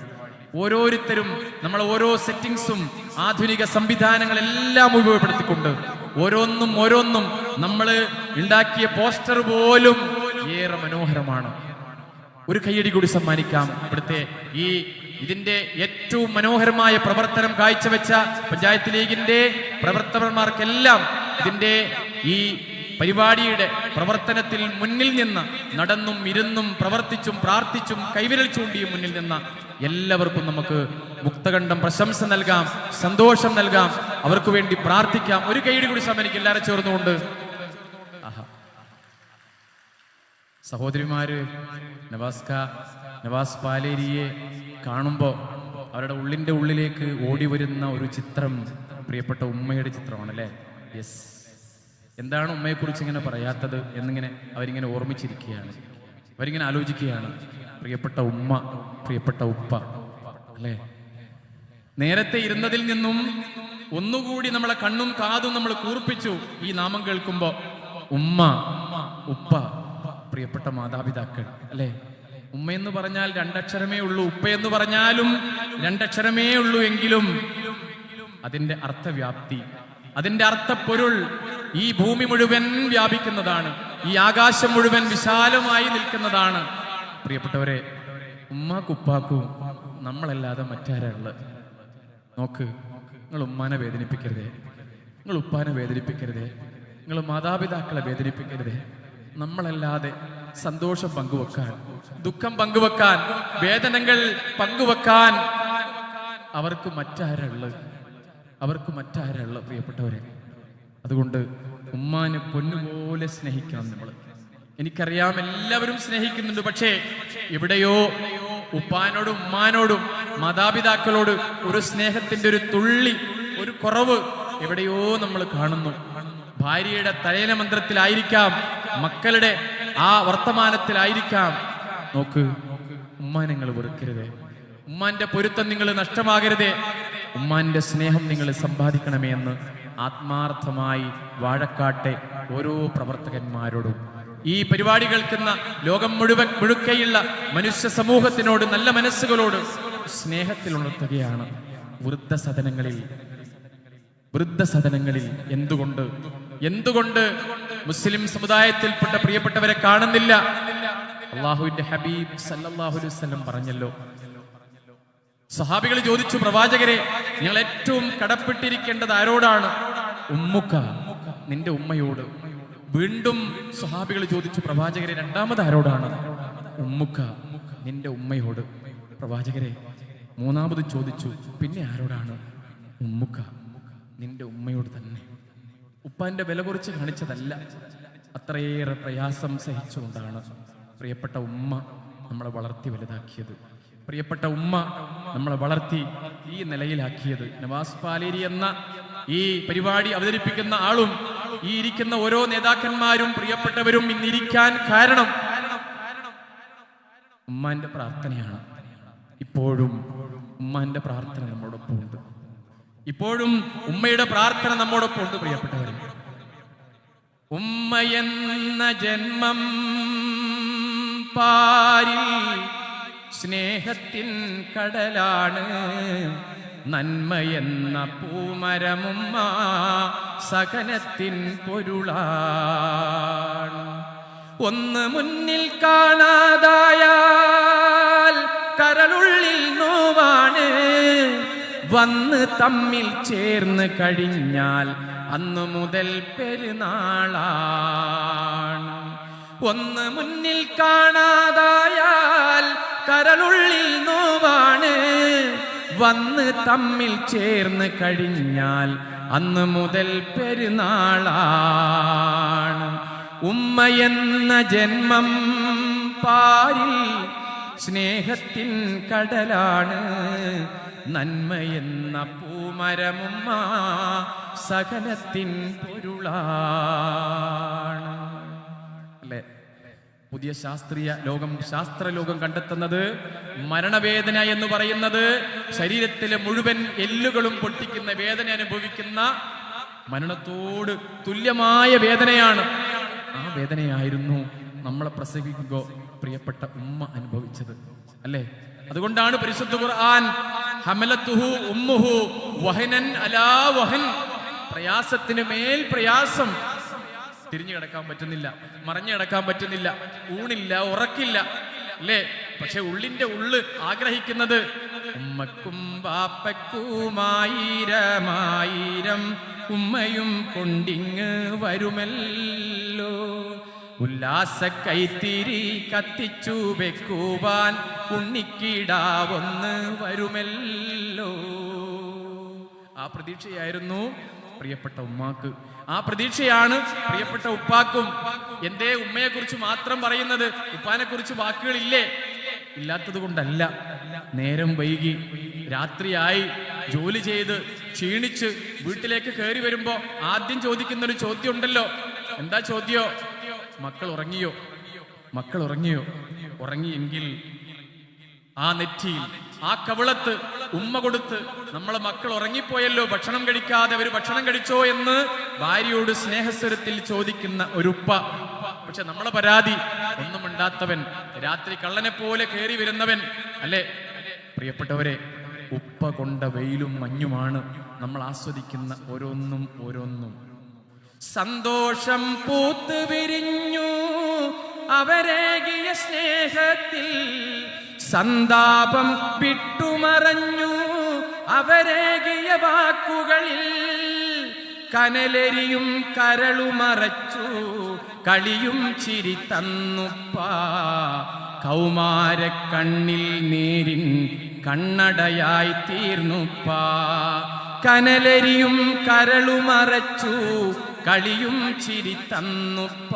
ഓരോരുത്തരും നമ്മൾ ഓരോ സെറ്റിംഗ്സും ആധുനിക സംവിധാനങ്ങളെല്ലാം ഉപയോഗപ്പെടുത്തിക്കൊണ്ട് ഓരോന്നും നമ്മൾ ഉണ്ടാക്കിയ പോസ്റ്റർ പോലും ഏറെ മനോഹരമാണ്. ഒരു കയ്യടി കൂടി സമ്മാനിക്കാം. ഇവിടുത്തെ ഇതിന്റെ ഏറ്റവും മനോഹരമായ പ്രവർത്തനം കാഴ്ചവെച്ച പഞ്ചായത്ത് ലീഗിന്റെ പ്രവർത്തകന്മാർക്കെല്ലാം ഇതിന്റെ ഈ പരിപാടിയുടെ പ്രവർത്തനത്തിൽ മുന്നിൽ നിന്ന് നടന്നും ഇരുന്നും പ്രവർത്തിച്ചും പ്രാർത്ഥിച്ചും കൈവിരൽ ചൂണ്ടിയും മുന്നിൽ നിന്ന എല്ലാവർക്കും നമുക്ക് മുക്തകണ്ഠം പ്രശംസ നൽകാം, സന്തോഷം നൽകാം, അവർക്ക് വേണ്ടി പ്രാർത്ഥിക്കാം. ഒരു കൈയടി കൂടി സമ്മാനിക്കും എല്ലാവരും ചേർന്നുകൊണ്ട്. സഹോദരിമാര് നവാസ് പാലേരിയെ കാണുമ്പോൾ അവരുടെ ഉള്ളിന്റെ ഉള്ളിലേക്ക് ഓടി വരുന്ന ഒരു ചിത്രം പ്രിയപ്പെട്ട ഉമ്മയുടെ ചിത്രമാണ് അല്ലേ? യെസ്. എന്താണ് ഉമ്മയെക്കുറിച്ച് ഇങ്ങനെ പറയാത്തത് എന്നിങ്ങനെ അവരിങ്ങനെ ഓർമ്മിച്ചിരിക്കുകയാണ്, അവരിങ്ങനെ ആലോചിക്കുകയാണ്. പ്രിയപ്പെട്ട ഉമ്മ, പ്രിയപ്പെട്ട ഉപ്പ അല്ലേ? നേരത്തെ ഇരുന്നതിൽ നിന്നും ഒന്നുകൂടി നമ്മളെ കണ്ണും കാതും നമ്മൾ കൂർപ്പിച്ചു ഈ നാമം കേൾക്കുമ്പോ. ഉമ്മ, ഉപ്പ, പ്രിയപ്പെട്ട മാതാപിതാക്കൾ അല്ലേ? ഉമ്മയെന്ന് പറഞ്ഞാൽ രണ്ടക്ഷരമേ ഉള്ളൂ, ഉപ്പയെന്ന് പറഞ്ഞാലും രണ്ടക്ഷരമേ ഉള്ളൂ. എങ്കിലും അതിന്റെ അർത്ഥവ്യാപ്തി, അതിന്റെ അർത്ഥപ്പൊരുൾ ഈ ഭൂമി മുഴുവൻ വ്യാപിക്കുന്നതാണ്, ഈ ആകാശം മുഴുവൻ വിശാലമായി നിൽക്കുന്നതാണ്. പ്രിയപ്പെട്ടവരെ, ഉമ്മാക്കുപ്പാക്കും നമ്മളല്ലാതെ മറ്റാരുള്ളത്? നോക്ക്, നിങ്ങൾ ഉമ്മാനെ വേദനിപ്പിക്കരുതേ, നിങ്ങൾ ഉപ്പാനെ വേദനിപ്പിക്കരുതേ, നിങ്ങൾ മാതാപിതാക്കളെ വേദനിപ്പിക്കരുതേ. നമ്മളല്ലാതെ സന്തോഷം പങ്കുവെക്കാൻ, ദുഃഖം പങ്കുവെക്കാൻ, വേദനകൾ പങ്കുവെക്കാൻ അവർക്ക് മറ്റാരുള്ളത്? അവർക്ക് മറ്റാരുള്ളത് പ്രിയപ്പെട്ടവരെ? അതുകൊണ്ട് ഉമ്മാനെ പൊന്നുപോലെ സ്നേഹിക്കണം നമ്മൾ. എനിക്കറിയാം എല്ലാവരും സ്നേഹിക്കുന്നുണ്ട്, പക്ഷേ എവിടെയോ ഉപ്പാനോടും ഉമ്മാനോടും മാതാപിതാക്കളോട് ഒരു സ്നേഹത്തിന്റെ ഒരു തുള്ളി, ഒരു കുറവ് എവിടെയോ നമ്മൾ കാണുന്നു. ഭാര്യയുടെ തലേന മന്ത്രത്തിലായിരിക്കാം, മക്കളുടെ ആ വർത്തമാനത്തിലായിരിക്കാം. നോക്ക്, ഉമ്മാനെ നിങ്ങൾ വെറുക്കരുതേ, ഉമ്മാന്റെ പൊരുത്തം നിങ്ങൾ നഷ്ടമാകരുതേ, ഉമ്മാന്റെ സ്നേഹം നിങ്ങൾ സമ്പാദിക്കണമേ എന്ന് ആത്മാർത്ഥമായി വാഴക്കാട്ടെ ഓരോ പ്രവർത്തകന്മാരോടും ഈ പരിപാടി കേൾക്കുന്ന ലോകം മുഴുക്കെയുള്ള മനുഷ്യ സമൂഹത്തിനോട്, നല്ല മനസ്സുകളോട് സ്നേഹത്തിൽ ഉണർത്തുകയാണ്. വൃദ്ധസദനങ്ങളിൽ എന്തുകൊണ്ട് മുസ്ലിം സമുദായത്തിൽപ്പെട്ട പ്രിയപ്പെട്ടവരെ കാണുന്നില്ല? അല്ലാഹുവിന്റെ ഹബീബ് സല്ലല്ലാഹു അലൈഹി വസല്ലം പറഞ്ഞല്ലോ. സഹാബികൾ ചോദിച്ചു, പ്രവാചകരെ, ഞങ്ങൾ ഏറ്റവും കടപ്പെട്ടിരിക്കേണ്ടത് ആരോടാണ്? ഉമ്മുക്ക, നിന്റെ ഉമ്മയോട്. വീണ്ടും സഹാബികൾ ചോദിച്ചു, പ്രവാചകരെ, രണ്ടാമത് ആരോടാണ്? ഉമ്മുക്ക, നിന്റെ ഉമ്മയോട്. പ്രവാചകരെ, മൂന്നാമത് ചോദിച്ചു, പിന്നെ ആരോടാണ്? ഉമ്മുക്ക, നിന്റെ ഉമ്മയോട് തന്നെ. ഉപ്പാന്റെ വില കുറിച്ച് കാണിച്ചതല്ല, അത്രയേറെ പ്രയാസം സഹിച്ചുകൊണ്ടാണ് പ്രിയപ്പെട്ട ഉമ്മ നമ്മളെ വളർത്തി വലുതാക്കിയത്. പ്രിയപ്പെട്ട ഉമ്മ നമ്മളെ വളർത്തി ഈ നിലയിലാക്കിയത്. നവാസ് പാലേരി എന്ന ഈ പരിപാടി അവതരിപ്പിക്കുന്ന ആളും ഈ ഇരിക്കുന്ന ഓരോ നേതാക്കന്മാരും പ്രിയപ്പെട്ടവരും ഇന്നിരിക്കാൻ കാരണം ഉമ്മാന്റെ പ്രാർത്ഥനയാണ്. ഇപ്പോഴും ഉമ്മാന്റെ പ്രാർത്ഥന നമ്മോടൊപ്പം ഉണ്ട്. ഇപ്പോഴും ഉമ്മയുടെ പ്രാർത്ഥന നമ്മോടൊപ്പം ഉണ്ട്. പ്രിയപ്പെട്ടവരെ, ഉമ്മയെന്ന ജന്മം പാരിൽ സ്നേഹത്തിൻ കടലാണ്, നന്മയെന്ന പൂമരമുമ്മ സകലത്തിൻ പൊരുളാണ്. ഒന്ന് മുന്നിൽ കാണാതായാൽ കരളുള്ളിൽ നോവാണ്, വന്ന് തമ്മിൽ ചേർന്ന് കഴിഞ്ഞാൽ അന്നു മുതൽ പെരുന്നാളാണ്. ഒന്ന് മുന്നിൽ കാണാതായാൽ കരളുള്ളിൽ നോവാണ്, വന്ന് തമ്മിൽ ചേർന്ന് കഴിഞ്ഞാൽ അന്ന് മുതൽ പെരുന്നാളാണ്. ഉമ്മയെന്ന ജന്മം പാരിൽ സ്നേഹത്തിൻ കടലാണ്, നന്മയെന്ന പൂമരമുമ്മ സകലത്തിൻ പൊരുളാണ്. അല്ലേ? പുതിയ ശാസ്ത്രലോകം കണ്ടെത്തുന്നത് മരണവേദന എന്ന് പറയുന്നത് ശരീരത്തിലെ മുഴുവൻ എല്ലുകളും പൊട്ടിക്കുന്ന വേദന അനുഭവിക്കുന്ന മരണത്തോട് തുല്യമായ വേദനയാണ്. ആ വേദനയായിരുന്നു നമ്മളെ പ്രസവിക്കുമ്പോൾ പ്രിയപ്പെട്ട ഉമ്മ അനുഭവിച്ചത്, അല്ലേ? അതുകൊണ്ടാണ് പരിശുദ്ധ ഖുർആൻ ഹമലത്തുഹു ഉമ്മുഹു വഹനൻ അലാ വഹൻ, പ്രയാസത്തിന് മേൽ പ്രയാസം. തിരിഞ്ഞു കിടക്കാൻ പറ്റുന്നില്ല, മറഞ്ഞു കിടക്കാൻ പറ്റുന്നില്ല, ഊണില്ല, ഉറക്കില്ല, അല്ലേ? പക്ഷെ ഉള്ളിന്റെ ഉള്ള് ആഗ്രഹിക്കുന്നത് ഉമ്മക്കും ബാപ്പക്കുമായിരമായിരം ഉമ്മയും കൊണ്ടിങ്ങ് വരുമല്ലോ, ഉല്ലാസ കൈത്തിരി കത്തിച്ചു വെക്കുവാൻ ഉണ്ണിക്കിടാവൊന്ന് വരുമല്ലോ. ആ പ്രതീക്ഷയായിരുന്നു പ്രിയപ്പെട്ട ഉമ്മാക്ക്. ആ പ്രതീക്ഷയാണ് പ്രിയപ്പെട്ട ഉപ്പാക്കും. എന്തേ ഉമ്മയെ കുറിച്ച് മാത്രം പറയുന്നത്? ഉപ്പാനെ കുറിച്ച് വാക്കുകളില്ലേ? ഇല്ലാത്തത് കൊണ്ടല്ല. നേരം വൈകി, രാത്രിയായി, ജോലി ചെയ്ത് ക്ഷീണിച്ച് വീട്ടിലേക്ക് കയറി വരുമ്പോ ആദ്യം ചോദിക്കുന്ന ഒരു ചോദ്യം ഉണ്ടല്ലോ. എന്താ ചോദ്യോ? മക്കൾ ഉറങ്ങിയോ? മക്കൾ ഉറങ്ങിയോ? ഉറങ്ങിയെങ്കിൽ ആ നെറ്റിയിൽ, ആ കവിളത്ത് ഉമ്മ കൊടുത്ത് നമ്മളെ മക്കൾ ഉറങ്ങിപ്പോയല്ലോ, ഭക്ഷണം കഴിക്കാതെ അവർ ഭക്ഷണം കഴിച്ചോ എന്ന് ഭാര്യയോട് സ്നേഹസ്വരത്തിൽ ചോദിക്കുന്ന ഒരു ഉപ്പ. പക്ഷെ നമ്മളെ പരാതി ഒന്നും ഉണ്ടാത്തവൻ, രാത്രി കള്ളനെ പോലെ കയറി വരുന്നവൻ, അല്ലെ? പ്രിയപ്പെട്ടവരെ, ഉപ്പ കൊണ്ട വെയിലും മഞ്ഞുമാണ് നമ്മൾ ആസ്വദിക്കുന്ന ഓരോന്നും ഓരോന്നും. സന്തോഷം പൂത്ത് വിരിഞ്ഞു അവരേകിയ സ്നേഹത്തിൽ, സന്താപം വിട്ടുമറഞ്ഞു അവരേകിയ വാക്കുകളിൽ, കനലെരിയും കരളുമറച്ചു കളിയും ചിരി തന്നുപ്പ, കൗമാര കണ്ണിൽ നേരിൻ കണ്ണടയായി തീർന്നുപ്പ, കനലെരിയും കരളുമറച്ചു കളിയും ചിരി തന്നുപ്പ,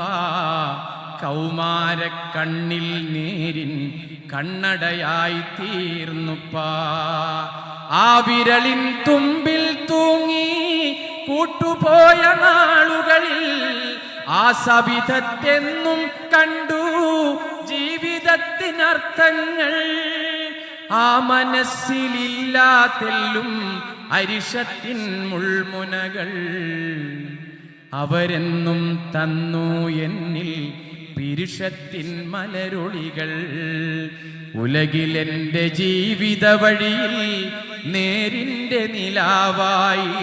കൗമാര കണ്ണിൽ നേരിൻ കണ്ണടയായി തീർന്നുപ്പ. ആ വിരലിൻ തുമ്പിൽ തൂങ്ങി കൂട്ടുപോയ നാളുകളിൽ ആ സവിധത്തെന്നും കണ്ടു ജീവിതത്തിനർത്ഥങ്ങൾ. ആ മനസ്സിലില്ലാതെല്ലും അരിശത്തിൻ മുൾമുനകൾ, അവരെന്നും തന്നു എന്നിൽ പിരുഷത്തിൻ മലരൊളികൾ. ഉലകിലെന്റെ ജീവിത വഴിയിൽ നേരിന്റെ നിലാവായി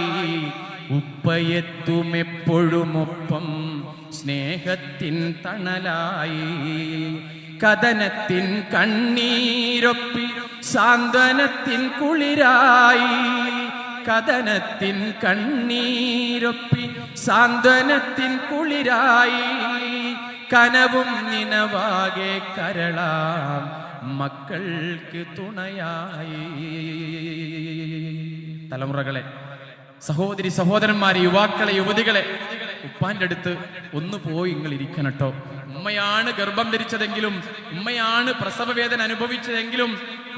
ഉപ്പയെത്തുമെപ്പോഴുമൊപ്പം സ്നേഹത്തിൻ തണലായി. കഥനത്തിൻ കണ്ണീരൊപ്പി സാന്ത്വനത്തിൻ കുളിരായി, കഥനത്തിൻ കണ്ണീരൊപ്പി സാന്ത്വനത്തിൻ കുളിരായി, കനവും നിനവാകെ കരളാം മക്കൾക്ക് തുണയായി. തലമുറകളെ, സഹോദരി സഹോദരന്മാരെ, യുവാക്കളെ യുവതികളെ, ഉപ്പാന്റെ അടുത്ത് ഒന്ന് പോയി നിങ്ങൾ ഇരിക്കണട്ടോ. ഉമ്മയാണ് ഗർഭം ധരിച്ചതെങ്കിലും, ഉമ്മയാണ് പ്രസവ വേദന അനുഭവിച്ചതെങ്കിലും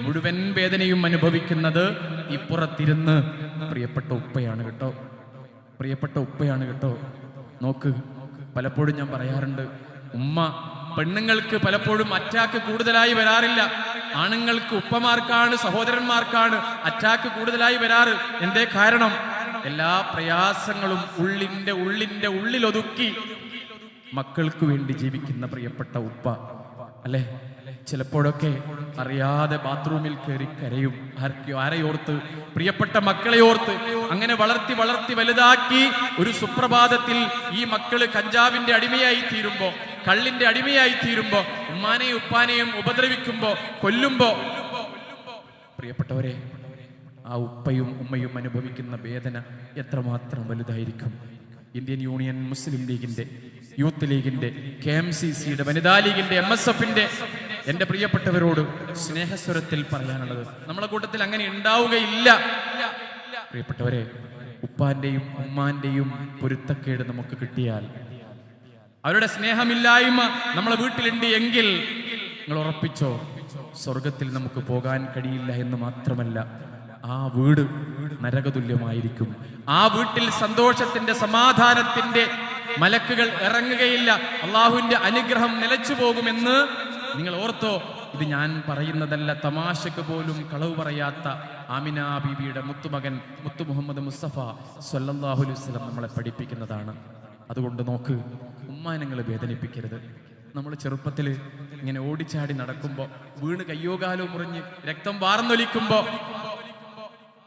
മുഴുവൻ വേദനയും അനുഭവിക്കുന്നത് ഇപ്പുറത്തിരുന്ന് പ്രിയപ്പെട്ട ഉപ്പയാണ് കേട്ടോ. പ്രിയപ്പെട്ട ഉപ്പയാണ് കേട്ടോ. നോക്ക്, പലപ്പോഴും ഞാൻ പറയാറുണ്ട്, ഉമ്മ പെണ്ണുങ്ങൾക്ക് പലപ്പോഴും അറ്റാക്ക് കൂടുതലായി വരാറില്ല. ആണുങ്ങൾക്ക്, ഉപ്പമാർക്കാണ്, സഹോദരന്മാർക്കാണ് അറ്റാക്ക് കൂടുതലായി വരാറ്. എന്തേ കാരണം? എല്ലാ പ്രയാസങ്ങളും ഉള്ളിന്റെ ഉള്ളിലൊതുക്കി മക്കൾക്ക് വേണ്ടി ജീവിക്കുന്ന പ്രിയപ്പെട്ട ഉപ്പ, അല്ലെ? ചിലപ്പോഴൊക്കെ അറിയാതെ ബാത്റൂമിൽ കയറി കരയും. ആരെയോർത്ത്? പ്രിയപ്പെട്ട മക്കളെ ഓർത്ത്. അങ്ങനെ വളർത്തി വളർത്തി വലുതാക്കി ഒരു സുപ്രഭാതത്തിൽ ഈ മക്കള് കഞ്ചാവിന്റെ അടിമയായി തീരുമ്പോ, കള്ളിന്റെ അടിമയായി തീരുമ്പോ, ഉമ്മാനെയും ഉപ്പാനെയും ഉപദ്രവിക്കുമ്പോ, കൊല്ലുമ്പോ, പ്രിയപ്പെട്ടവരെ, ആ ഉപ്പയും ഉമ്മയും അനുഭവിക്കുന്ന വേദന എത്രമാത്രം വലുതായിരിക്കും. ഇന്ത്യൻ യൂണിയൻ മുസ്ലിം ലീഗിന്റെ, യൂത്ത് ലീഗിന്റെ, KMCCയുടെ, വനിതാ ലീഗിന്റെ, MSFന്റെ എന്റെ പ്രിയപ്പെട്ടവരോട് സ്നേഹസ്വരത്തിൽ പറയാനുള്ളത്, നമ്മളെ കൂട്ടത്തിൽ അങ്ങനെ ഉണ്ടാവുകയില്ല. പ്രിയപ്പെട്ടവരെ, ഉപ്പാന്റെയും ഉമ്മാന്റെയും പൊരുത്തക്കേട് നമുക്ക് കിട്ടിയാൽ, അവരുടെ സ്നേഹമില്ലായ്മ നമ്മളെ വീട്ടിലുണ്ട് എങ്കിൽ നിങ്ങൾ ഉറപ്പിച്ചോ, സ്വർഗത്തിൽ നമുക്ക് പോകാൻ കഴിയില്ല എന്ന് മാത്രമല്ല, ആ വീട് നരകതുല്യമായിരിക്കും. ആ വീട്ടിൽ സന്തോഷത്തിന്റെ, സമാധാനത്തിന്റെ മലക്കുകൾ ഇറങ്ങുകയില്ല. അള്ളാഹുവിന്റെ അനുഗ്രഹം നിലച്ചു പോകുമെന്ന് നിങ്ങൾ ഓർത്തോ. ഇത് ഞാൻ പറയുന്നതല്ല, തമാശക്ക് പോലും കളവ് പറയാത്ത ആമിന ബീബിയുടെ മുത്തുമകൻ മുത്തു മുഹമ്മദ് മുസ്തഫ സ്വല്ലല്ലാഹു അലൈഹി വസല്ലം നമ്മളെ പഠിപ്പിക്കുന്നതാണ്. അതുകൊണ്ട് നോക്ക്, ഉമ്മാനങ്ങൾ വേദനിപ്പിക്കരുത്. നമ്മൾ ചെറുപ്പത്തിൽ ഇങ്ങനെ ഓടിച്ചാടി നടക്കുമ്പോൾ, വീണ് കയ്യോ കാലോ മുറിഞ്ഞ് രക്തം വാർന്നൊലിക്കുമ്പോ,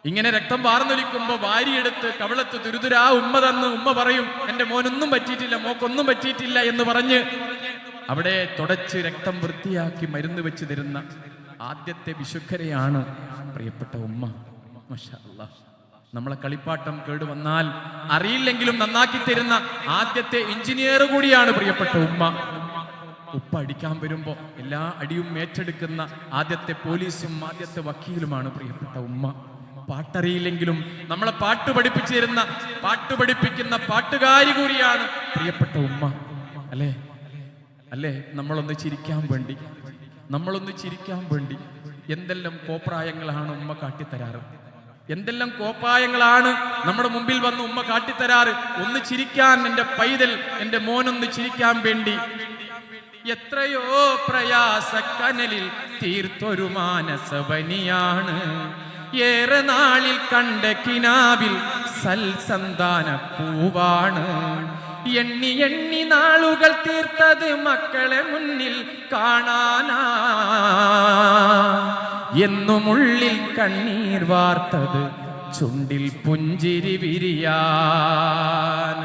ഇങ്ങനെ രക്തം വാർന്നൊലിക്കുമ്പോ വാരിയെടുത്ത് കവിളത്ത് തുരുതുരാ ഉമ്മ തന്ന് ഉമ്മ പറയും, എന്റെ മോനൊന്നും പറ്റിയിട്ടില്ല, മോക്കൊന്നും പറ്റിയിട്ടില്ല എന്ന് പറഞ്ഞ് അവിടെ തുടച്ച് രക്തം വൃത്തിയാക്കി മരുന്ന് വെച്ച് തരുന്ന ആദ്യത്തെ വിശുദ്ധരെയാണ് പ്രിയപ്പെട്ട ഉമ്മ. മാഷാ അല്ലാഹ്. നമ്മളെ കളിപ്പാട്ടം കേടുവന്നാൽ അറിയില്ലെങ്കിലും നന്നാക്കി തരുന്ന ആദ്യത്തെ എഞ്ചിനീയർ കൂടിയാണ് പ്രിയപ്പെട്ട ഉമ്മ. ഉപ്പ അടിക്കാൻ വരുമ്പോ എല്ലാ അടിയും ഏറ്റെടുക്കുന്ന ആദ്യത്തെ പോലീസും ആദ്യത്തെ വക്കീലുമാണ് പ്രിയപ്പെട്ട ഉമ്മ. പാട്ടറിയില്ലെങ്കിലും നമ്മളെ പാട്ട് പഠിപ്പിച്ചു തരുന്ന പഠിപ്പിക്കുന്ന പാട്ടുകാരി കൂടിയാണ് പ്രിയപ്പെട്ട ഉമ്മ. അല്ലേ അല്ലേ നമ്മളൊന്ന് ചിരിക്കാൻ വേണ്ടി എന്തെല്ലാം കോപ്രായങ്ങളാണ് ഉമ്മ കാട്ടിത്തരാറ്. എന്തെല്ലാം കോപ്പായങ്ങളാണ് നമ്മുടെ മുമ്പിൽ വന്ന് ഉമ്മ കാട്ടിത്തരാറ്. ഒന്ന് ചിരിക്കാൻ, എന്റെ പൈതൽ, എന്റെ മോനൊന്ന് ചിരിക്കാൻ വേണ്ടി എത്രയോ പ്രയാസക്കനലിൽ തീർത്തൊരു മാനസവനിയാണ്. ഏറെ നാളിൽ കണ്ട കിനാവിൽ സൽസന്താന പൂവാണ്. എണ്ണി എണ്ണി നാളുകൾ തീർത്തത് മക്കളെ മുന്നിൽ കാണാനാ. എന്നുമുള്ളിൽ കണ്ണീർ വാർത്തത് ചുണ്ടിൽ പുഞ്ചിരി വിരിയാൻ.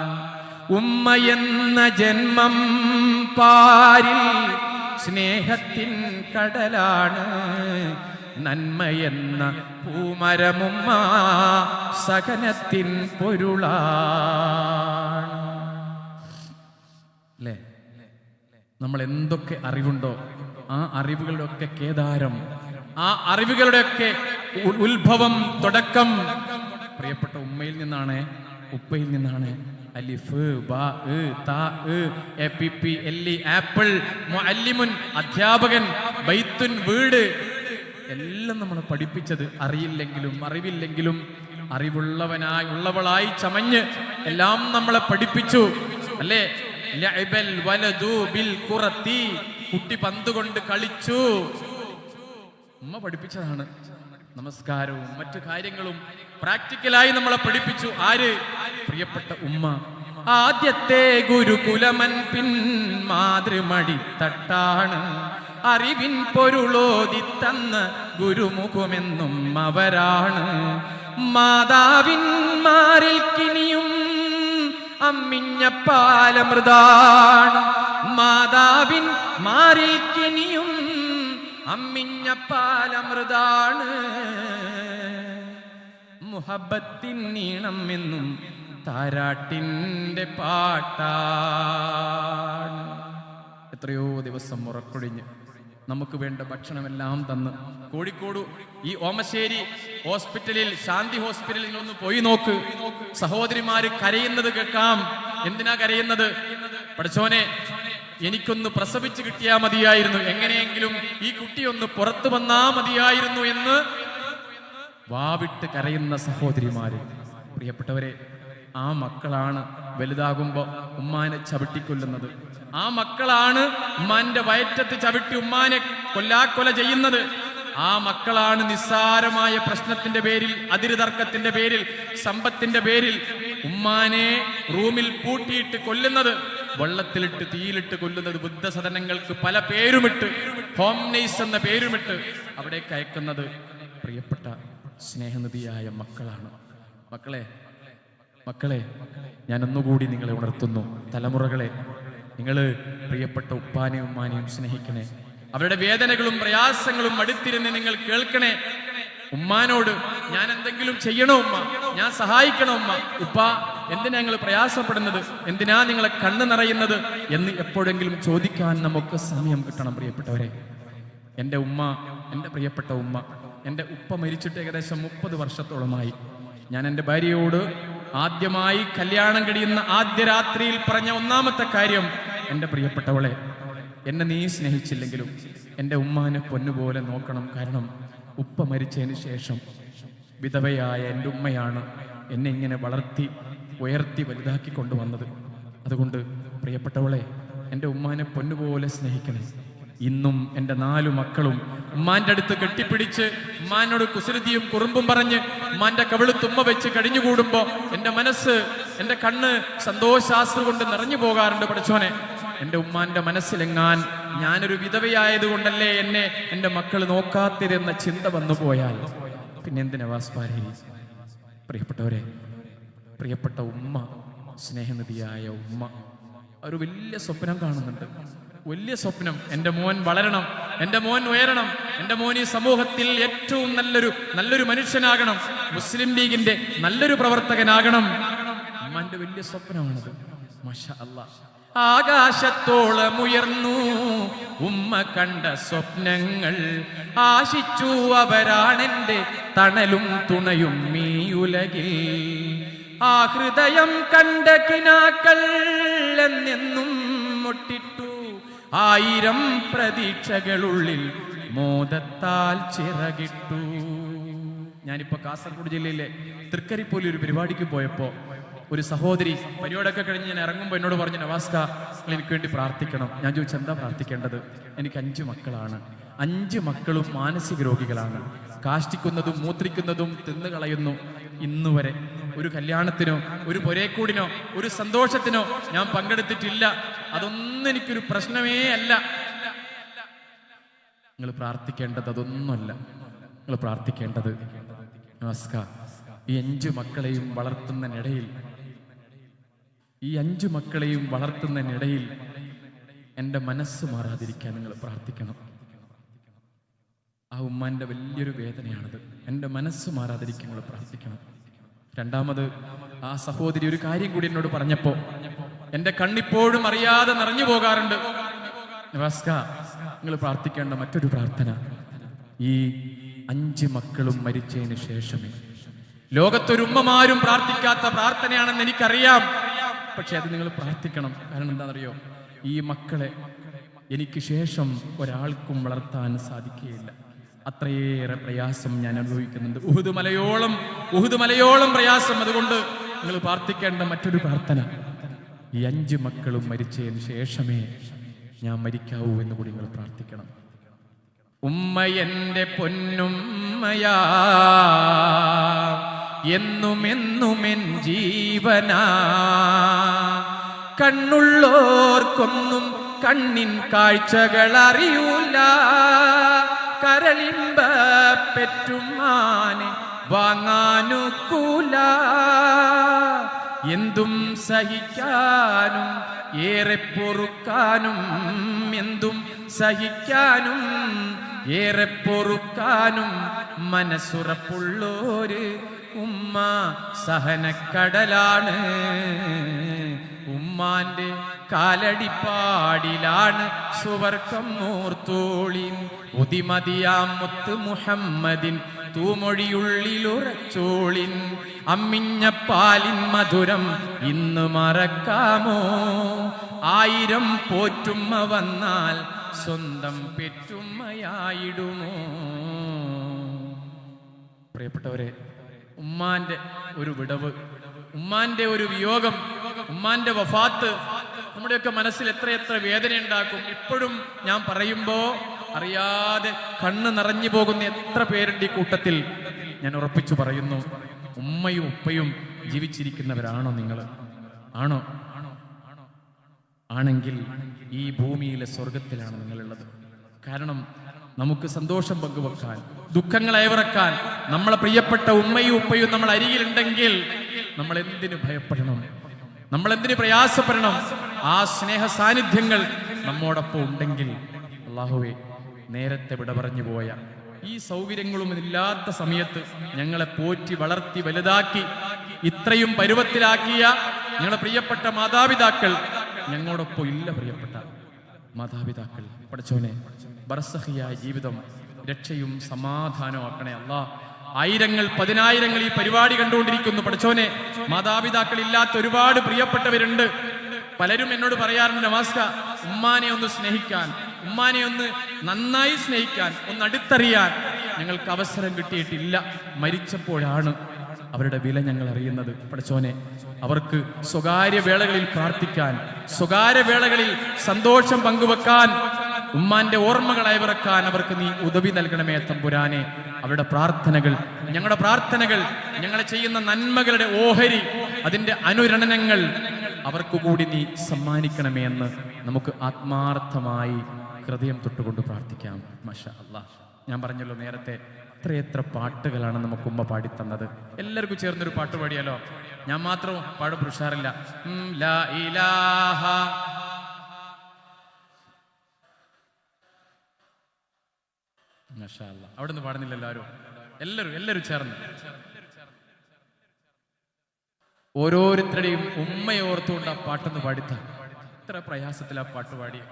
ഉമ്മ എന്ന ജന്മം പാരിൽ സ്നേഹത്തിൻ കടലാണ്. നന്മയെന്ന പൂമരമുമ്മ സഹനത്തിൻ പൊരുളാണ്. അല്ലേ? നമ്മൾ എന്തൊക്കെ അറിവുണ്ടോ ആ അറിവുകളുടെയൊക്കെ കേദാരം, ആ അറിവുകളുടെയൊക്കെ ഉത്ഭവം, തുടക്കം പ്രിയപ്പെട്ട ഉമ്മയിൽ നിന്നാണ്, ഉപ്പയിൽ നിന്നാണ്. അലിഫ്, ബാ, താ, എ, പി, പി, എല്ലി, ആപ്പിൾ, മുഅല്ലിമുൻ അധ്യാപകൻ, ബൈത്തുൻ വീട്, എല്ലാം നമ്മളെ പഠിപ്പിച്ചത് അറിയില്ലെങ്കിലും അറിവില്ലെങ്കിലും ഉള്ളവളായി ചമഞ്ഞ് എല്ലാം നമ്മളെ പഠിപ്പിച്ചു. അല്ലേ? ലഅബൽ വലദു ബിൽ ഖുറത്തി, കുട്ടി പന്ത് കൊണ്ട് കളിച്ചു. ഉമ്മ പഠിപ്പിച്ചതാണ്. നമസ്കാരവും മറ്റു കാര്യങ്ങളും പ്രാക്ടിക്കലായി നമ്മളെ പഠിപ്പിച്ചു. ആര്? പ്രിയപ്പെട്ട ഉമ്മ. ആദ്യത്തെ ഗുരുകുലമൻ പിൻ മാതൃമടിത്തട്ടാണ്. അറിവിൻ പൊരുളോതി തന്ന ഗുരുമുഖമെന്നും അവരാണ്. മാതാവിന്മാരിൽ കിനിയും അമ്മിഞ്ഞ പാലമൃതാണ്. മാതാവിൻ മാറിൽ കിനിയും അമ്മിഞ്ഞ പാലമൃതാണ്. മുഹബത്തിൻ നീണം എന്നും താരാട്ടിന്റെ പാട്ടാണ്. എത്രയോ ദിവസം ഉറക്കൊഴിഞ്ഞ് നമുക്ക് വേണ്ട ഭക്ഷണമെല്ലാം തന്ന് കോഴിക്കോട് ഈ ഓമശ്ശേരി ഹോസ്പിറ്റലിൽ, ശാന്തി ഹോസ്പിറ്റലിൽ ഒന്ന് പോയി നോക്ക്. സഹോദരിമാര് കരയുന്നത് കേൾക്കാം. എന്തിനാ കരയുന്നത്? പഠിച്ചോനെ, എനിക്കൊന്ന് പ്രസവിച്ച് കിട്ടിയാ മതിയായിരുന്നു, എങ്ങനെയെങ്കിലും ഈ കുട്ടിയൊന്ന് പുറത്തു വന്നാ മതിയായിരുന്നു എന്ന് വാവിട്ട് കരയുന്ന സഹോദരിമാര്. പ്രിയപ്പെട്ടവരെ, ആ മക്കളാണ് വലുതാകുമ്പോ ഉമ്മാനെ ചവിട്ടിക്കൊല്ലുന്നത്. ആ മക്കളാണ് ഉമ്മാന്റെ വയറ്റത്ത് ചവിട്ടി ഉമ്മാനെ കൊല്ലാക്കൊല ചെയ്യുന്നത്. ആ മക്കളാണ് നിസ്സാരമായ പ്രശ്നത്തിന്റെ പേരിൽ, അതിരുതർക്കത്തിന്റെ പേരിൽ, സമ്പത്തിന്റെ പേരിൽ ഉമ്മാനെ റൂമിൽ പൂട്ടിയിട്ട് കൊല്ലുന്നത്, വെള്ളത്തിലിട്ട് തീയിലിട്ട് കൊല്ലുന്നത്, വൃദ്ധസദനങ്ങൾക്ക് പല പേരുമിട്ട്, ഹോം നൈസ് എന്ന പേരുമിട്ട് അവിടേക്ക് അയക്കുന്നത് പ്രിയപ്പെട്ട സ്നേഹനിധിയായ മക്കളാണ്. മക്കളെ ഞാൻ ഒന്നുകൂടി നിങ്ങളെ ഉണർത്തുന്നു. തലമുറകളെ, നിങ്ങൾ പ്രിയപ്പെട്ട ഉപ്പാനെയും ഉമ്മാനെയും സ്നേഹിക്കണേ. അവരുടെ വേദനകളും പ്രയാസങ്ങളും അടുത്തിരുന്ന് നിങ്ങൾ കേൾക്കണേ. ഉമ്മാനോട് ഞാൻ എന്തെങ്കിലും ചെയ്യണോ ഉമ്മ, ഞാൻ സഹായിക്കണോ ഉമ്മ, ഉപ്പ എന്തിനാ നിങ്ങൾ പ്രയാസപ്പെടുന്നത്, എന്തിനാ നിങ്ങളെ കണ്ണ് നിറയുന്നത് എന്ന് എപ്പോഴെങ്കിലും ചോദിക്കാൻ നമുക്ക് സമയം കിട്ടണം. പ്രിയപ്പെട്ടവരെ, എൻ്റെ ഉമ്മ, എൻ്റെ പ്രിയപ്പെട്ട ഉമ്മ, എൻ്റെ ഉപ്പ മരിച്ചിട്ട് ഏകദേശം 30 വർഷത്തോളമായി. ഞാൻ എൻ്റെ ഭാര്യയോട് ആദ്യമായി കല്യാണം കഴിയുന്ന ആദ്യ രാത്രിയിൽ പറഞ്ഞ ഒന്നാമത്തെ കാര്യം, എൻ്റെ പ്രിയപ്പെട്ടവളെ, എന്നെ നീ സ്നേഹിച്ചില്ലെങ്കിലും എൻ്റെ ഉമ്മാനെ പൊന്നുപോലെ നോക്കണം. കാരണം ഉപ്പ മരിച്ചതിന് ശേഷം വിധവയായ എൻ്റെ ഉമ്മയാണ് എന്നെ ഇങ്ങനെ വളർത്തി ഉയർത്തി വലുതാക്കി കൊണ്ടുവന്നത്. അതുകൊണ്ട് പ്രിയപ്പെട്ടവളെ, എൻ്റെ ഉമ്മാനെ പൊന്നുപോലെ സ്നേഹിക്കണേ. ഇന്നും എൻ്റെ 4 മക്കളും ഉമ്മാന്റെ അടുത്ത് കെട്ടിപ്പിടിച്ച് ഉമ്മാനോട് കുസൃതിയും കുറുമ്പും പറഞ്ഞ് ഉമ്മാന്റെ കവിളുത്തുമ്മ വെച്ച് കഴിഞ്ഞുകൂടുമ്പോ എൻ്റെ മനസ്സ്, എൻ്റെ കണ്ണ് സന്തോഷാശ്രു കൊണ്ട് നിറഞ്ഞു പോകാറുണ്ട്. പഠിച്ചോനെ, എൻ്റെ ഉമ്മാന്റെ മനസ്സിലെങ്ങാൻ ഞാനൊരു വിധവയായത് കൊണ്ടല്ലേ എന്നെ എൻ്റെ മക്കൾ നോക്കാത്തിരുന്ന ചിന്ത വന്നു പോയാൽ പിന്നെ എന്തിനാ വാസ്പാരി? പ്രിയപ്പെട്ടവരെ, പ്രിയപ്പെട്ട ഉമ്മ, സ്നേഹനിധിയായ ഉമ്മ ഒരു വലിയ സ്വപ്നം കാണുന്നുണ്ട്. വലിയ സ്വപ്നം, എൻ്റെ മോൻ വളരണം, എൻ്റെ മോൻ ഉയരണം, എൻ്റെ മോൻ ഈ സമൂഹത്തിൽ ഏറ്റവും നല്ലൊരു മനുഷ്യനാകണം, മുസ്ലിം ലീഗിന്റെ നല്ലൊരു പ്രവർത്തകനാകണം. ഉമ്മാന്റെ വലിയ സ്വപ്നമാണത്. മാഷാ അല്ലാഹ്. ആകാശത്തോളം ഉയർന്നു ഉമ്മ കണ്ട സ്വപ്നങ്ങൾ, ആശിച്ചു അവരാണെന്റെ തണലും തുണയും ഈ ഉലകിൽ. ആ ഹൃദയം കണ്ട കിനാക്കൾ എന്നെന്നും മുട്ടിട്ടു, 1000 പ്രതീക്ഷകളുള്ളിൽ മോദത്താൽ ചിറകിട്ടു. ഞാനിപ്പോ കാസർഗോഡ് ജില്ലയിലെ തൃക്കരിപ്പൂരിൽ ഒരു പരിപാടിക്ക് പോയപ്പോ ഒരു സഹോദരി പരിപാടിയൊക്കെ കഴിഞ്ഞ് ഞാൻ ഇറങ്ങുമ്പോൾ എന്നോട് പറഞ്ഞു, നവാസ്ക എനിക്ക് വേണ്ടി പ്രാർത്ഥിക്കണം. ഞാൻ ചോദിച്ചു, എന്താ പ്രാർത്ഥിക്കേണ്ടത്? എനിക്ക് 5 മക്കളാണ്, 5 മക്കളും മാനസിക രോഗികളാണ്. കാഷ്ടിക്കുന്നതും മൂത്രിക്കുന്നതും തിന്നുകളയുന്നു. ഇന്നുവരെ ഒരു കല്യാണത്തിനോ ഒരു പൊരേക്കൂടിനോ ഒരു സന്തോഷത്തിനോ ഞാൻ പങ്കെടുത്തിട്ടില്ല. അതൊന്നും എനിക്കൊരു പ്രശ്നമേ അല്ല. നിങ്ങൾ പ്രാർത്ഥിക്കേണ്ടത് അതൊന്നുമല്ല. നിങ്ങൾ പ്രാർത്ഥിക്കേണ്ടത് നമസ്ക ഈ 5 മക്കളെയും വളർത്തുന്നതിനിടയിൽ എൻ്റെ മനസ്സ് മാറാതിരിക്കാൻ നിങ്ങൾ പ്രാർത്ഥിക്കണം. ആ ഉമ്മാന്റെ വലിയൊരു വേദനയാണത്. എൻ്റെ മനസ്സ് മാറാതിരിക്കാൻ നിങ്ങൾ പ്രാർത്ഥിക്കണം. രണ്ടാമത് ആ സഹോദരി ഒരു കാര്യം കൂടി എന്നോട് പറഞ്ഞപ്പോ എൻ്റെ കണ്ണിപ്പോഴും അറിയാതെ നിറഞ്ഞു പോകാറുണ്ട്. നിങ്ങൾ പ്രാർത്ഥിക്കേണ്ട മറ്റൊരു പ്രാർത്ഥന, ഈ 5 മക്കളും മരിച്ചതിന് ശേഷമേ, ലോകത്തൊരുമ്മമാരും പ്രാർത്ഥിക്കാത്ത പ്രാർത്ഥനയാണെന്ന് എനിക്കറിയാം, പക്ഷെ അത് നിങ്ങൾ പ്രാർത്ഥിക്കണം. കാരണം എന്താണെന്നറിയോ, ഈ മക്കളെ എനിക്ക് ശേഷം ഒരാൾക്കും വളർത്താൻ സാധിക്കുകയില്ല. അത്രയേറെ പ്രയാസം ഞാൻ അനുഭവിക്കുന്നുണ്ട്. ഉഹുദ് മലയോളം പ്രയാസം. അതുകൊണ്ട് നിങ്ങൾ പ്രാർത്ഥിക്കേണ്ട മറ്റൊരു പ്രാർത്ഥന, ഈ 5 മക്കളും മരിച്ചതിന് ശേഷമേ ഞാൻ മരിക്കാവൂ എന്ന് കൂടി നിങ്ങൾ പ്രാർത്ഥിക്കണം. ഉമ്മ എന്റെ പൊന്നുമ്മയാ, എന്നുമെന്നുമെൻ ജീവനാ, കണ്ണുള്ളോർക്കൊന്നും കണ്ണിൻ കാഴ്ചകൾ അറിയൂല, കരളിമ്പ പെറ്റുമാനെ വാങ്ങാനുക്കൂല, എന്തും സഹിക്കാനും ഏറെ പൊറുക്കാനും, എന്തും സഹിക്കാനും ഏറെ പൊറുക്കാനും മനസ്സുറപ്പുള്ളോര് ഉമ്മ സഹനക്കടലാണ്. ഉമ്മാന്റെ കാലടിപ്പാടിലാണ് സുവർക്കം മൂർത്തോളിൻ, ഉദിമതിയാം മുത്ത് മുഹമ്മദിൻ തൂമൊഴിയുള്ളിലുറച്ചോളിൻ, അമ്മിഞ്ഞ പാലിൻ മധുരം ഇന്ന് മറക്കാമോ, 1000 പോറ്റുമ്മ വന്നാൽ സ്വന്തം പെറ്റുമ്മയായിടുമോ. പ്രിയപ്പെട്ടവരെ, ഉമ്മാന്റെ ഒരു വിടവ്, ഉമ്മാന്റെ ഒരു വിയോഗം, ഉമ്മാന്റെ വഫാത്ത് നമ്മുടെയൊക്കെ മനസ്സിൽ എത്രയെത്ര വേദന ഉണ്ടാക്കും. ഇപ്പോഴും ഞാൻ പറയുമ്പോ അറിയാതെ കണ്ണ് നിറഞ്ഞു പോകുന്ന എത്ര പേരുണ്ട് ഈ കൂട്ടത്തിൽ. ഞാൻ ഉറപ്പിച്ചു പറയുന്നു, ഉമ്മയും ഉപ്പയും ജീവിച്ചിരിക്കുന്നവരാണോ നിങ്ങൾ? ആണോ? ആണെങ്കിൽ ഈ ഭൂമിയിലെ സ്വർഗത്തിലാണ് നിങ്ങളുള്ളത്. കാരണം നമുക്ക് സന്തോഷം പങ്കുവെക്കാൻ, ദുഃഖങ്ങൾ അയവിറക്കാൻ നമ്മളെ പ്രിയപ്പെട്ട ഉമ്മയും ഉപ്പയും നമ്മൾ അരികിലുണ്ടെങ്കിൽ നമ്മൾ എന്തിനു ഭയപ്പെടണം? നമ്മൾ എന്തിനു പ്രയാസപ്പെടണം? ആ സ്നേഹ സാന്നിധ്യങ്ങൾ നമ്മോടൊപ്പം ഉണ്ടെങ്കിൽ. അല്ലാഹുവേ, നേരത്തെ വിട പറഞ്ഞു പോയ ഈ സൗകര്യങ്ങളും ഇല്ലാത്ത സമയത്ത് ഞങ്ങളെ പോറ്റി വളർത്തി വലുതാക്കി ഇത്രയും പരുവത്തിലാക്കിയ ഞങ്ങളെ പ്രിയപ്പെട്ട മാതാപിതാക്കൾ ഞങ്ങളോടൊപ്പം ഇല്ല. പ്രിയപ്പെട്ട മാതാപിതാക്കൾ, പഠിച്ചോനെ, ബർസഖിയായ ജീവിതം രക്ഷയും സമാധാനവും ആക്കണേ അല്ലാഹ്. 1000 10,000 ഈ പരിപാടി കണ്ടുകൊണ്ടിരിക്കുന്നു. പഠിച്ചോനെ, മാതാപിതാക്കൾ ഇല്ലാത്ത ഒരുപാട് പ്രിയപ്പെട്ടവരുണ്ട്. പലരും എന്നോട് പറയാറുണ്ട്, നവാസ്ക, ഉമ്മാനെ ഒന്ന് സ്നേഹിക്കാൻ, ഉമ്മാനെ ഒന്ന് നന്നായി സ്നേഹിക്കാൻ, ഒന്ന് അടുത്തറിയാൻ ഞങ്ങൾക്ക് അവസരം കിട്ടിയിട്ടില്ല. മരിച്ചപ്പോഴാണ് അവരുടെ വില ഞങ്ങൾ അറിയുന്നത്. പഠിച്ചോനെ, അവർക്ക് സ്വകാര്യ വേളകളിൽ പ്രാർത്ഥിക്കാൻ, സ്വകാര്യ വേളകളിൽ സന്തോഷം പങ്കുവെക്കാൻ, ഉമ്മാന്റെ ഓർമ്മകൾ അയവിറക്കാൻ അവർക്ക് നീ ഉദവി നൽകണമേ തമ്പുരാനെ. അവരുടെ പ്രാർത്ഥനകൾ, ഞങ്ങളുടെ പ്രാർത്ഥനകൾ, ഞങ്ങളെ ചെയ്യുന്ന നന്മകളുടെ ഓഹരി, അതിന്റെ അനുരണനങ്ങൾ അവർക്ക് കൂടി നീ സമ്മാനിക്കണമേ എന്ന് നമുക്ക് ആത്മാർത്ഥമായി ഹൃദയം തൊട്ടുകൊണ്ട് പ്രാർത്ഥിക്കാം. മാഷാ അല്ലാഹ്. ഞാൻ പറഞ്ഞല്ലോ നേരത്തെ, എത്രയെത്ര പാട്ടുകളാണ് നമുക്ക് ഉമ്മ പാടിത്തന്നത്. എല്ലാവർക്കും ചേർന്നൊരു പാട്ട് പാടിയാലോ? ഞാൻ മാത്രം പാടും, ഉഷാറില്ല. ലാ ഇലാഹ മാഷാ അല്ലാ. അവിടെ നിന്ന് പാടുന്നില്ല എല്ലാവരും ചേർന്ന് ഓരോരുത്തരുടെയും ഉമ്മയെ ഓർത്തുകൊണ്ട് ആ പാട്ടൊന്ന് പാടിത്ത. ഇത്ര പ്രയാസത്തിൽ ആ പാട്ട് പാടിയ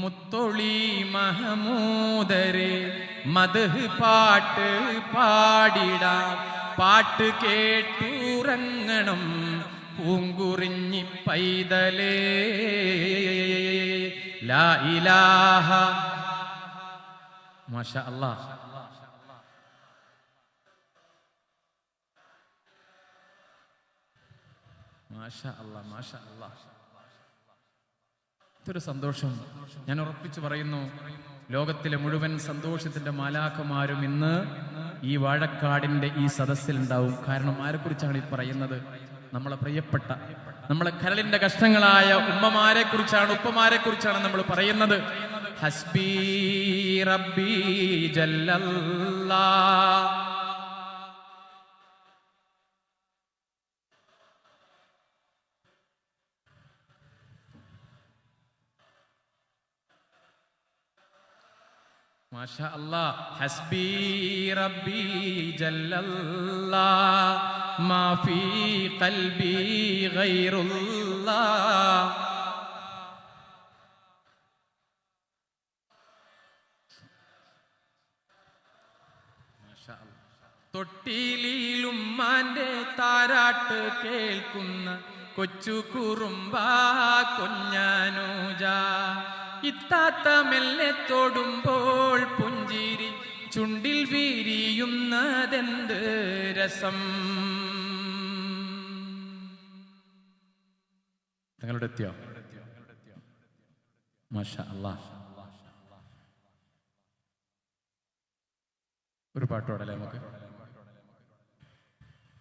മുത്തൊളി മഹമൂദരെ മദ്ഹ് പാട്ട് പാടിടാം, പാട്ട് കേട്ടുറങ്ങണം പൂങ്കുറിഞ്ഞി പൈതലേ. ലാ ഇലാഹ മാഷാ അല്ലാ. മാഷാ അല്ലാ, മാഷാ അല്ലാ. ഇതൊരു സന്തോഷം. ഞാൻ ഉറപ്പിച്ചു പറയുന്നു, ലോകത്തിലെ മുഴുവൻ സന്തോഷത്തിന്റെ മാലാഖമാരും ഇന്ന് ഈ വാഴക്കാടിന്റെ ഈ സദസ്സിലുണ്ടാവും. കാരണം ആരെക്കുറിച്ചാണ് ഈ പറയുന്നത്? നമ്മളെ പ്രിയപ്പെട്ട, നമ്മളെ കരളിന്റെ കഷ്ണങ്ങളായ ഉമ്മമാരെ കുറിച്ചാണ്, ഉപ്പമാരെ കുറിച്ചാണ് നമ്മൾ പറയുന്നത്. ഹസ്ബി റബ്ബി ജല്ലല്ലാ. മാഷാ അല്ലാ. ഹസ്ബി റബ്ബി ജല്ലല്ലാ മാ ഫീ ഖൽബി ഗൈറുല്ലാ. തൊട്ടിലുമ്മാന്റെ താരാട്ട് കേൾക്കുന്ന കൊച്ചു കുറുമ്പാ കൊഞ്ഞാനൂജ, ഇത്താത്ത മെല്ലെ തൊടുമ്പോൾ പുഞ്ചിരി ചുണ്ടിൽ വീരിയുന്നതെന്ത് രസം. തങ്ങളുടെ എത്തിയോ? മാഷാ അല്ലാ. ഒരു പാട്ട് പാടല്ലേ നമുക്ക്?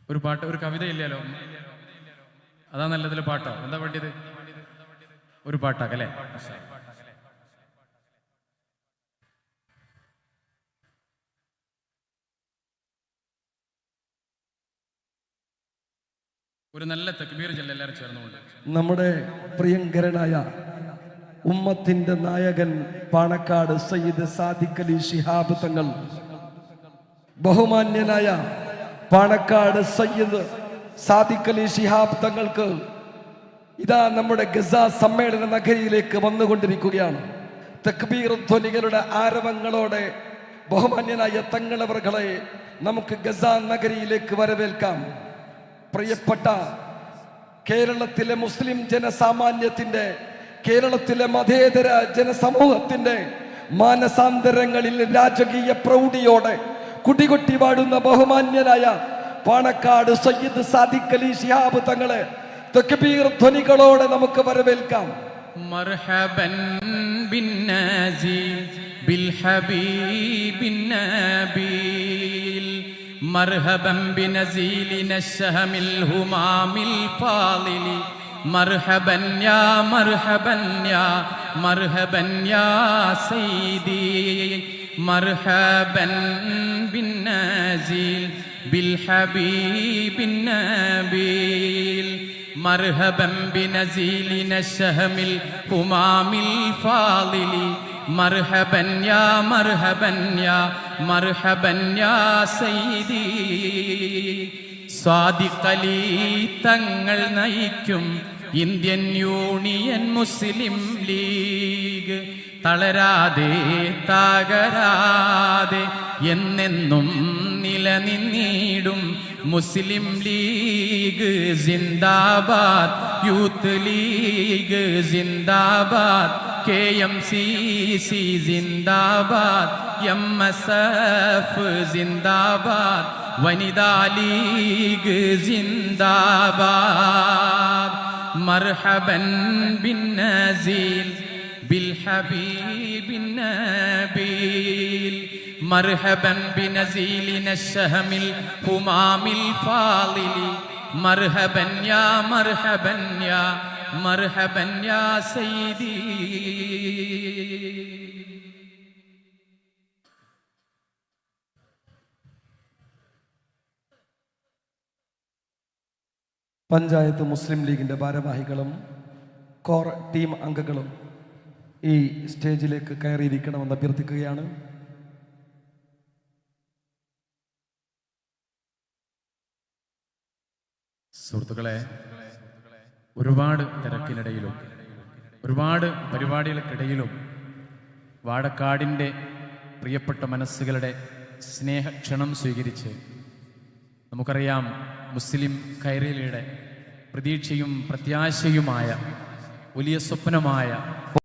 ഒരു പാട്ട്, ഒരു കവിത ഇല്ലല്ലോ? അതാ നല്ലതിൽ പാട്ടോ? എന്താ വേണ്ടിയത്? ഒരു പാട്ടാക്കല്ലേ? ഒരു നല്ല തക്ബീർ ചൊല്ല് എല്ലാവരും ചേർന്നുകൊണ്ട്. നമ്മുടെ പ്രിയങ്കരനായ ഉമ്മത്തിന്റെ നായകൻ പാണക്കാട് സയ്യിദ് സാദിഖ് അലി ശിഹാബ് തങ്ങൾ, ബഹുമാന്യനായ പാണക്കാട് സയ്യിദ് സാദിഖ് അലി ശിഹാബ് തങ്ങൾക്ക് ഇതാ നമ്മുടെ ഗസ സമ്മേളന നഗരിയിലേക്ക് വന്നുകൊണ്ടിരിക്കുകയാണ്. തക്ബീർ ധ്വനികളുടെ ആരവങ്ങളോടെ ബഹുമാന്യനായ തങ്ങളവറുകളെ നമുക്ക് ഗസ നഗരിയിലേക്ക് വരവേൽക്കാം. പ്രിയപ്പെട്ട കേരളത്തിലെ മുസ്ലിം ജനസാമാന്യത്തിന്റെ, കേരളത്തിലെ മതേതര ജനസമൂഹത്തിന്റെ മാനസാന്തരങ്ങളിൽ രാജകീയ പ്രൗഢിയോടെ കുടികൊട്ടി വാടുന്ന ബഹുമാന്യനായ പാണക്കാട് സയ്യിദ് സാദിഖ് അലി ശിഹാബ് തങ്ങളെ തക്ബീർ ധ്വനികളോടെ നമുക്ക് വരവേൽക്കാം. മർഹബൻ ബിൻ നാസീൽ ബിൽ ഹബീബിൻ നബീൽ, മർഹബൻ ബിനസീലിന ശഹമിൽ ഹുമാമിൽ ഫാളിലി, മർഹബൻ യാ മർഹബൻ യാ മർഹബൻ യാ സയ്യിദി, മർഹബൻ ബിൻ നാസീൽ ബിൽ ഹബീബിൻ നബീൽ, മർഹബൻ ബിനസീലിന ശഹമിൽ ഹുമാമിൽ ഫാളിലി, മർഹബൻ യാ മർഹബൻ യാ മർഹബൻ യാ സയ്യിദി. സാദിഖ് അലി തങ്ങൾ നയിക്കും ഇന്ത്യൻ യൂണിയൻ മുസ്ലിം ലീഗ്, തളരാതെ തകരാതെ എന്നെന്നും നിലനിന്നിടും മുസ്ലിം ലീഗ് സിന്ദാബാദ്, യൂത്ത് ലീഗ് സിന്ദാബാദ്, KMCC സിന്ദാബാദ്, MSF സിന്ദാബാദ്, വനിതാ ലീഗ് സിന്ദാബാദ്. മർഹബൻ ബിൻ നസീൽ ബിൽ ഹബീബിൻ നബീൽ, മർഹബൻ ബിനസീലിന ശഹമിൽ ഹുമാമിൽ ഫാളിലി, മർഹബൻ യാ മർഹബൻ യാ മർഹബൻ യാ സയ്യിദി. പഞ്ചായത്ത് മുസ്ലിം ലീഗിന്റെ ഭാരവാഹികളും കോർ ടീം അംഗങ്ങളും ഈ സ്റ്റേജിലേക്ക് കയറിയിരിക്കണമെന്ന് അഭ്യർത്ഥിക്കുകയാണ്. സുഹൃത്തുക്കളെ, ഒരുപാട് തിരക്കിനിടയിലും ഒരുപാട് പരിപാടികൾക്കിടയിലും വാഴക്കാടിൻ്റെ പ്രിയപ്പെട്ട മനസ്സുകളുടെ സ്നേഹക്ഷണം സ്വീകരിച്ച്, നമുക്കറിയാം മുസ്ലിം കൈരളിയുടെ പ്രതീക്ഷയും പ്രത്യാശയുമായ വലിയ സ്വപ്നമായ